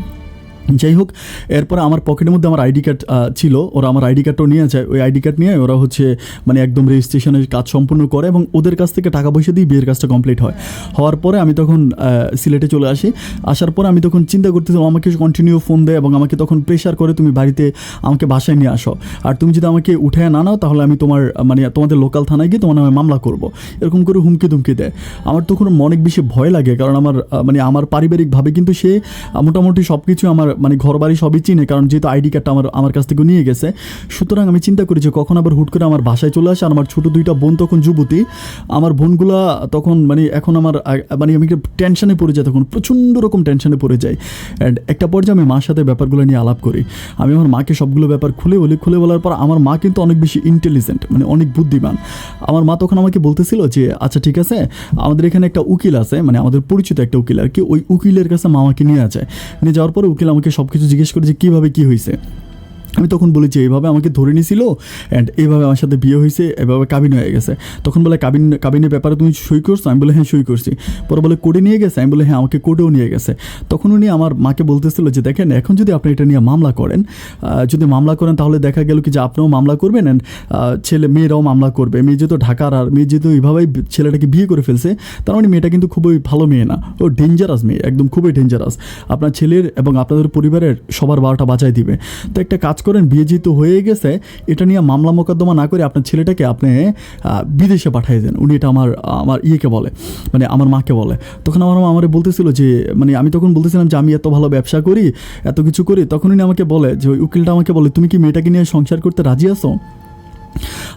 যাই হোক, এরপরে আমার পকেটের মধ্যে আমার আইডি কার্ড ছিল, ওরা আমার আইডি কার্ডটাও নিয়ে যায়। ওই আইডি কার্ড নিয়ে ওরা হচ্ছে মানে একদম রেজিস্ট্রেশনের কাজ সম্পূর্ণ করে, এবং ওদের কাছ থেকে টাকা পয়সা দিয়ে বিয়ের কাজটা কমপ্লিট হয়। হওয়ার পরে আমি তখন সিলেটে চলে আসি। আসার পরে আমি তখন চিন্তা করতেছিলাম, আমাকে কন্টিনিউ ফোন দেয় এবং আমাকে তখন প্রেশার করে তুমি বাড়িতে আমাকে বাসায় নিয়ে আসো, আর তুমি যদি আমাকে উঠায় না নাও তাহলে আমি তোমাদের লোকাল থানায় গিয়ে তোমার নামে মামলা করবো, এরকম করে হুমকি ধুমকি দেয়। আমার তখন অনেক বেশি ভয় লাগে, কারণ আমার পারিবারিকভাবে কিন্তু সে মোটামুটি সব কিছু আমার মানে ঘর বাড়ি সবই চিনে, কারণ যেহেতু আইডি কার্ডটা আমার কাছ থেকে নিয়ে গেছে। সুতরাং আমি চিন্তা করি যে কখন আবার হুট করে আমার বাসায় চলে আসে। আর আমার ছোটো দুইটা বোন তখন যুবতী, আমার বোনগুলা তখন মানে এখন আমার মানে আমি টেনশনে পড়ে যাই, তখন প্রচণ্ড রকম টেনশনে পড়ে যাই। অ্যান্ড একটা পর্যায়ে আমি মার সাথে ব্যাপারগুলো নিয়ে আলাপ করি। আমি আমার মাকে সবগুলো ব্যাপার খুলে বলার পর আমার মা কিন্তু অনেক বেশি ইন্টেলিজেন্ট, মানে অনেক বুদ্ধিমান। আমার মা তখন আমাকে বলতেছিল যে আচ্ছা ঠিক আছে, আমাদের এখানে একটা উকিল আছে, মানে আমাদের পরিচিত একটা উকিল আর কি, ওই উকিলের কাছে মামাকে নিয়ে যায়। নিয়ে যাওয়ার পরে উকিল আমাকে সব কিছু জিজ্ঞেস করে যে কীভাবে কী হয়েছে। আমি তখন বলি যে এইভাবে আমাকে ধরে নিয়েছিল অ্যান্ড এইভাবে আমার সাথে বিয়ে হয়েছে, এভাবে কাবিন হয়ে গেছে। তখন বলে কাবিনের ব্যাপারে তুমি সই করছো? আমি বলে হ্যাঁ সই করছি। পরে বলে কোর্টে নিয়ে গেছে? আমি বলে হ্যাঁ আমাকে কোর্টেও নিয়ে গেছে। তখন উনি আমার মাকে বলতেছিল যে দেখেন, এখন যদি আপনি এটা নিয়ে মামলা করেন, যদি মামলা করেন তাহলে দেখা গেল কি যে আপনিও মামলা করবেন অ্যান্ড মেয়েরাও মামলা করবে। মেয়ে যেহেতু ঢাকার, আর মেয়ে যেহেতু এইভাবেই ছেলেটাকে বিয়ে করে ফেলছে, তার মানে মেয়েটা কিন্তু খুবই ভালো মেয়ে না, ও ডেঞ্জারাস মেয়ে, একদম খুবই ডেঞ্জারাস। আপনার ছেলের এবং আপনাদের পরিবারের সবার 12টা বাঁচাই দিবে। তো একটা কাজ করেন, বিয়ে যেহেতু হয়ে গেছে, এটা নিয়ে মামলা মোকদ্দমা না করে আপনার ছেলেটাকে আপনি বিদেশে পাঠিয়ে দেন। উনি এটা আমার ইয়েকে বলে, মানে আমার মাকে বলে। তখন আমার মা আমারে বলতেছিল যে মানে আমি তখন বলতেছিলাম যে আমি এত ভালো ব্যবসা করি, এত কিছু করি। তখন উনি আমাকে বলে যে ওই উকিলটা আমাকে বলে তুমি কি মেয়েটাকে নিয়ে সংসার করতে রাজি আছো?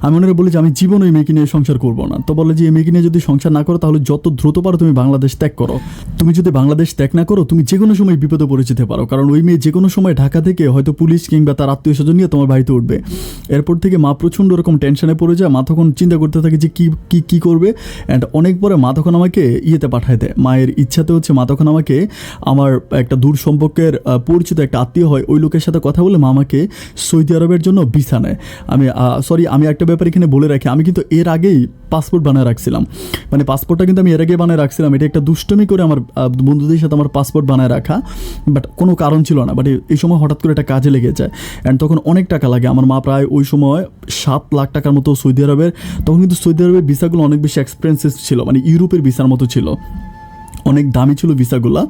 আমি ওনারা বলি যে আমি জীবন ওই মেয়েকে নিয়ে সংসার করবো না। তো বলে যে এই মেয়েকে নিয়ে যদি সংসার না করো তাহলে যত দ্রুত পারো তুমি বাংলাদেশ ত্যাগ করো। তুমি যদি বাংলাদেশ ত্যাগ না করো তুমি যে কোনো সময় বিপদে পড়ে যেতে পারো, কারণ ওই মেয়ে যে কোনো সময় ঢাকা থেকে হয়তো পুলিশ কিংবা তার আত্মীয় স্বজন নিয়ে তোমার বাড়িতে উঠবে। এরপর থেকে মা প্রচণ্ড রকম টেনশনে পড়ে যায়। মা তখন চিন্তা করতে থাকে যে কী করবে। অ্যান্ড অনেক পরে মা তখন আমাকে ইয়েতে পাঠায় দেয়। মায়ের ইচ্ছাতে হচ্ছে মা তখন আমাকে আমার একটা দূর সম্পর্কের পরিচিত একটা আত্মীয় হয়, ওই লোকের সাথে কথা বলে মা আমাকে সৌদি আরবের জন্য ভিসা নেয়। আমি একটা ব্যাপার এখানে বলে রাখি, আমি কিন্তু এর আগেই পাসপোর্ট বানায় রাখছিলাম। মানে পাসপোর্টটা কিন্তু আমি এর আগে বানায় রাখছিলাম। এটা একটা দুষ্টমি করে আমার বন্ধুদের সাথে আমার পাসপোর্ট বানায় রাখা, বাট কোনো কারণ ছিল না। বাট এই সময় হঠাৎ করে এটা কাজে লেগে যায় অ্যান্ড তখন অনেক টাকা লাগে। আমার মা প্রায় ওই সময় 7 লাখ টাকার মতো সৌদি আরবের, তখন কিন্তু সৌদি আরবের ভিসাগুলো অনেক বেশি এক্সপেন্সিভ ছিল, মানে ইউরোপের ভিসার মতো ছিল, অনেক দামি ছিল ভিসাগুলো,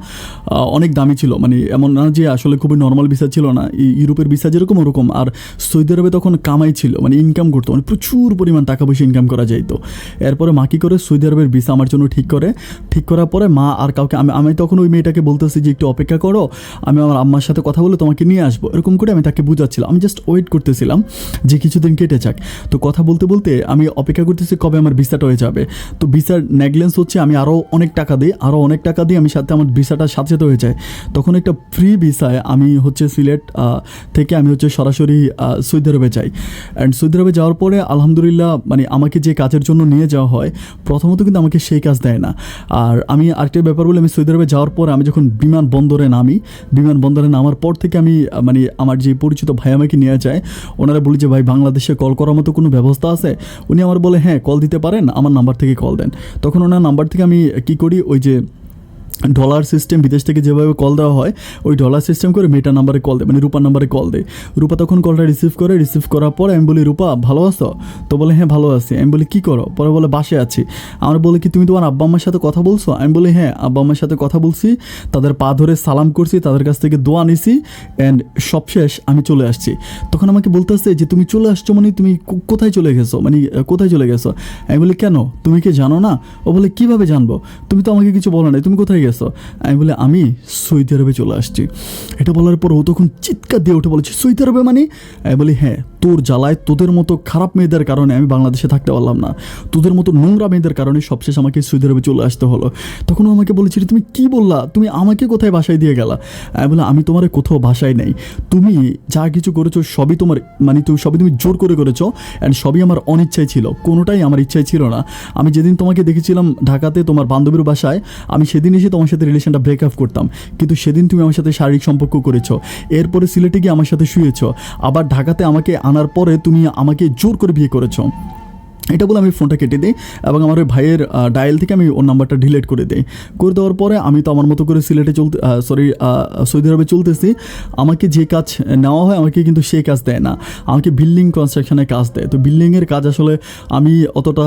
অনেক দামি ছিল। মানে এমন না যে আসলে খুবই নর্মাল ভিসা ছিল না, ইউরোপের ভিসা যেরকম ওরকম। আর সৌদি আরবে তখন কামাই ছিল, মানে ইনকাম করতো, মানে প্রচুর পরিমাণ টাকা পয়সা ইনকাম করা যাইতো। এরপরে মা কী করে সৌদি আরবের ভিসা আমার জন্য ঠিক করার পরে মা আর কাউকে, আমি তখন ওই মেয়েটাকে বলতেছি যে একটু অপেক্ষা করো, আমি আমার আম্মার সাথে কথা বলে তোমাকে নিয়ে আসবো, এরকম করে আমি তাকে বুঝাচ্ছিলাম। আমি জাস্ট ওয়েট করতেছিলাম যে কিছুদিন কেটে যাক। তো কথা বলতে বলতে আমি অপেক্ষা করতেছি কবে আমার ভিসাটা হয়ে যাবে। তো ভিসার নেগলেন্স হচ্ছে আমি আরও অনেক টাকা দিই, আমি সাথে আমার ভিসাটা সাথে সাথে হয়ে যায়। তখন একটা ফ্রি ভিসায় আমি হচ্ছে সিলেট থেকে আমি হচ্ছে সরাসরি সৌদি আরবে যাই। অ্যান্ড সৌদি আরবে যাওয়ার পরে আলহামদুলিল্লাহ, মানে আমাকে যে কাজের জন্য নিয়ে যাওয়া হয় প্রথমত কিন্তু আমাকে সেই কাজ দেয় না। আর আমি আরেকটা ব্যাপার বলে, আমি সৌদি আরবে যাওয়ার পরে আমি যখন বিমানবন্দরে নামার পর থেকে আমি মানে আমার যে পরিচিত ভাই আমাকে নিয়ে যায়, ওনারা বলি যে ভাই বাংলাদেশে কল করার মতো কোনো ব্যবস্থা আছে? উনি আমার বলে হ্যাঁ কল দিতে পারেন, আমার নাম্বার থেকে কল দেন। তখন ওনার নাম্বার থেকে আমি কী করি, ওই যে ডলার সিস্টেম বিদেশ থেকে যেভাবে কল দেওয়া হয় ওই ডলার সিস্টেম করে মেয়েটার নাম্বারে কল দেয়, মানে রূপার নাম্বারে কল দেয়। রূপা তখন কলটা রিসিভ করার পরে আমি বলি রূপা ভালো আছো? তো বলে হ্যাঁ ভালো আছি। আমি বলি কী করো? পরে বলে বাসে আছি। আমার বলে কি তুমি তোমার আব্বা আম্মার সাথে কথা বলছো? আমি বলি হ্যাঁ আব্বা আম্মার সাথে কথা বলছি, তাদের পা ধরে সালাম করছি, তাদের কাছ থেকে দোয়া নিছি অ্যান্ড সব শেষ, আমি চলে আসছি। তখন আমাকে বলতেছে যে তুমি চলে আসছো মানে তুমি কোথায় চলে গেছো, মানে কোথায় চলে গেছো? আমি বলি কেন, তুমি কি জানো না? ও বলে কীভাবে জানবো, তুমি তো আমাকে কিছু বলো না, তুমি কোথায় গেছো? আমি বলে আমি সৌদি আরবে চলে আসছি। এটা বলার পর ও তখন চিৎকার দিয়ে উঠে বলেছে সৌদি আরবে মানে? আমি বলি হ্যাঁ, তোর জ্বালায়, তোদের মতো খারাপ মেয়েদের কারণে আমি বাংলাদেশে থাকতে পারলাম না, তোদের মতো নোংরা মেয়েদের কারণে সবশেষ আমাকে সৌদি আরবে চলে আসতে হলো। তখন ও আমাকে বলেছিল তুমি কি বললা, তুমি আমাকে কোথায় বাসায় দিয়ে গেলা? আমি বলে আমি তোমার কোথাও বাসায় নেই, তুমি যা কিছু করেছো সবই তোমার, মানে সবই তুমি জোর করে করেছো অ্যান্ড সবই আমার অনিচ্ছায় ছিল, কোনোটাই আমার ইচ্ছায় ছিল না। আমি যেদিন তোমাকে দেখেছিলাম ঢাকাতে তোমার বান্ধবীর বাসায়, আমি সেদিন এসে তোমার সাথে রিলেশনটা ব্রেকআপ করতাম, কিন্তু সেদিন তুমি আমার সাথে শারীরিক সম্পর্ক করেছো, এরপরে সিলেটে গিয়ে আমার সাথে শুয়েছো, আবার ঢাকাতে আমাকে আনার পরে তুমি আমাকে জোর করে বিয়ে করেছো। এটা বলে আমি ফোনটা কেটে দিই এবং আমার ওই ভাইয়ের ডায়াল থেকে আমি ওর নাম্বারটা ডিলিট করে দিই। করে দেওয়ার পরে আমি তো আমার মতো করে সিলেটে সৌদি আরবে চলতেছি। আমাকে যে কাজ নেওয়া হয় আমাকে কিন্তু সেই কাজ দেয় না, আমাকে বিল্ডিং কনস্ট্রাকশনের কাজ দেয়। তো বিল্ডিংয়ের কাজ আসলে আমি অতটা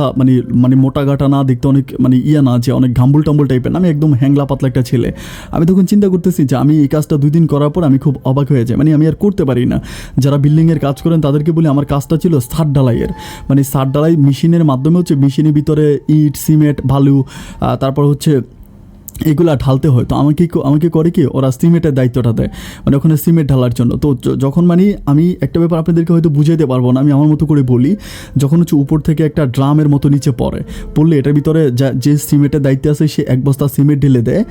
মানে মোটা গাটা না, দেখতে অনেক মানে না যে অনেক ঘাম্বুল টাম্বুল টাইপের না, আমি একদম হ্যাংলা পাতলা একটা ছেলে। আমি তখন চিন্তা করতেছি যে আমি এই কাজটা 2 দিন করার পর আমি খুব অবাক হয়ে যাই, মানে আমি আর করতে পারি না। যারা বিল্ডিংয়ের কাজ করেন তাদেরকে বলি আমার কাজটা ছিল ছাদ ঢালাইয়ের, মানে ছাদ ঢালাই মেশিনের মাধ্যমে হচ্ছে মেশিনের ভিতরে ইট, সিমেন্ট, বালু, তারপর হচ্ছে এগুলা ঢালতে হয়। তো আমাকে করে কি, ওরা সিমেন্টের দায়িত্বটা দেয়, মানে ওখানে সিমেন্ট ঢালার জন্য। তো যখন মানে আমি একটা ব্যাপার আপনাদেরকে হয়তো বুঝাইতে পারবো না, আমি আমার মতো করে বলি। যখন হচ্ছে উপর থেকে একটা ড্রামের মতো নিচে পড়লে এটার ভিতরে যে সিমেন্টের দায়িত্বে আছে সে এক বস্তা সিমেন্ট ঢেলে দেয়,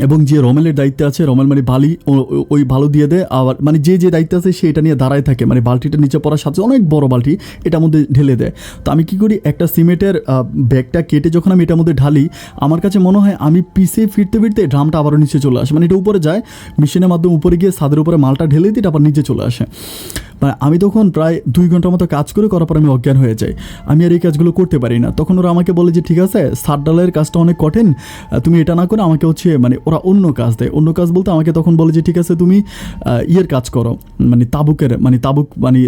এবং যে রমেলের দায়িত্বে আছে, রমেল মানে বালি, ওই বালু দিয়ে দেয়। আবার মানে যে দায়িত্বে আছে সে এটা নিয়ে দাঁড়ায় থাকে, মানে বালতিটা নিচে পড়ার সাথে অনেক বড় বালতি এটার মধ্যে ঢেলে দেয়। তো আমি কী করি, একটা সিমেন্টের ব্যাগটা কেটে যখন আমি এটার মধ্যে ঢালি, আমার কাছে মনে হয় আমি পিছে ফিরতে ফিরতে ড্রামটা আবারও নিচে চলে আসে, মানে এটা উপরে যায়, মেশিনের মাধ্যমে উপরে গিয়ে ছাদের উপরে মালটা ঢেলে দিই, আবার নিচে চলে আসে। মানে আমি তখন প্রায় 2 ঘন্টার মতো কাজ করার পর আমি অজ্ঞান হয়ে যাই, আমি আর এই কাজগুলো করতে পারি না। তখন ওরা আমাকে বলে যে ঠিক আছে, সার ডালের কাজটা অনেক কঠিন, তুমি এটা না করে আমাকে হচ্ছে মানে ওরা অন্য কাজ দেয়। অন্য কাজ বলতে আমাকে তখন বলে যে ঠিক আছে তুমি ইয়ের কাজ করো, মানে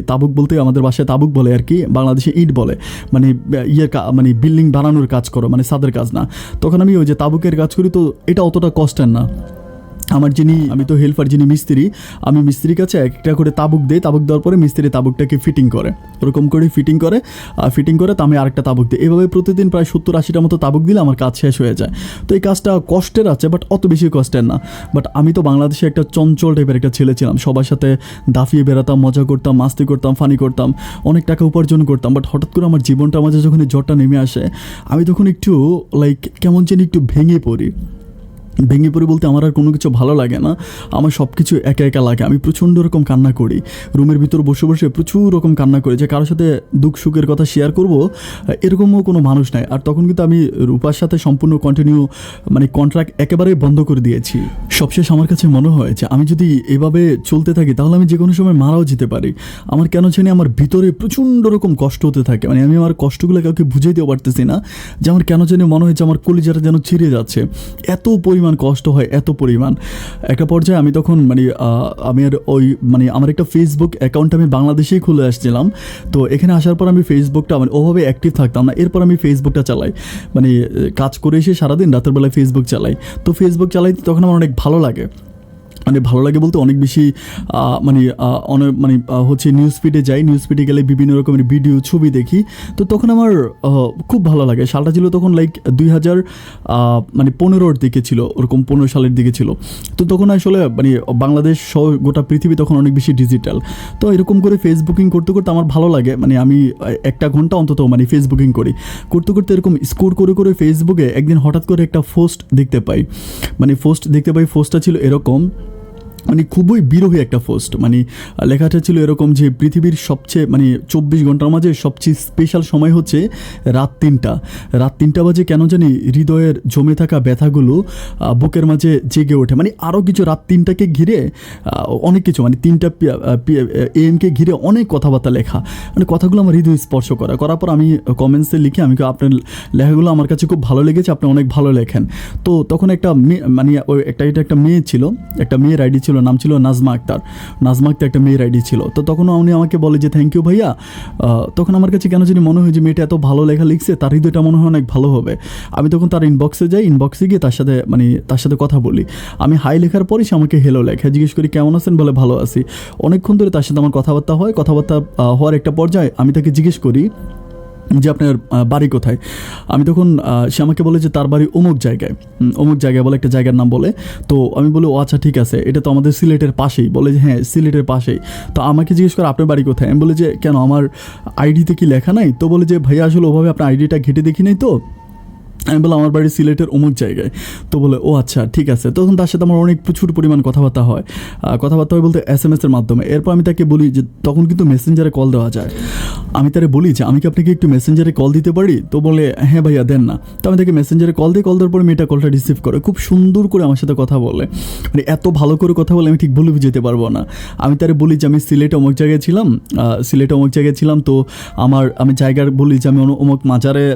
তাবুক বলতে আমাদের বাসায় তাবুক বলে আর কি, বাংলাদেশে ইট বলে, মানে মানে বিল্ডিং বানানোর কাজ করো, মানে ছাদের কাজ না। তখন আমি ওই যে তাবুকের কাজ করি, তো এটা অতটা কষ্টের না। আমি তো হেল্পার, যিনি মিস্ত্রি, আমি মিস্ত্রির কাছে একটা করে তাবুক দিই, তাবুক দেওয়ার পরে মিস্ত্রি তাবুকটাকে ফিটিং করে, ওরকম করে ফিটিং করে তো আমি আরেকটা তাবুক দিই। এভাবে প্রতিদিন প্রায় 70-80টা মতো তাবুক দিলে আমার কাজ শেষ হয়ে যায়। তো এই কাজটা কষ্টের আছে, বাট অত বেশি কষ্টের না। বাট আমি তো বাংলাদেশে একটা চঞ্চল টাইপের একটা ছেলে ছিলাম, সবার সাথে দাফিয়ে বেড়াতাম, মজা করতাম, মাস্তি করতাম, ফানি করতাম, অনেক টাকা উপার্জন করতাম। বাট হঠাৎ করে আমার জীবনটার মাঝে যখন এই জ্বরটা নেমে আসে, আমি তখন একটু কেমন যেন একটু ভেঙে পড়ি বলতে আমার আর কোনো কিছু ভালো লাগে না, আমার সব কিছু একা একা লাগে। আমি প্রচণ্ড রকম কান্না করি, রুমের ভিতর বসে বসে প্রচুর রকম কান্না করি, যে কারোর সাথে দুঃখ সুখের কথা শেয়ার করব এরকমও কোনো মানুষ নাই। আর তখন কিন্তু আমি রূপার সাথে সম্পূর্ণ কন্ট্রাক্ট একেবারে বন্ধ করে দিয়েছি। সবশেষ আমার কাছে মনে হয় যে আমি যদি এভাবে চলতে থাকি তাহলে আমি যে কোনো সময় মারাও যেতে পারি। আমার কেন জানি আমার ভিতরে প্রচণ্ড রকম কষ্ট হতে থাকে, মানে আমি আমার কষ্টগুলো কাউকে বুঝাইতেও পারতেছি না, যে আমার কেন জানি মনে হয় যে আমার কলিজাটা যেন ছিঁড়ে যাচ্ছে, এত পরিমাণ কষ্ট হয়, এত পরিমাণ। একটা পর্যায়ে আমি তখন আমি আর আমার একটা ফেসবুক অ্যাকাউন্ট আমি বাংলাদেশেই খুলে আসছিলাম। তো এখানে আসার পর আমি ফেসবুকটা ওভাবে অ্যাক্টিভ থাকতাম না। এরপর আমি ফেসবুকটা চালাই, কাজ করে এসে সারাদিন রাতের বেলায় ফেসবুক চালাই। তো ফেসবুক চালাইতে তখন আমার অনেক ভালো লাগে, বলতে অনেক বেশি হচ্ছে নিউজ ফিডে যাই, নিউজ ফিডে গেলে বিভিন্ন রকমের ভিডিও ছবি দেখি। তো তখন আমার খুব ভালো লাগে। সালটা ছিল তখন 2015-র দিকে ছিল, ওরকম 15 সালের দিকে ছিল। তো তখন আসলে বাংলাদেশ সহ গোটা পৃথিবী তখন অনেক বেশি ডিজিটাল। তো এরকম করে ফেসবুকিং করতে করতে আমার ভালো লাগে, আমি 1 ঘন্টা অন্তত ফেসবুকিং করতে করতে এরকম স্কোর করে ফেসবুকে একদিন হঠাৎ করে একটা পোস্ট দেখতে পাই। পোস্টটা ছিল এরকম, খুবই বিরোহী একটা পোস্ট। লেখাটা ছিল এরকম যে পৃথিবীর সবচেয়ে 24 ঘন্টার মাঝে সবচেয়ে স্পেশাল সময় হচ্ছে রাত 3টা বাজে। কেন জানি হৃদয়ের জমে থাকা ব্যথাগুলো বুকের মাঝে জেগে ওঠে। আরও কিছু রাত 3টাকে ঘিরে অনেক কিছু 3টা AM-কে ঘিরে অনেক কথাবার্তা লেখা, কথাগুলো আমার হৃদয় স্পর্শ করার পর আমি কমেন্টসে লিখে আমি আপনার লেখাগুলো আমার কাছে খুব ভালো লেগেছে, আপনি অনেক ভালো লেখেন। তো তখন একটা একটা মেয়ে ছিল, একটা মেয়ের আইডি ছিল, নাম ছিল নাজমা আক্তার, একটা মেয়ের আইডি ছিল। তো তখন উনি আমাকে বলে যে থ্যাংক ইউ ভাইয়া। তখন আমার কাছে কেন জানি মনে হয় যে মেয়েটা এত ভালো লেখা লিখছে, তার হৃদয়টা মনে হয় অনেক ভালো হবে। আমি তখন তার ইনবক্সে যাই, ইনবক্সে গিয়ে তার সাথে কথা বলি। আমি হাই লেখার পরই সে আমাকে হেলো লেখা, জিজ্ঞেস করি কেমন আছেন, বলে ভালো আছি। অনেকক্ষণ ধরে তার সাথে আমার কথাবার্তা হওয়ার একটা পর্যায়ে আমি তাকে জিজ্ঞেস করি যে আপনার বাড়ি কোথায়। আমি তখন সে আমাকে বলে যে তার বাড়ি অমুক জায়গায় বলে, একটা জায়গার নাম বলে। তো আমি বলি ও আচ্ছা ঠিক আছে, এটা তো আমাদের সিলেটের পাশেই। বলে যে হ্যাঁ সিলেটের পাশেই। তো আমাকে জিজ্ঞেস করে আপনার বাড়ি কোথায়। আমি বলি যে কেন আমার আইডিতে কি লেখা নাই? তো বলে যে ভাইয়া আসলে ওভাবে আপনার আইডিটা ঘেটে দেখি নাই তো। আমি বললাম আমার বাড়ি সিলেটের অমুক জায়গায়। তো বলে ও আচ্ছা ঠিক আছে। তখন তার সাথে আমার অনেক প্রচুর পরিমাণ কথাবার্তা হয় বলতে SMS-এর মাধ্যমে। এরপর আমি তাকে বলি যে তখন কিন্তু মেসেঞ্জারে কল দেওয়া যায়। আমি তারে বলি যে আমি কি আপনাকে একটু মেসেঞ্জারে কল দিতে পারি? তো বলে হ্যাঁ ভাইয়া দেন না। তো আমি তাকে মেসেঞ্জারে কল দেওয়ার পরে মেয়েটা কলটা রিসিভ করে, খুব সুন্দর করে আমার সাথে কথা বলে, এত ভালো করে কথা বলে আমি ঠিক বলে যেতে পারবো না। আমি তারে বলি যে আমি সিলেটে অমুক জায়গায় ছিলাম। তো আমি জায়গার বলি যে আমি অমুক মাজারের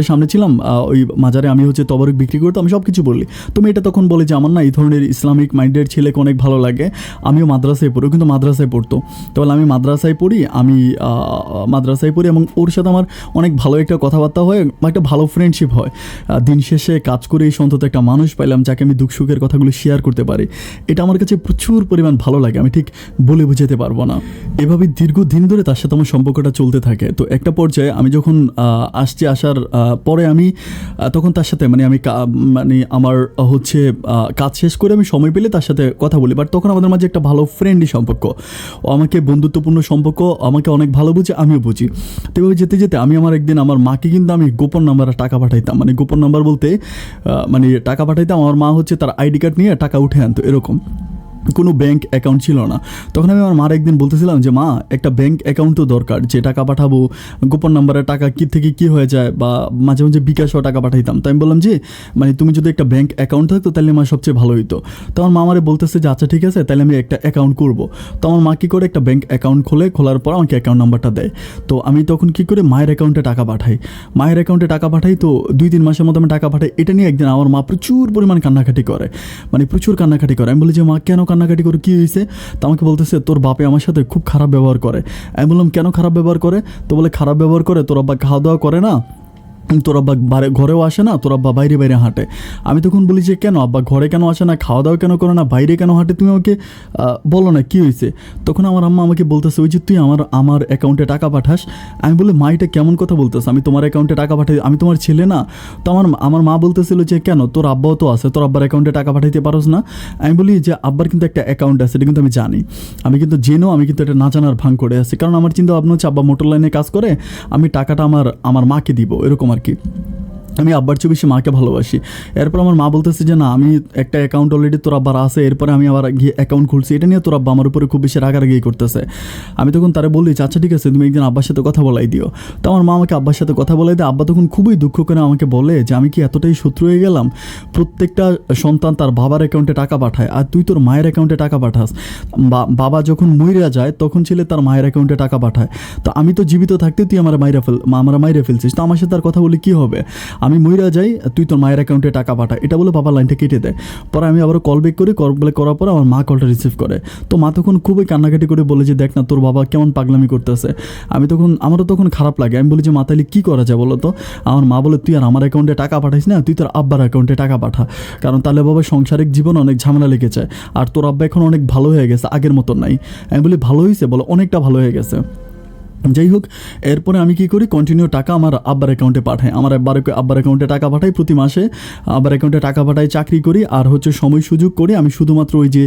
সামনে ছিলাম, ওই মাজারে আমি হচ্ছে তবরক বিক্রি করতাম, আমি সব কিছু বলি। তো মেয়েটা তখন বলে যে আমার না এই ধরনের ইসলামিক মাইন্ডের ছেলেকে অনেক ভালো লাগে, আমিও মাদ্রাসায় পড়ি। কিন্তু মাদ্রাসায় পড়তো, তো বলে আমি মাদ্রাসায় পড়ি এবং ওর সাথে আমার অনেক ভালো একটা কথাবার্তা হয়, একটা ভালো ফ্রেন্ডশিপ হয়। দিন শেষে কাজ করে এই অন্তত একটা মানুষ পাইলাম যাকে আমি দুঃখ সুখের কথাগুলো শেয়ার করতে পারি। এটা আমার কাছে প্রচুর পরিমাণ ভালো লাগে, আমি ঠিক বলে বুঝাতে পারবো না। এভাবে দীর্ঘদিন ধরে তার সাথে আমার সম্পর্কটা চলতে থাকে। তো একটা পর্যায়ে আমি যখন আসার পরে আমি তখন তার সাথে মানে মানে আমার হচ্ছে কাজ শেষ করে আমি সময় পেলে তার সাথে কথা বলি, বাট তখন আমাদের মাঝে একটা ভালো ফ্রেন্ডলি সম্পর্ক, ও আমাকে বন্ধুত্বপূর্ণ সম্পর্ক, আমাকে অনেক ভালো বুঝে, আমিও বুঝি। তো এভাবে যেতে যেতে আমি একদিন আমার মাকে কিন্তু আমি গোপন নাম্বারে টাকা পাঠাইতাম, মানে গোপন নাম্বার বলতে মানে টাকা পাঠাইতাম, আমার মা হচ্ছে তার আইডি কার্ড নিয়ে টাকা উঠে আনতো, এরকম কোনো ব্যাংক অ্যাকাউন্ট ছিল না। তখন আমি আমার মার একদিন বলতেছিলাম যে মা, একটা ব্যাংক অ্যাকাউন্ট তো দরকার, যে টাকা পাঠাবো গোপন নাম্বারে টাকা কী থেকে কী হয়ে যায়, বা মাঝে মাঝে বিকাশও টাকা পাঠাইতাম। তো আমি বললাম যে মানে তুমি যদি একটা ব্যাংক অ্যাকাউন্ট থাকতো তাহলে আমার সবচেয়ে ভালো হইতো। তো আমার মা আমারে বলতেছে যে আচ্ছা ঠিক আছে, তাহলে আমি একটা অ্যাকাউন্ট করবো। তো আমার মা কী করে একটা ব্যাংক অ্যাকাউন্ট খোলার পর আমাকে অ্যাকাউন্ট নাম্বারটা দেয়। তো আমি তখন কী করে মায়ের অ্যাকাউন্টে টাকা পাঠাই, তো 2-3 মাসের মতো আমি টাকা পাঠাই। এটা নিয়ে একদিন আমার মা প্রচুর পরিমাণ কান্নাকাটি করে, মানে প্রচুর কান্নাকাটি করে। আমি বলি যে মা কেন কান্নাকাটি করে, কী হয়েছে? তো আমাকে বলতেছে তোর বাপে আমার সাথে খুব খারাপ ব্যবহার করে। আমি বললাম কেন খারাপ ব্যবহার করে? তো বলে খারাপ ব্যবহার করে, তোর আব্বা খাওয়া দাওয়া করে না, তোর আব্বা ঘরেও আসে না, তোর আব্বা বাইরে বাইরে হাঁটে। আমি তখন বলি যে কেন আব্বা ঘরে কেন আসে না, খাওয়া দাওয়া কেন করে না, বাইরে কেন হাঁটে, তুমি আমাকে বলো না কী হয়েছে? তখন আমার আম্মা আমাকে বলতেছে ওই যে তুই আমার অ্যাকাউন্টে টাকা পাঠাস। আমি বলি মা এটা কেমন কথা বলতেছ, আমি তোমার অ্যাকাউন্টে টাকা পাঠাই, আমি তোমার ছেলে না? তো আমার মা বলতেছিল যে কেন, তোর আব্বাও তো আছে, তোর আব্বার অ্যাকাউন্টে টাকা পাঠাইতে পারোস না? আমি বলি যে আব্বার কিন্তু একটা অ্যাকাউন্ট আছে, এটা কিন্তু আমি জানি, আমি কিন্তু জেনেও আমি কিন্তু এটা না জানার ভাঙ করে আছি, কারণ আমার চিন্তা ভাবনা হচ্ছে আব্বা মোটর লাইনে কাজ করে, আমি টাকাটা আমার মাকে দিব, এরকম আর কি। আমি আব্বার চেয়ে বেশি মাকে ভালোবাসি। এরপর আমার মা বলতেছে যে না, আমি একটা অ্যাকাউন্ট অলরেডি তোর আব্বার আছে, এরপরে আমি আবার গিয়ে অ্যাকাউন্ট খুলছি, এটা নিয়ে তোর আব্বা আমার উপরে খুব বেশি রাগারাগি করতেছে। আমি তখন তারা বলি আচ্ছা ঠিক আছে, তুমি একদিন আব্বার সাথে কথা বলাই দিও। তো আমার মা আমাকে আব্বার সাথে কথা বলাই দেয়। আব্বা তখন খুবই দুঃখ করে আমাকে বলে যে আমি কি এতটাই শত্রু হয়ে গেলাম, প্রত্যেকটা সন্তান তার বাবার অ্যাকাউন্টে টাকা পাঠায় আর তুই তোর মায়ের অ্যাকাউন্টে টাকা পাঠাস। বাবা যখন মইরা যায় তখন ছেলে তার মায়ের অ্যাকাউন্টে টাকা পাঠায়, তো আমি তো জীবিত থাকতে তুই আমার মাইরা ফেলছিস, তো আমার সাথে তার কথা বলে কী হবে? আমি মইরা যাই, তুই তোর মায়ের অ্যাকাউন্টে টাকা পাঠা, এটা বলে বাবা লাইনটা কেটে দেয়। পরে আমি আবার কল ব্যাক করি, করার পর আমার মা কলটা রিসিভ করে। তো মা তখন খুবই কান্নাকাটি করে বলে যে দেখ না তোর বাবা কেমন পাগলামি করতেছে। আমারও তখন খারাপ লাগে। আমি বলি যে মা তাহলে কী করা যায় বলো তো? আমার মা বলে তুই আর আমার অ্যাকাউন্টে টাকা পাঠাইস না, তুই তোর আব্বার অ্যাকাউন্টে টাকা পাঠা, কারণ তাহলে বাবা সাংসারিক জীবন অনেক ঝামেলা লেগে যায়, আর তোর আব্বা এখন অনেক ভালো হয়ে গেছে, আগের মতন নাই। আমি বলি ভালো হয়েছে? বলো অনেকটা ভালো হয়ে গেছে। যাই হোক, এরপরে আমি কী করি, কন্টিনিউ টাকা আমার আব্বার অ্যাকাউন্টে পাঠাই, আমার আব্বার অ্যাকাউন্টে টাকা পাঠাই, প্রতি মাসে আব্বার অ্যাকাউন্টে টাকা পাঠাই, চাকরি করি আর হচ্ছে সময় সুযোগ করি। আমি শুধুমাত্র ওই যে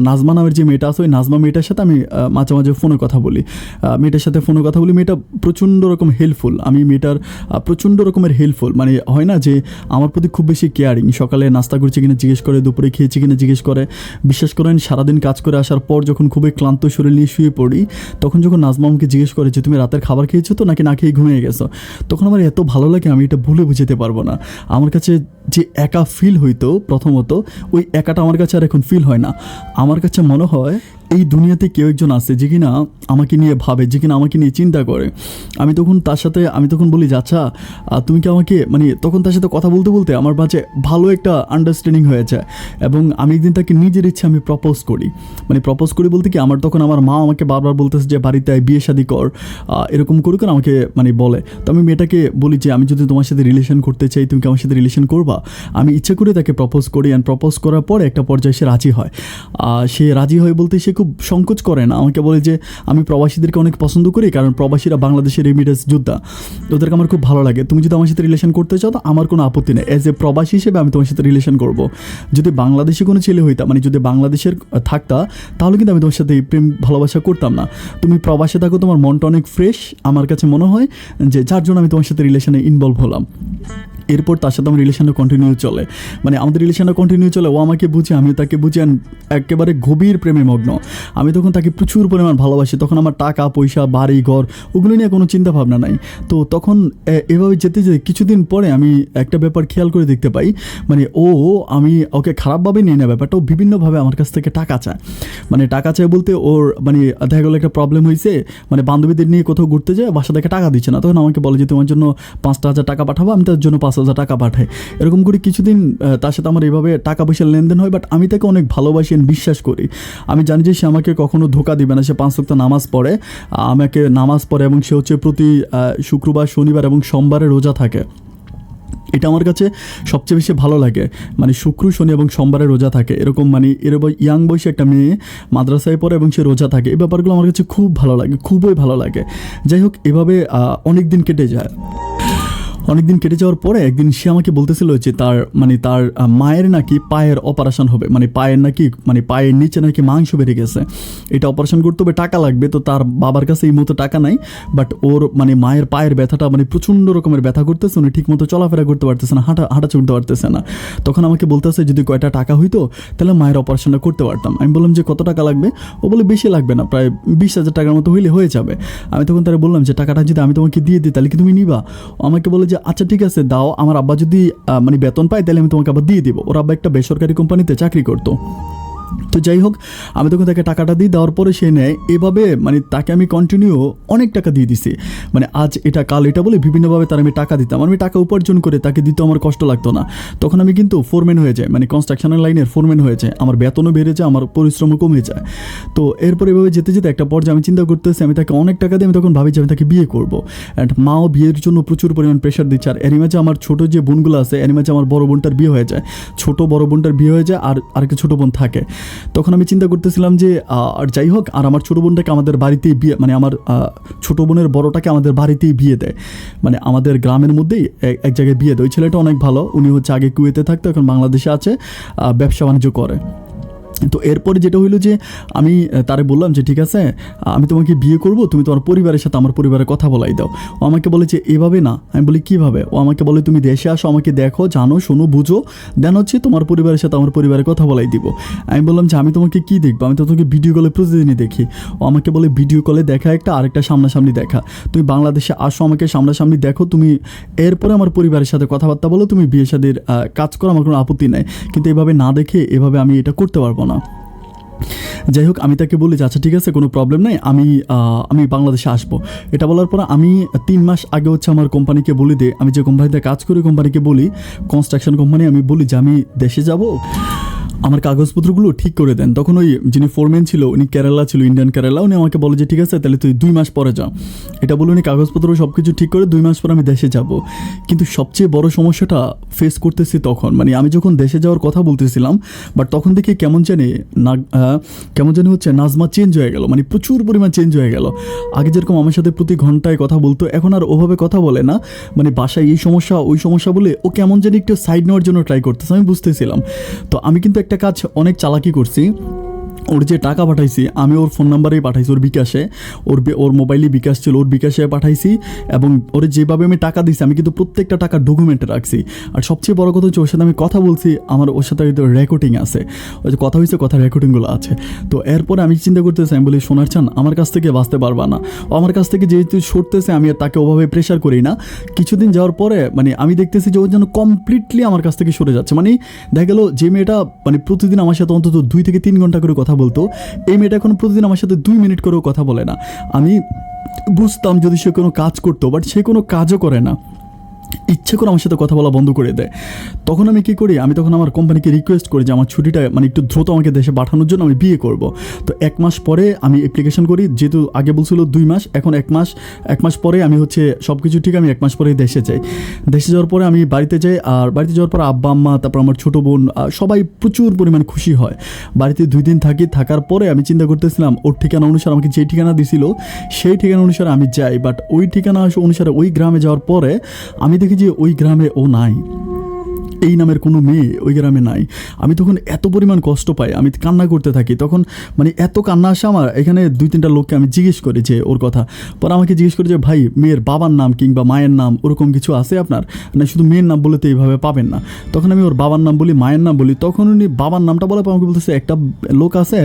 নাজমা নামের যে মেয়েটা আছে, ওই নাজমা মেয়েটার সাথে আমি মাঝে মাঝে ফোনে কথা বলি, মেয়েটা প্রচণ্ড রকম হেল্পফুল, আমি মেয়েটার প্রচণ্ড রকমের হেল্পফুল, মানে হয় না যে আমার প্রতি খুব বেশি কেয়ারিং, সকালে নাস্তা করছে কিনা জিজ্ঞেস করে, দুপুরে খেয়েছি কিনা জিজ্ঞেস করে। বিশ্বাস করেন সারাদিন কাজ করে আসার পর যখন খুবই ক্লান্ত শরীর নিয়ে শুয়ে পড়ি, তখন যখন নাজমা জিজ্ঞেস করে যে তুমি রাতের খাবার খেয়েছো তো নাকি না খেয়ে ঘুমিয়ে গেছো, তখন আমার এত ভালো লাগে আমি এটা ভুলে বুঝতে পারবো না। আমার কাছে যে একা ফিল হইতো প্রথমত, ওই একাটা আমার কাছে আর এখন ফিল হয় না। আমার কাছে মনে হয় এই দুনিয়াতে কেউ একজন আছে যে কিনা আমাকে নিয়ে ভাবে, যে কিনা আমাকে নিয়ে চিন্তা করে। আমি তখন বলি যে আচ্ছা তুমি কি আমাকে, মানে তখন তার সাথে কথা বলতে বলতে আমার মাঝে ভালো একটা আন্ডারস্ট্যান্ডিং হয়ে যায়, এবং আমি একদিন তাকে নিজের ইচ্ছে আমি প্রপোজ করি বলতে কি, তখন আমার মা আমাকে বারবার বলতেছে যে বাড়িতে বিয়ে শাদী কর, এরকম করে আমাকে মানে বলে। তো আমি মেয়েটাকে বলি যে আমি যদি তোমার সাথে রিলেশন করতে চাই, তুমি কি আমার সাথে রিলেশন করবা? আমি ইচ্ছা করে তাকে প্রপোজ করি, অ্যান্ড প্রপোজ করার পর একটা পর্যায়ে সে রাজি হয় বলতে সে খুব সংকোচ করে না, আমাকে বলে যে আমি প্রবাসীদেরকে অনেক পছন্দ করি, কারণ প্রবাসীরা বাংলাদেশের রেমিটেন্স যোদ্ধা, ওদেরকে আমার খুব ভালো লাগে, তুমি যদি আমার সাথে রিলেশন করতে চাও তো আমার কোনো আপত্তি নেই, অ্যাজ এ প্রবাসী হিসেবে আমি তোমার সাথে রিলেশন করব। যদি বাংলাদেশি কোনো ছেলে হইতাম, মানে যদি বাংলাদেশের থাকতা, তাহলে কিন্তু আমি তোমার সাথে প্রেম ভালোবাসা করতাম না। তুমি প্রবাসে থাকো, তোমার মনটা অনেক ফ্রেশ, আমার কাছে মনে হয় যে যার জন্য আমি তোমার সাথে রিলেশনে ইনভলভ হলাম। এরপর তার সাথে আমার রিলেশনটা কন্টিনিউ চলে, মানে আমাদের রিলেশনটা কন্টিনিউ চলে, ও আমাকে বুঝে আমি তাকে বুঝি, একেবারে গভীর প্রেমে মগ্ন। আমি তখন তাকে প্রচুর পরিমাণ ভালোবাসি, তখন আমার টাকা পয়সা বাড়ি ঘর ওগুলো নিয়ে কোনো চিন্তা ভাবনা নাই। তো তখন এভাবে যেতে যেতে কিছুদিন পরে আমি একটা ব্যাপার খেয়াল করে দেখতে পাই, মানে আমি ওকে খারাপভাবে নিয়ে নেওয়া ব্যাপারটা, ও বিভিন্নভাবে আমার কাছ থেকে টাকা চায়, মানে টাকা চায় বলতে ওর মানে দেখা গেলো একটা প্রবলেম হয়েছে, মানে বান্ধবীদের নিয়ে কোথাও ঘুরতে যায়, বাসা থেকে টাকা দিচ্ছে না, তখন আমাকে বলে যে তোমার জন্য 5,000 টাকা পাঠাবো, আমি তার জন্য 5,000 টাকা পাঠাই। এরকম করে কিছুদিন তার সাথে আমার এইভাবে টাকা পয়সার লেনদেন হয়, বাট আমি তাকে অনেক ভালোবাসি, বিশ্বাস করি। আমি জানি যে সে আমাকে কখনো ধোকা দিবে না, সে 5 ওয়াক্ত নামাজ পড়ে, এবং সে হচ্ছে প্রতি শুক্রবার, শনিবার এবং সোমবারে রোজা থাকে। এটা আমার কাছে সবচেয়ে বেশি ভালো লাগে, মানে শুক্র, শনি এবং সোমবারে রোজা থাকে, এরকম মানে এরকম ইয়াং বয়সে একটা মেয়ে মাদ্রাসায় পড়ে এবং সে রোজা থাকে, এই ব্যাপারগুলো আমার কাছে খুব ভালো লাগে, খুবই ভালো লাগে। যাই হোক, এভাবে অনেক দিন কেটে যায়। অনেকদিন কেটে যাওয়ার পরে একদিন সে আমাকে বলতেছিল যে তার মায়ের নাকি পায়ের অপারেশন হবে, পায়ের নিচে নাকি মাংস বেড়ে গেছে, এটা অপারেশন করতে হবে, টাকা লাগবে। তো তার বাবার কাছে এই মতো টাকা নাই, বাট ওর মায়ের পায়ের ব্যথাটা প্রচণ্ড রকমের ব্যথা করতেছে, উনি ঠিক মতো চলাফেরা করতে পারতেছে না, হাঁটা চলতে পারতেছে না। তখন আমাকে বলতেছে যদি কয়টা টাকা হইতো তাহলে মায়ের অপারেশনটা করতে পারতাম। আমি বললাম যে কত টাকা লাগবে? ও বলে বেশি লাগবে না, প্রায় 20,000 টাকার মতো হয়ে যাবে। আমি তখন তারা বললাম যে টাকাটা যদি আমি তোমাকে দিয়ে দিই তাহলে কি তুমি নিবা? আমাকে বলে যে আচ্ছা ঠিক আছে দাও, আমার আব্বা যদি বেতন পায় তাহলে আমি তোমাকে আবার দিয়ে দিব। ওর আব্বা একটা বেসরকারি কোম্পানিতে চাকরি করতো। তো যাই হোক, আমি তখন তাকে টাকাটা দিই, দেওয়ার পরে সে নেয়। এভাবে তাকে আমি কন্টিনিউ অনেক টাকা দিয়ে দিছি, আজ এটা কাল এটা বলে বিভিন্নভাবে তার আমি টাকা দিতাম। আমি টাকা উপার্জন করে তাকে দিতে আমার কষ্ট লাগতো না। তখন আমি কিন্তু ফোরম্যান হয়ে যাই, কনস্ট্রাকশনের লাইনের ফোরম্যান হয়ে যায়, আমার বেতনও বেড়ে যায়, আমার পরিশ্রমও কমে যায়। তো এরপর এভাবে যেতে যেতে একটা পর্যায়ে আমি চিন্তা করতেছি আমি তাকে অনেক টাকা দিই, আমি তখন ভাবি যে আমি তাকে বিয়ে করবো। অ্যান্ড মাও বিয়ের জন্য প্রচুর পরিমাণ প্রেশার দিচ্ছে। আর এরই মাঝে আমার ছোটো যে বোনগুলো আছে, এরই মাঝে আমার বড় বোনটার বিয়ে হয়ে যায়, বড় বোনটার বিয়ে হয়ে যায়, আর একটা ছোটো বোন থাকে। তখন আমি চিন্তা করতেছিলাম যে আর যাই হোক, আর আমার ছোটো বোনটাকে আমাদের বাড়িতেই বিয়ে, আমার ছোটো বোনের বড়টাকে আমাদের বাড়িতেই বিয়ে দেয়, আমাদের গ্রামের মধ্যেই এক জায়গায় বিয়ে দেয়। ওই ছেলেটা অনেক ভালো, উনি হচ্ছে আগে কুয়েতে থাকতো, এখন বাংলাদেশে আছে, ব্যবসা বাণিজ্য করে। তো এরপরে যেটা হইলো যে আমি তারে বললাম যে ঠিক আছে আমি তোমাকে বিয়ে করব, তুমি তোমার পরিবারের সাথে আমার পরিবারের কথা বলাই দাও। ও আমাকে বলে যে এভাবে না। আমি বলি কীভাবে? ও আমাকে বলে তুমি দেশে আসো, আমাকে দেখো, জানো, শোনো, বুঝো, দেন হচ্ছে তোমার পরিবারের সাথে আমার পরিবারের কথা বলাই দিব। আমি বললাম যে আমি তোমাকে কী দেখবো? আমি তো তোমাকে ভিডিও কলে প্রতিদিনই দেখি। ও আমাকে বলে ভিডিও কলে দেখা একটা, আরেকটা সামনাসামনি দেখা। তুমি বাংলাদেশে আসো, আমাকে সামনাসামনি দেখো, তুমি এরপরে আমার পরিবারের সাথে কথাবার্তা বলো, তুমি বিয়ে শাদীর কাজ করো, আমার কোনো আপত্তি নাই, কিন্তু এভাবে না দেখে এভাবে আমি এটা করতে পারবো না। যাই হোক, আমি তাকে বলি যে আচ্ছা ঠিক আছে, কোনো প্রবলেম নেই, আমি বাংলাদেশে আসবো। এটা বলার পর আমি 3 মাস আগে হচ্ছে আমার কোম্পানিকে বলি দিই, আমি যে কোম্পানিতে কাজ করি কোম্পানিকে বলি, কনস্ট্রাকশন কোম্পানি, আমি বলি যে আমি দেশে যাব, আমার কাগজপত্রগুলো ঠিক করে দেন। তখন ওই যিনি ফোরম্যান ছিল উনি কেরালা ছিল, ইন্ডিয়ান কেরালা, উনি আমাকে বলে যে ঠিক আছে তাহলে তুই 2 মাস পরে যা। এটা বলে উনি কাগজপত্র সব কিছু ঠিক করে 2 মাস পরে আমি দেশে যাব। কিন্তু সবচেয়ে বড় সমস্যাটা ফেস করতেছি তখন, আমি যখন দেশে যাওয়ার কথা বলতেছিলাম, বাট তখন দেখি কেমন জানি হচ্ছে নাজমা চেঞ্জ হয়ে গেল, প্রচুর পরিমাণ চেঞ্জ হয়ে গেল। আগে যেরকম আমার সাথে প্রতি ঘন্টায় কথা বলতো, এখন আর ওভাবে কথা বলে না। বাসায় এই সমস্যা ওই সমস্যা বলে ও কেমন জানি একটু সাইড নেওয়ার জন্য ট্রাই করতেছে, আমি বুঝতেছিলাম। তো আমি কিন্তু একটা কাজ অনেক চালাকি করছি, ওর যে টাকা পাঠাইছি আমি ওর ফোন নাম্বারেই পাঠাইছি, ওর বিকাশে, ওর মোবাইলে বিকাশ ছিল, ওর বিকাশে পাঠাইছি। এবং ওর যেভাবে আমি টাকা দিছি আমি কিন্তু প্রত্যেকটা টাকা ডকুমেন্টে রাখছি। আর সবচেয়ে বড় কথা হচ্ছে ওর সাথে আমি কথা বলছি, আমার ওর সাথে রেকর্ডিং আছে, ওই যে কথা হয়েছে কথা রেকর্ডিংগুলো আছে। তো এরপরে আমি চিন্তা করতেছি, আমি বলি সোনার চান আমার কাছ থেকে বাঁচতে পারবা না, ও আমার কাছ থেকে যেহেতু সরতেছে আমি আর তাকে ওভাবে প্রেশার করি না। কিছুদিন যাওয়ার পরে আমি দেখতেছি যে ও যেন কমপ্লিটলি আমার কাছ থেকে সরে যাচ্ছে। দেখা গেলো যে মেয়েটা প্রতিদিন আমার সাথে অন্তত 2 থেকে 3 ঘন্টা করে কথা বলতো, এই মেয়েটা এখন প্রতিদিন আমার সাথে 2 মিনিট করেও কথা বলে না। আমি বুঝতাম যদি সে কোনো কাজ করতো, বাট সে কোনো কাজও করে না, ইচ্ছে করে আমার সাথে কথা বলা বন্ধ করে দেয়। তখন আমি কী করি, আমি তখন আমার কোম্পানিকে রিকোয়েস্ট করি যে আমার ছুটিটা একটু দ্রুত আমাকে দেশে পাঠানোর জন্য আমি বিয়ে করব। তো 1 মাস পরে আমি অ্যাপ্লিকেশন করি, যেহেতু আগে বলছিল 2 মাস, এখন 1 মাস পরে আমি হচ্ছে সব কিছু ঠিক, আমি 1 মাস পরে দেশে যাই। দেশে যাওয়ার পরে আমি বাড়িতে যাই, আর বাড়িতে যাওয়ার পর আব্বা আম্মা, তারপর আমার ছোটো বোন, সবাই প্রচুর পরিমাণ খুশি হয়। বাড়িতে 2 দিন থাকি, থাকার পরে আমি চিন্তা করতেছিলাম ওর ঠিকানা অনুসারে আমাকে যে ঠিকানা দিছিল সেই ঠিকানা অনুসারে আমি যাই। বাট ওই ঠিকানা অনুসারে ওই গ্রামে যাওয়ার পরে আমি দেখি যে ওই গ্রামে ও নাই, এই নামের কোনো মেয়ে ওই গ্রামে নাই। আমি তখন এত পরিমাণ কষ্ট পাই, আমি কান্না করতে থাকি। তখন এত কান্না আসে আমার, এখানে 2-3টা লোককে আমি জিজ্ঞেস করি যে ওর কথা। পরে আমাকে জিজ্ঞেস করি যে ভাই মেয়ের বাবার নাম কিংবা মায়ের নাম ওরকম কিছু আছে আপনার, না শুধু মেয়ের নাম বলে তো এইভাবে পাবেন না। তখন আমি ওর বাবার নাম বলি, মায়ের নাম বলি। তখন উনি বাবার নামটা বলে আমাকে বলতেছে একটা লোক আছে,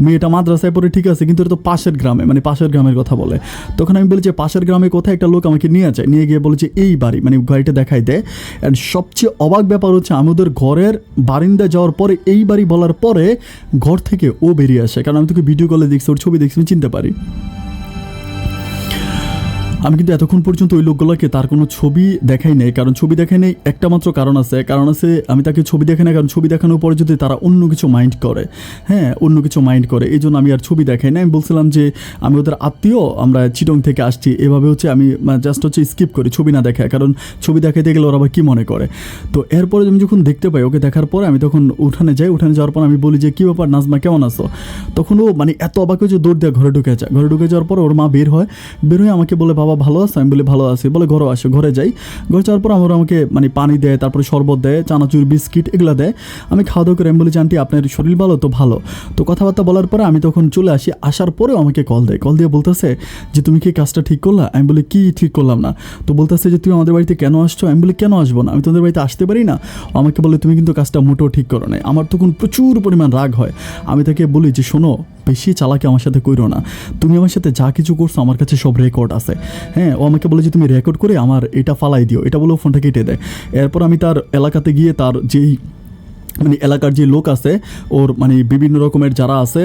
মেয়েটা মাদ্রাসায় পড়ে, ঠিক আছে, কিন্তু এটা তো পাশের গ্রামে, পাশের গ্রামের কথা বলে। তখন আমি বলি যে পাশের গ্রামে কোথায়, একটা লোক আমাকে নিয়ে যায়, নিয়ে গিয়ে বলে যে এই বাড়ি, গাড়িটা দেখাই দেয়। অ্যান্ড সবচেয়ে অবাক ব্যাপার হচ্ছে আমি ওদের ঘরের বারিন্দায় যাওয়ার পরে এই বাড়ি বলার পরে ঘর থেকে ও বেরিয়ে আসে, কারণ আমি তোকে ভিডিও কলে দেখছি, ওর ছবি দেখছি, আমি চিনতে পারি। আমি কিন্তু এতক্ষণ পর্যন্ত ওই লোকগুলোকে তার কোনো ছবি দেখাই নেই, কারণ ছবি দেখাই নেই একটা মাত্র কারণ আছে আমি তাকে ছবি দেখাই না, কারণ ছবি দেখানোর পরে যদি তারা অন্য কিছু মাইন্ড করে, অন্য কিছু মাইন্ড করে, এই জন্য আমি আর ছবি দেখাই না। আমি বলছিলাম যে আমি ওদের আত্মীয়, আমরা চিটং থেকে আসছি, এভাবে হচ্ছে আমি জাস্ট হচ্ছে স্কিপ করি, ছবি না দেখায়, কারণ ছবি দেখাইতে গেলে ওরা আবার কী মনে করে। তো এরপরে আমি যখন দেখতে পাই ওকে, দেখার পরে আমি তখন উঠানে যাই, উঠানে যাওয়ার পর আমি বলি যে কী ব্যাপার নাজমা কেমন আছো? তখন ও এত অবাক হয়েছে, দৌড় দিয়ে ঘরে ঢুকে যায়। ঘরে ঢুকে যাওয়ার পর ওর মা বের হয়ে আমাকে বলে বাবা বাবা ভালো আছে? আমি বলি ভালো আছি। বলে ঘরে আসো। ঘরে যাই। ঘরে যাওয়ার পর আমার আমাকে মানে পানি দেয়, তারপরে শরবত দেয়, চানাচুর, বিস্কিট এগুলো দেয়। আমি খাওয়া দাওয়া করে আমি বলি যে আন্টি আপনার শরীর ভালো তো? ভালো। তো কথাবার্তা বলার পরে আমি তখন চলে আসি। আসার পরেও আমাকে কল দেয়। কল দিয়ে বলতেছে যে তুমি কি কাজটা ঠিক করলা? আমি বলি কি ঠিক করলাম না? তো বলতেছে যে তুমি আমাদের বাড়িতে কেন আসছো? আমি বলি কেন আসবো না, আমি তোমাদের বাড়িতে আসতে পারি না? আমাকে বলে তুমি কিন্তু কাজটা মোটেও ঠিক করো নাই। আমার তখন প্রচুর পরিমাণ রাগ হয়। আমি তাকে বলি যে শোনো, বেশি চালাকি আমার সাথে কইরো না। তুমি আমার সাথে যা কিছু করছো আমার কাছে সব রেকর্ড আছে। হ্যাঁ, ও আমাকে বলে যে তুমি রেকর্ড করে আমার এটা ফালাই দিও, এটা বলেও ফোনটা কেটে দেয়। এরপর আমি তার এলাকাতে গিয়ে তার যেই মানে এলাকার যে লোক আছে ওর মানে বিভিন্ন রকমের যারা আছে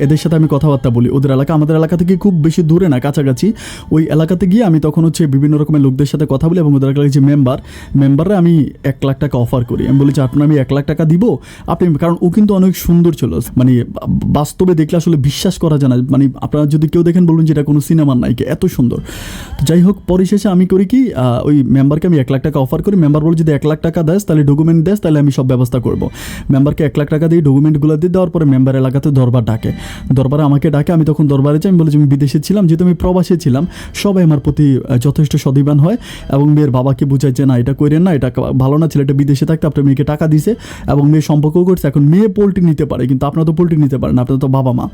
এদের সাথে আমি কথাবার্তা বলি। ওদের এলাকা আমাদের এলাকা থেকে খুব বেশি দূরে না, কাছাকাছি। ওই এলাকাতে গিয়ে আমি তখন হচ্ছে বিভিন্ন রকমের লোকদের সাথে কথা বলি এবং ওদের এলাকার যে মেম্বাররা আমি 1 লাখ টাকা অফার করি। আমি বলি যে আপনার আমি 1 লাখ টাকা দিব আপনি, কারণ ও কিন্তু অনেক সুন্দর ছিল, মানে বাস্তবে দেখলে আসলে বিশ্বাস করা যায় না। মানে আপনারা যদি কেউ দেখেন বলবেন যে এটা কোনো সিনেমার নায়িকা, এত সুন্দর। তো যাই হোক, পরিশেষে আমি করি কি ওই মেম্বারকে আমি 1 লাখ টাকা অফার করি। মেম্বার বলে যদি 1 লাখ টাকা দেস তাহলে ডকুমেন্ট দেস, তাহলে আমি সব ব্যবস্থা করবো। মেম্বারকে 1 লাখ টাকা দিয়ে ডকুমেন্টগুলো দিয়ে দেওয়ার পরে মেম্বার এলাকাতে দরবার ডাকে। দরবারে আমাকে ডাকে। আমি তখন দরবারে যাই। আমি বলি যে আমি বিদেশে ছিলাম, যেহেতু আমি প্রবাসে ছিলাম, সবাই আমার প্রতি যথেষ্ট সদিবান হয় এবং মেয়ের বাবাকে বোঝায় যে না এটা করেন না, এটা ভালো না, ছেলেটা বিদেশে থাকতে আপনার মেয়েকে টাকা দিছে এবং মেয়ে সম্পর্কও করছে। এখন মেয়ে পোল্ট্রি নিতে পারে কিন্তু আপনারা তো পোল্ট্রি নিতে পারেন, আপনারা তো বাবা মা।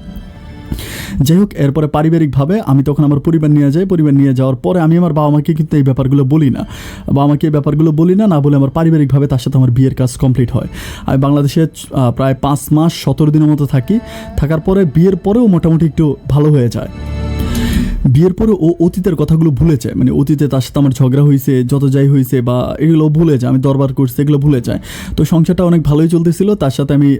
যাই হোক, এরপরে পারিবারিকভাবে আমি তখন আমার পরিবার নিয়ে যাই। পরিবার নিয়ে যাওয়ার পরে আমি আমার বাবা মাকে কিন্তু এই ব্যাপারগুলো বলি না। বাবা মাকে এই ব্যাপারগুলো বলি না, না বলে আমার পারিবারিকভাবে তার সাথে আমার বিয়ের কাজ কমপ্লিট হয়। আমি বাংলাদেশে প্রায় 5 মাস 17 দিনের মতো থাকি। থাকার পরে বিয়ের পরেও মোটামুটি একটু ভালো হয়ে যায়। বিয়ের পরে ও অতীতের কথাগুলো ভুলে যায়, মানে অতীতে তার সাথে আমার ঝগড়া হয়েছে, যত যাই হয়েছে বা এগুলো ভুলে যায়, আমি দরবার করছি এগুলো ভুলে যায়। তো সংসারটা অনেক ভালোই চলতেছিল। তার সাথে আমি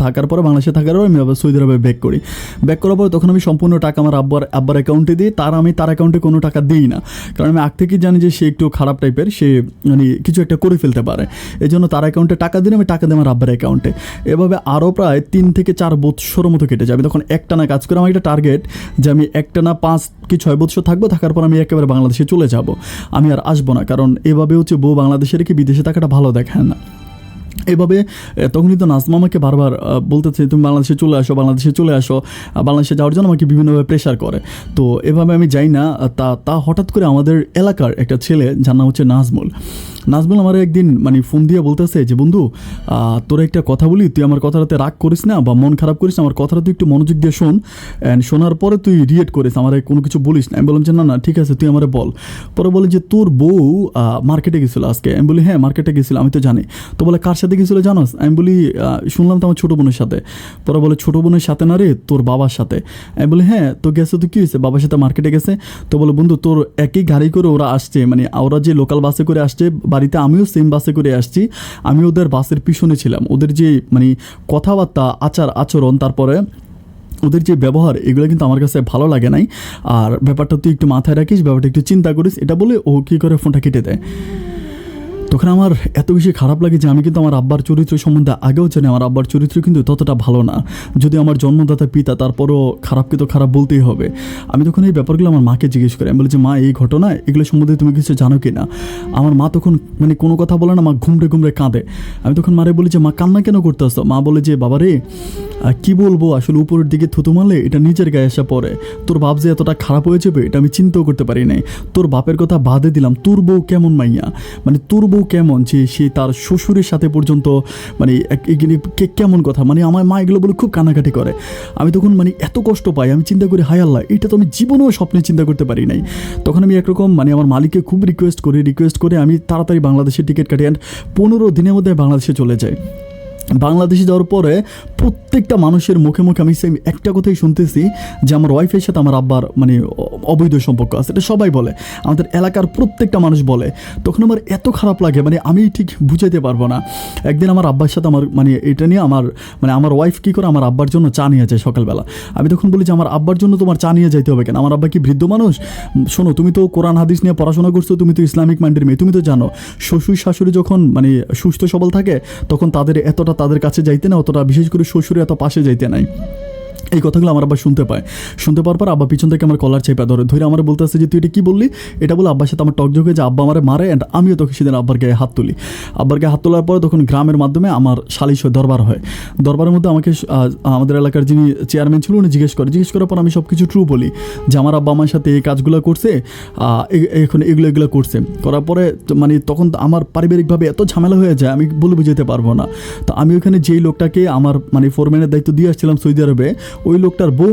থাকার পরে, বাংলাদেশে থাকার পরে আমি আবার সৌদি আরবে ব্যাক করি। ব্যাক করার পরে তখন আমি সম্পূর্ণ টাকা আমার আব্বার অ্যাকাউন্টে দিই। আমি তার অ্যাকাউন্টে কোনো টাকা দিই না, কারণ আমি আগ থেকেই জানি যে সে একটু খারাপ টাইপের, সে মানে কিছু একটা করে ফেলতে পারে। এই জন্য তার অ্যাকাউন্টে টাকা দিলে আমি টাকা দিই আমার আব্বার অ্যাকাউন্টে। এভাবে আরও প্রায় 3 থেকে 4 বছরের মতো কেটে যায়। আমি তখন একটানা কাজ করে, আমার একটা টার্গেট যে আমি একটানা 5 কি 6 বছর থাকবো, থাকার পর আমি একেবারে বাংলাদেশে চলে যাব, আমি আর আসবো না। কারণ এভাবে হচ্ছে বউ বাংলাদেশে রেখে বিদেশে থাকাটা ভালো দেখায় না। এভাবে তখনই তো নাজমা আমাকে বারবার বলতেছে তুমি বাংলাদেশে চলে আসো, বাংলাদেশে চলে আসো। বাংলাদেশে যাওয়ার জন্য আমাকে বিভিন্নভাবে প্রেশার করে। তো এভাবে আমি যাই না। তা হঠাৎ করে আমাদের এলাকার একটা ছেলে, যার নাম হচ্ছে নাজমুল আমার একদিন মানে ফোন দিয়ে বলতেছে যে বন্ধু তোরা একটা কথা বলি, তুই আমার কথাটাতে রাগ করিস না বা মন খারাপ করিস না, আমার কথাটা তুই একটু মনোযোগ দিয়ে শোন, অ্যান্ড শোনার পরে তুই রিয়েক্ট করিস, আমার কোনো কিছু বলিস না। আমি বললাম যে না না ঠিক আছে, তুই আমারে বল। পরে বলে যে তোর বউ মার্কেটে গেছিলো আজকে। আমি বলি হ্যাঁ মার্কেটে গেছিলো, আমি তো জানি। তো বলে কার সাথে গেছিলো জানোস? আমি বলি শুনলাম তো আমার ছোটো বোনের সাথে। পরে বলে ছোটো বোনের সাথে না রে, তোর বাবার সাথে। আমি বলি হ্যাঁ তো গেছে, তো কী হয়েছে? বাবার সাথে মার্কেটে গেছে। তো বলে বন্ধু তোর একই গাড়ি করে ওরা আসছে, মানে ওরা যে লোকাল বাসে করে আসছে বাড়িতে, আমিও সেম বাসে করে আসছি। আমি ওদের বাসের পিছনে ছিলাম। ওদের যে মানে কথাবার্তা, আচরণ, তারপরে ওদের যে ব্যবহার, এগুলো কিন্তু আমার কাছে ভালো লাগে নাই। আর ব্যাপারটা তুই একটু মাথায় রাখিস, ব্যাপারটা একটু চিন্তা করিস, এটা বলে ও কী করে ফোনটা কেটে দেয়। তখন আমার এত বেশি খারাপ লাগে যে আমি কিন্তু আমার আব্বার চরিত্র সম্বন্ধে আগেও জানি, আমার আব্বার চরিত্র কিন্তু ততটা ভালো না। যদি আমার জন্মদাতা পিতা, তারপরও খারাপকে তো খারাপ বলতেই হবে। আমি তখন এই ব্যাপারগুলো আমার মাকে জিজ্ঞেস করি। আমি বলি যে মা এই ঘটনা, এগুলো সম্বন্ধে তুমি কিছু জানো কি না? আমার মা তখন মানে কোনো কথা বলে না, মা ঘুমড়ে কাঁদে। আমি তখন মারে বলি যে মা কান্না কেন করতে আসতো? মা বলে যে বাবা রে কী বলবো, আসলে উপরের দিকে থুতু মারলে এটা নিচের গায়ে এসে পড়ে। তোর বাপ যে এতটা খারাপ হয়ে যাবে এটা আমি চিন্তাও করতে পারি নাই। তোর বাপের কথা বাদে দিলাম, তোর বউ কেমন মাইয়া, মানে তোর বউ কেমন যে সে তার শ্বশুরের সাথে পর্যন্ত মানে কেমন কথা, মানে আমার মা এগুলো বলে খুব কান্নাকাটি করে। আমি তখন মানে এত কষ্ট পাই, আমি চিন্তা করি হায় আল্লাহ, এটা তো আমি জীবনেও স্বপ্নে চিন্তা করতে পারি নাই। তখন আমি একরকম মানে আমার মালিককে খুব রিকোয়েস্ট করে আমি তাড়াতাড়ি বাংলাদেশের টিকিট কাটি, অ্যান্ড 15 দিনের মধ্যে বাংলাদেশে চলে যাই। বাংলাদেশে যাওয়ার পরে প্রত্যেকটা মানুষের মুখে মুখে আমি সেম একটা কথাই শুনতেছি যে আমার ওয়াইফের সাথে আমার আব্বার মানে অবৈধ সম্পর্ক আছে। এটা সবাই বলে, আমাদের এলাকার প্রত্যেকটা মানুষ বলে। তখন আমার এত খারাপ লাগে, মানে আমি ঠিক বুঝাইতে পারবো না। একদিন আমার আব্বার সাথে আমার মানে এটা নিয়ে আমার ওয়াইফ কী করে আমার আব্বার জন্য চা নিয়ে যায় সকালবেলা। আমি তখন বলি যে আমার আব্বার জন্য তোমার চা নিয়ে যাইতে হবে কেন? আমার আব্বা কি বৃদ্ধ মানুষ? শোনো, তুমি তো কোরআন হাদিস নিয়ে পড়াশোনা করছো, তুমি তো ইসলামিক মাইন্ডের মেয়ে, তুমি তো জানো শ্বশুর শাশুড়ি যখন মানে সুস্থ সবল থাকে তখন তাদের কাছে যাইতে না, অতটা বিশেষ করে শ্বশুরে এত পাশে যাইতে নাই। এই কথাগুলো আমার আব্বা শুনতে পাওয়ার পর আব্বা পিছন থেকে আমার কলার চেপে ধরে আমার বলতেছে যে তুই এটা কী বললি, এটা বলে আব্বার সাথে আমার টকঝক হয়ে যে আব্বা আমারে মারে, অ্যান্ড আমিও তখন সেদিন আব্বার গায়ে হাত তুলি। আব্বার গায়ে হাত তোলার পরে তখন গ্রামের মাধ্যমে আমার সালিশ দরবার হয়। দরবারের মধ্যে আমাকে আমাদের এলাকার যিনি চেয়ারম্যান ছিল উনি জিজ্ঞেস করার পর আমি সব কিছু ট্রু বলি যে আমার আব্বা আমার সাথে এই কাজগুলো করছে, এখন এগুলো করছে। করার পরে মানে তখন আমার পারিবারিকভাবে এত ঝামেলা হয়ে যায় আমি বলে বুঝাতে পারবো না। তো আমি ওখানে যেই লোকটাকে আমার মানে ফোরম্যানের দায়িত্ব দিয়ে আসছিলাম সৌদি আরবে, ওই লোকটার বউ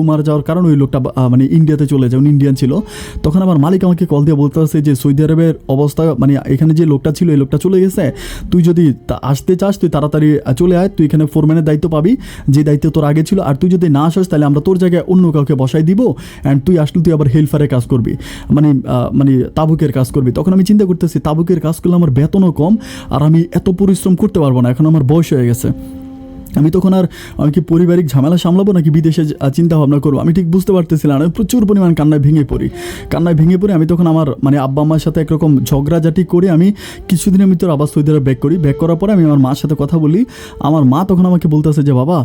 মারা যাওয়ার কারণে ওই লোকটা মানে ইন্ডিয়াতে চলে যায়, উনি ইন্ডিয়ান ছিল। তখন আমার মালিক আমাকে কল দিয়ে বলতে আসে যে সৌদি আরবের অবস্থা মানে এখানে যে লোকটা ছিল এই লোকটা চলে গেছে, তুই যদি আসতে চাস তুই তাড়াতাড়ি চলে আয়, তুই এখানে ফোরম্যানের দায়িত্ব পাবি যে দায়িত্ব তোর আগে ছিল, আর তুই যদি না আসিস তাহলে আমরা তোর জায়গায় অন্য কাউকে বসাই দিব, অ্যান্ড তুই আসলে তুই আবার হেল্পারের কাজ করবি, মানে তাবুকের কাজ করবি। তখন আমি চিন্তা করতেছি তাবুকের কাজ করলে আমার বেতনও কম, আর আমি এত পরিশ্রম করতে পারবো না, এখন আমার বয়স হয়ে গেছে। আমি তখন আর আমি কি পারিবারিক ঝামেলা সামলাবো নাকি বিদেশে চিন্তা ভাবনা করবো আমি ঠিক বুঝতে পারতেছিলাম না। প্রচুর পরিমাণ কান্নায় ভেঙে পড়ি আমি তখন আমার মানে আব্বা আম্মার সাথে একরকম ঝগড়াঝাটি করে আমি কিছুদিনের ভিতরে আবার সৌদি আরব ব্যাক করার পরে আমি আমার মার সাথে কথা বলি। আমার মা তখন আমাকে বলতেছে যে বাবা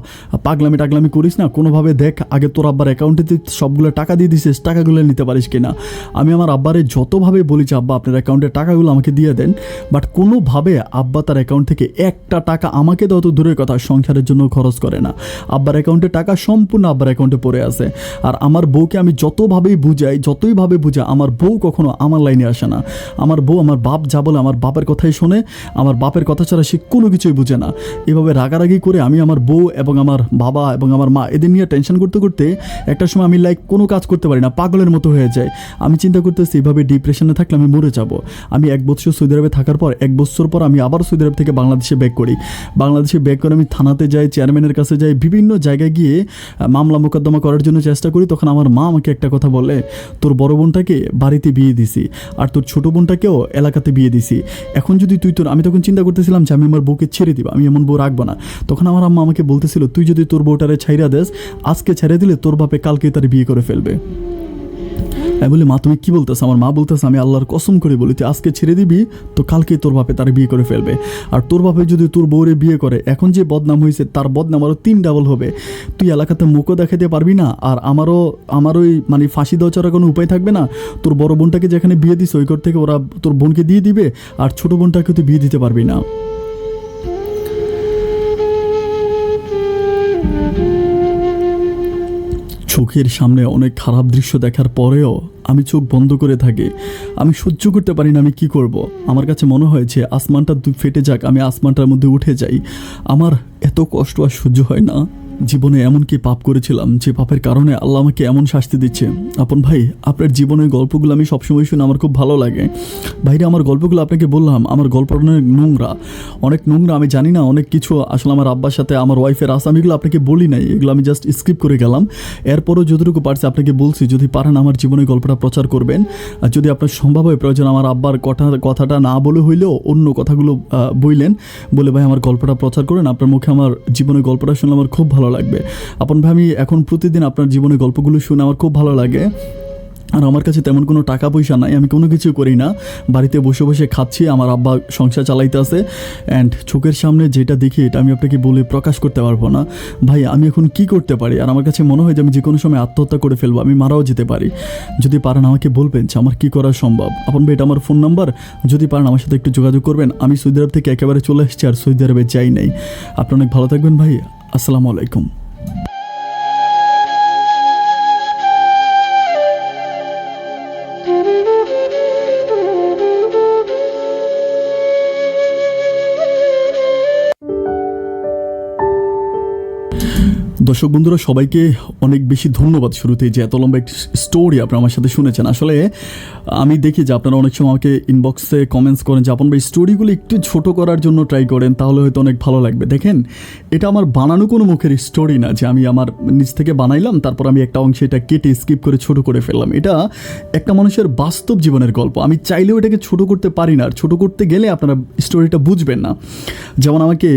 টাগলামি করিস না, কোনোভাবে দেখ আগে তোর আব্বার অ্যাকাউন্টে তুই সবগুলো টাকা দিয়ে দিছিস, টাকাগুলো নিতে পারিস কিনা। আমি আমার আব্বারে যতভাবে বলি যে আব্বা আপনার অ্যাকাউন্টের টাকাগুলো আমাকে দিয়ে দেন, বাট কোনোভাবে আব্বা তার অ্যাকাউন্ট থেকে একটা টাকা আমাকে দেওয়া তো দূরের কথা সংসারের জন্য খরচ করে না। আব্বার অ্যাকাউন্টে টাকা সম্পূর্ণ আব্বার অ্যাকাউন্টে পড়ে আছে। আর আমার বউকে আমি যতই বুঝাই আমার বউ কখনো আমার লাইনে আসে না। আমার বউ আমার বাপ যা বলে আমার বাপের কথাই শোনে, আমার বাপের কথা ছাড়া সে কোনো কিছুই বুঝে না। এভাবে রাগারাগি করে আমি আমার বউ এবং আমার বাবা এবং আমার মা এদের নিয়ে টেনশন করতে করতে একটা সময় আমি কোনো কাজ করতে পারি না, পাগলের মতো হয়ে যায়। আমি চিন্তা করতেছি এভাবে ডিপ্রেশনে থাকলে আমি মরে যাব। আমি 1 বছর সৌদি আরবে থাকার পর 1 বছর পর আমি আবার সৌদি আরব থেকে বাংলাদেশে ব্যাক করি। আমি থানাতে যাই, চেয়ারম্যানের কাছে যাই, বিভিন্ন জায়গায় গিয়ে মামলা মোকদ্দমা করার জন্য চেষ্টা করি। তখন আমার মা আমাকে একটা কথা বলে, তোর বড় বোনটাকে বাড়িতে বিয়ে দিছি আর তোর ছোটো বোনটাকেও এলাকাতে বিয়ে দিছি, এখন যদি আমি তখন চিন্তা করতেছিলাম যে আমি আমার বউকে ছেড়ে দিব, আমি এমন বউ রাখবো না। তখন আমার আম্মা আমাকে বলতেছিল তুই যদি তোর বউটারে ছাইরা দেস, আজকে ছেড়ে দিলে তোর বাপে কালকে তার বিয়ে করে ফেলবে। আমি বলি মা তুমি কী বলতেছ? আমার মা বলতেছে আমি আল্লাহর কসম করে বলি তুই আজকে ছেড়ে দিবি তো কালকেই তোর বাপে তার বিয়ে করে ফেলবে, আর তোর বাপে যদি তোর বউরে বিয়ে করে এখন যে বদনাম হয়েছে তার বদনাম আরও 3 ডাবল হবে, তুই এলাকাতে মুখও দেখাতে পারবি না, আর আমারই মানে ফাঁসি দেওয়া ছাড়া কোনো উপায় থাকবে না। তোর বড় বোনটাকে যেখানে বিয়ে দিস ওই ঘর থেকে ওরা তোর বোনকে দিয়ে দিবে, আর ছোটো বোনটাকে তুই বিয়ে দিতে পারবি না। চোখের সামনে অনেক খারাপ দৃশ্য দেখার পরেও আমি চোখ বন্ধ করে থাকি। আমি সহ্য করতে পারি না, আমি কি করব। আমার কাছে মনে হয় যে আসমানটা ফেটে যাক, আমি আসমানটার মধ্যে উঠে যাই। আমার এত কষ্ট আর সহ্য হয় না। জীবনে এমন কি পাপ করেছিলাম যে পাপের কারণে আল্লাহ আমাকে এমন শাস্তি দিচ্ছে। আপন ভাই আপনার জীবনের গল্পগুলো আমি সবসময় শুনে আমার খুব ভালো লাগে। ভাইরা আমার গল্পগুলো আপনাকে বললাম, আমার গল্পটা অনেক নোংরা আমি জানি না, অনেক কিছু আসলে আমার আব্বার সাথে আমার ওয়াইফের আসামিগুলো আপনাকে বলি নাই, এগুলো আমি জাস্ট স্কিপ করে গেলাম। এরপরও যতটুকু পারছি আপনাকে বলছি, যদি পারেন আমার জীবনের গল্পটা প্রচার করবেন, আর যদি আপনার সম্ভব হয় প্রয়োজন আমার আব্বার কথাটা না বলে হইলেও অন্য কথাগুলো বলে ভাই আমার গল্পটা প্রচার করেন, আপনার মুখে আমার জীবনের গল্পটা শুনলে আমার খুব ভালো লাগবে। আপন ভাই আমি এখন প্রতিদিন আপনার জীবনের গল্পগুলো শুনে আমার খুব ভালো লাগে। আর আমার কাছে তেমন কোনো টাকা পয়সা নাই, আমি কোনো কিছু করি না, বাড়িতে বসে বসে খাচ্ছি, আমার আব্বা সংসার চালাইতে আছে, অ্যান্ড চোখের সামনে যেটা দেখি এটা আমি আপনাকে বলে প্রকাশ করতে পারবো না। ভাই আমি এখন কি করতে পারি? আর আমার কাছে মনে হয় যে আমি যে কোনো সময় আত্মহত্যা করে ফেলবো, আমি মারাও যেতে পারি। যদি পারেন আমাকে বলবেন যে আমার কী করা সম্ভব। আপন ভাই এটা আমার ফোন নাম্বার, যদি পারেন আমার সাথে একটু যোগাযোগ করবেন। আমি সৌদি আরব থেকে একেবারে চলে এসেছি আর সৌদি আরবে যাই নাই। আপনি অনেক ভালো থাকবেন ভাই, আসসালামু আলাইকুম। দর্শক বন্ধুরা সবাইকে অনেক বেশি ধন্যবাদ শুরুতেই যে এত লম্বা একটি স্টোরি আপনারা আমার সাথে শুনেছেন। আসলে আমি দেখি যে আপনারা অনেক সময় আমাকে ইনবক্সে কমেন্টস করেন যে আপন ভাই স্টোরিগুলো একটু ছোট করার জন্য ট্রাই করেন, তাহলে হয়তো অনেক ভালো লাগবে। দেখেন এটা আমার বানানো কোনো মুখের স্টোরি না যে আমি আমার নিজ থেকে বানাইলাম তারপর আমি একটা অংশে এটা কেটে স্কিপ করে ছোট করে ফেললাম। এটা একটা মানুষের বাস্তব জীবনের গল্প। আমি চাইলেও এটাকে ছোট করতে পারি না, আর ছোট করতে গেলে আপনারা স্টোরিটা বুঝবেন না। যেমন আমাকে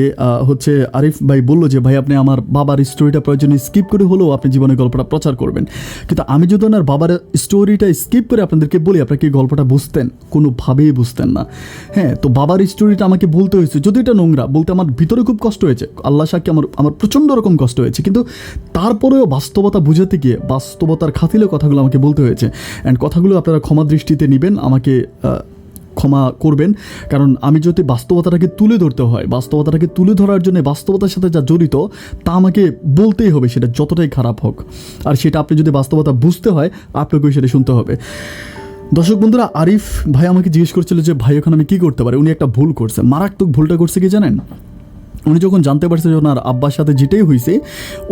আরিফ ভাই বললো যে ভাই আপনি আমার বাবার স্টোরিটা প্রয়োজনে স্কিপ করে হলেও আপনি জীবনের গল্পটা প্রচার করবেন। কিন্তু আমি যদি ওনার বাবার স্টোরিটা স্কিপ করে আপনাদেরকে বলি, আপনাকে এই গল্পটা বুঝতেন? কোনোভাবেই বুঝতেন না। হ্যাঁ, তো বাবার স্টোরিটা আমাকে বলতে হয়েছে, যদি এটা নোংরা বলতে আমার ভিতরে খুব কষ্ট হয়েছে, আল্লাহ সাক্ষী আমার প্রচণ্ড রকম কষ্ট হয়েছে, কিন্তু তারপরেও বাস্তবতা বুঝাতে গিয়ে বাস্তবতার খাতিলে কথাগুলো আমাকে বলতে হয়েছে। অ্যান্ড কথাগুলো আপনারা ক্ষমা দৃষ্টিতে নেবেন, আমাকে ক্ষমা করবেন, কারণ আমি যদি বাস্তবতাটাকে তুলে ধরতে হয়, বাস্তবতাটাকে তুলে ধরার জন্য বাস্তবতার সাথে যা জড়িত তা আমাকে বলতেই হবে, সেটা যতটাই খারাপ হোক। আর সেটা আপনি যদি বাস্তবতা বুঝতে হয় আপনাকেও সেটা শুনতে হবে। দর্শক বন্ধুরা, আরিফ ভাই আমাকে জিজ্ঞেস করছিল যে ভাই ওখানে আমি কী করতে পারি। উনি একটা ভুল করছে, মারাত্মক ভুলটা করছে কি জানেন? উনি যখন জানতে পারছে যে ওনার আব্বার সাথে যেটাই হয়েছে,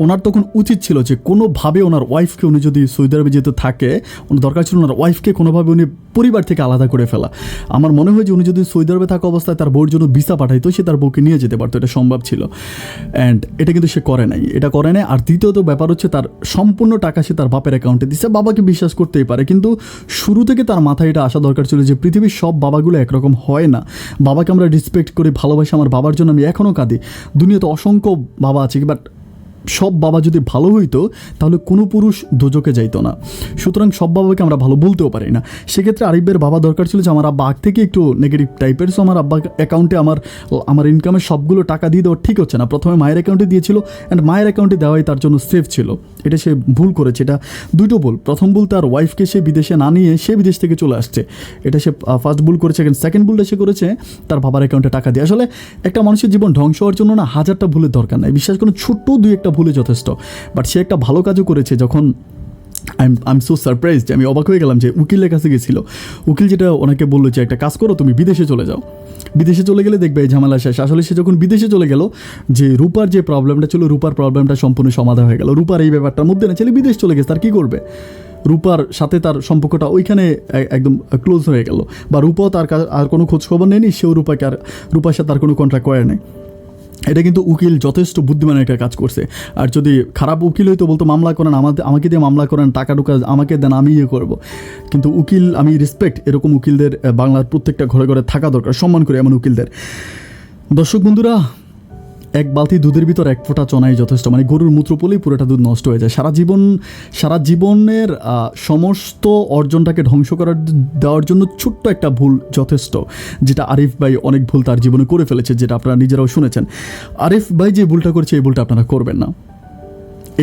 ওনার তখন উচিত ছিল যে কোনোভাবে ওনার ওয়াইফকে, উনি যদি সৌদি আরবে যেতে থাকে, ওনার দরকার ছিল ওনার ওয়াইফকে কোনোভাবে উনি পরিবার থেকে আলাদা করে ফেলা। আমার মনে হয় যে উনি যদি সৌদি আরবে থাকা অবস্থায় তার বউর জন্য ভিসা পাঠাইতো, সে তার বউকে নিয়ে যেতে পারতো, এটা সম্ভব ছিল। অ্যান্ড এটা কিন্তু সে করে নাই, এটা করে নাই। আর দ্বিতীয়ত ব্যাপার হচ্ছে তার সম্পূর্ণ টাকা সে তার বাপের অ্যাকাউন্টে দিচ্ছে। বাবাকে বিশ্বাস করতেই পারে, কিন্তু শুরু থেকে তার মাথায় এটা আসা দরকার ছিল যে পৃথিবীর সব বাবাগুলো একরকম হয় না। বাবাকে আমরা রেসপেক্ট করি, ভালোবাসি, আমার বাবার জন্য আমি এখনও কাঁদি। দুনিয়াতে অসংখ্য বাবা আছে, বাট সব বাবা যদি ভালো হইতো তাহলে কোনো পুরুষ দোজকে যাইতো না। সুতরাং সব বাবাকে আমরা ভালো বলতেও পারি না। সেক্ষেত্রে আরিফের বাবা দরকার ছিল যে আমার আব্বা আগ থেকে একটু নেগেটিভ টাইপের, সো আমার আব্বা অ্যাকাউন্টে আমার ইনকামের সবগুলো টাকা দিয়ে দেওয়া ঠিক হচ্ছে না। প্রথমে মায়ের অ্যাকাউন্টে দিয়েছিল, অ্যান্ড মায়ের অ্যাকাউন্টে দেওয়াই তার জন্য সেফ ছিল। এটা সে ভুল করেছে, এটা দুটো ভুল। প্রথম ভুল, তার ওয়াইফকে সে বিদেশে না নিয়ে সে বিদেশ থেকে চলে আসছে, এটা সে ফার্স্ট ভুল করেছে। সেকেন্ড ভুলটা সে করেছে তার বাবার অ্যাকাউন্টে টাকা দিয়ে। আসলে একটা মানুষের জীবন ধ্বংস হওয়ার জন্য না হাজারটা ভুলের দরকার নাই, বিশ্বাস করুন, ছোট্ট দুই একটা ভুলে যথেষ্ট। বাট সে একটা ভালো কাজও করেছে। যখন আই এম সো সারপ্রাইজ, আমি অবাক হয়ে গেলাম যে উকিলের কাছে গেছিলো। উকিল যেটা ওনাকে বললো যে একটা কাজ করো, তুমি বিদেশে চলে যাও, বিদেশে চলে গেলে দেখবে এই ঝামেলা শেষ। আসলে সে যখন বিদেশে চলে গেল, যে রূপার যে প্রবলেমটা ছিল, রূপার প্রবলেমটা সম্পূর্ণ সমাধান হয়ে গেল। রূপার এই ব্যাপারটার মধ্যে না, ছেলে বিদেশ চলে গেছে, তার কী করবে? রূপার সাথে তার সম্পর্কটা ওইখানে একদম ক্লোজ হয়ে গেল, বা রূপাও তার আর কোনো খোঁজখবর নেয়নি, সেও রূপার সাথে তার কোনো কন্ট্রাক্ট করে নেই। এটা কিন্তু উকিল যথেষ্ট বুদ্ধিমান একটা কাজ করছে। আর যদি খারাপ উকিল হইতো বলতো মামলা করেন, আমাকে দিয়ে মামলা করেন, টাকা টুকা আমাকে দেন, আমি ইয়ে করবো। কিন্তু উকিল, আমি রেসপেক্ট এরকম উকিলদের, বাংলার প্রত্যেকটা ঘরে ঘরে থাকা দরকার, সম্মান করে এমন উকিলদের। দর্শক বন্ধুরা, এক বালতি দুধের ভিতর এক ফোঁটা চনাই যথেষ্ট, মানে গরুর মূত্র পড়লেই পুরোটা দুধ নষ্ট হয়ে যায়। সারা জীবনের সমস্ত অর্জনটাকে ধ্বংস দেওয়ার জন্য ছোট্ট একটা ভুল যথেষ্ট, যেটা আরিফ ভাই অনেক ভুল তার জীবনে করে ফেলেছে, যেটা আপনারা নিজেরাও শুনেছেন। আরিফ ভাই যে ভুলটা করেছে, এই ভুলটা আপনারা করবেন না।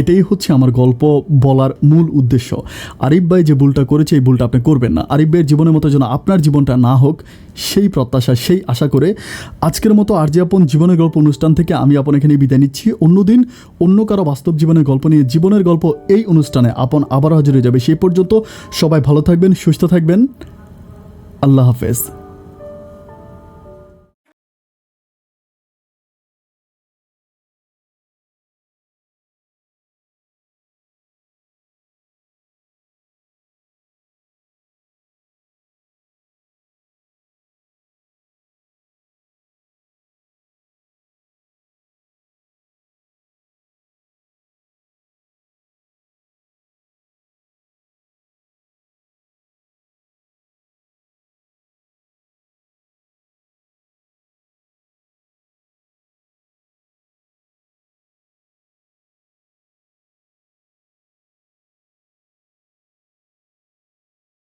এটাই হচ্ছে আমার গল্প বলার মূল উদ্দেশ্য। আরিফ ভাই যে ভুলটা করেছে, এই ভুলটা আপনি করবেন না। আরিফ ভাইয়ের জীবনের মতো যেন আপনার জীবনটা না হোক, সেই প্রত্যাশা, সেই আশা করে আজকের মতো আর যে আপন জীবনের গল্প অনুষ্ঠান থেকে আমি আপন এখানে বিদায় নিচ্ছি। অন্যদিন অন্য কারো বাস্তব জীবনের গল্প নিয়ে, জীবনের গল্প এই অনুষ্ঠানে আপন আবারও হাজির হয়ে যাবে। সেই পর্যন্ত সবাই ভালো থাকবেন, সুস্থ থাকবেন। আল্লাহ হাফেজ।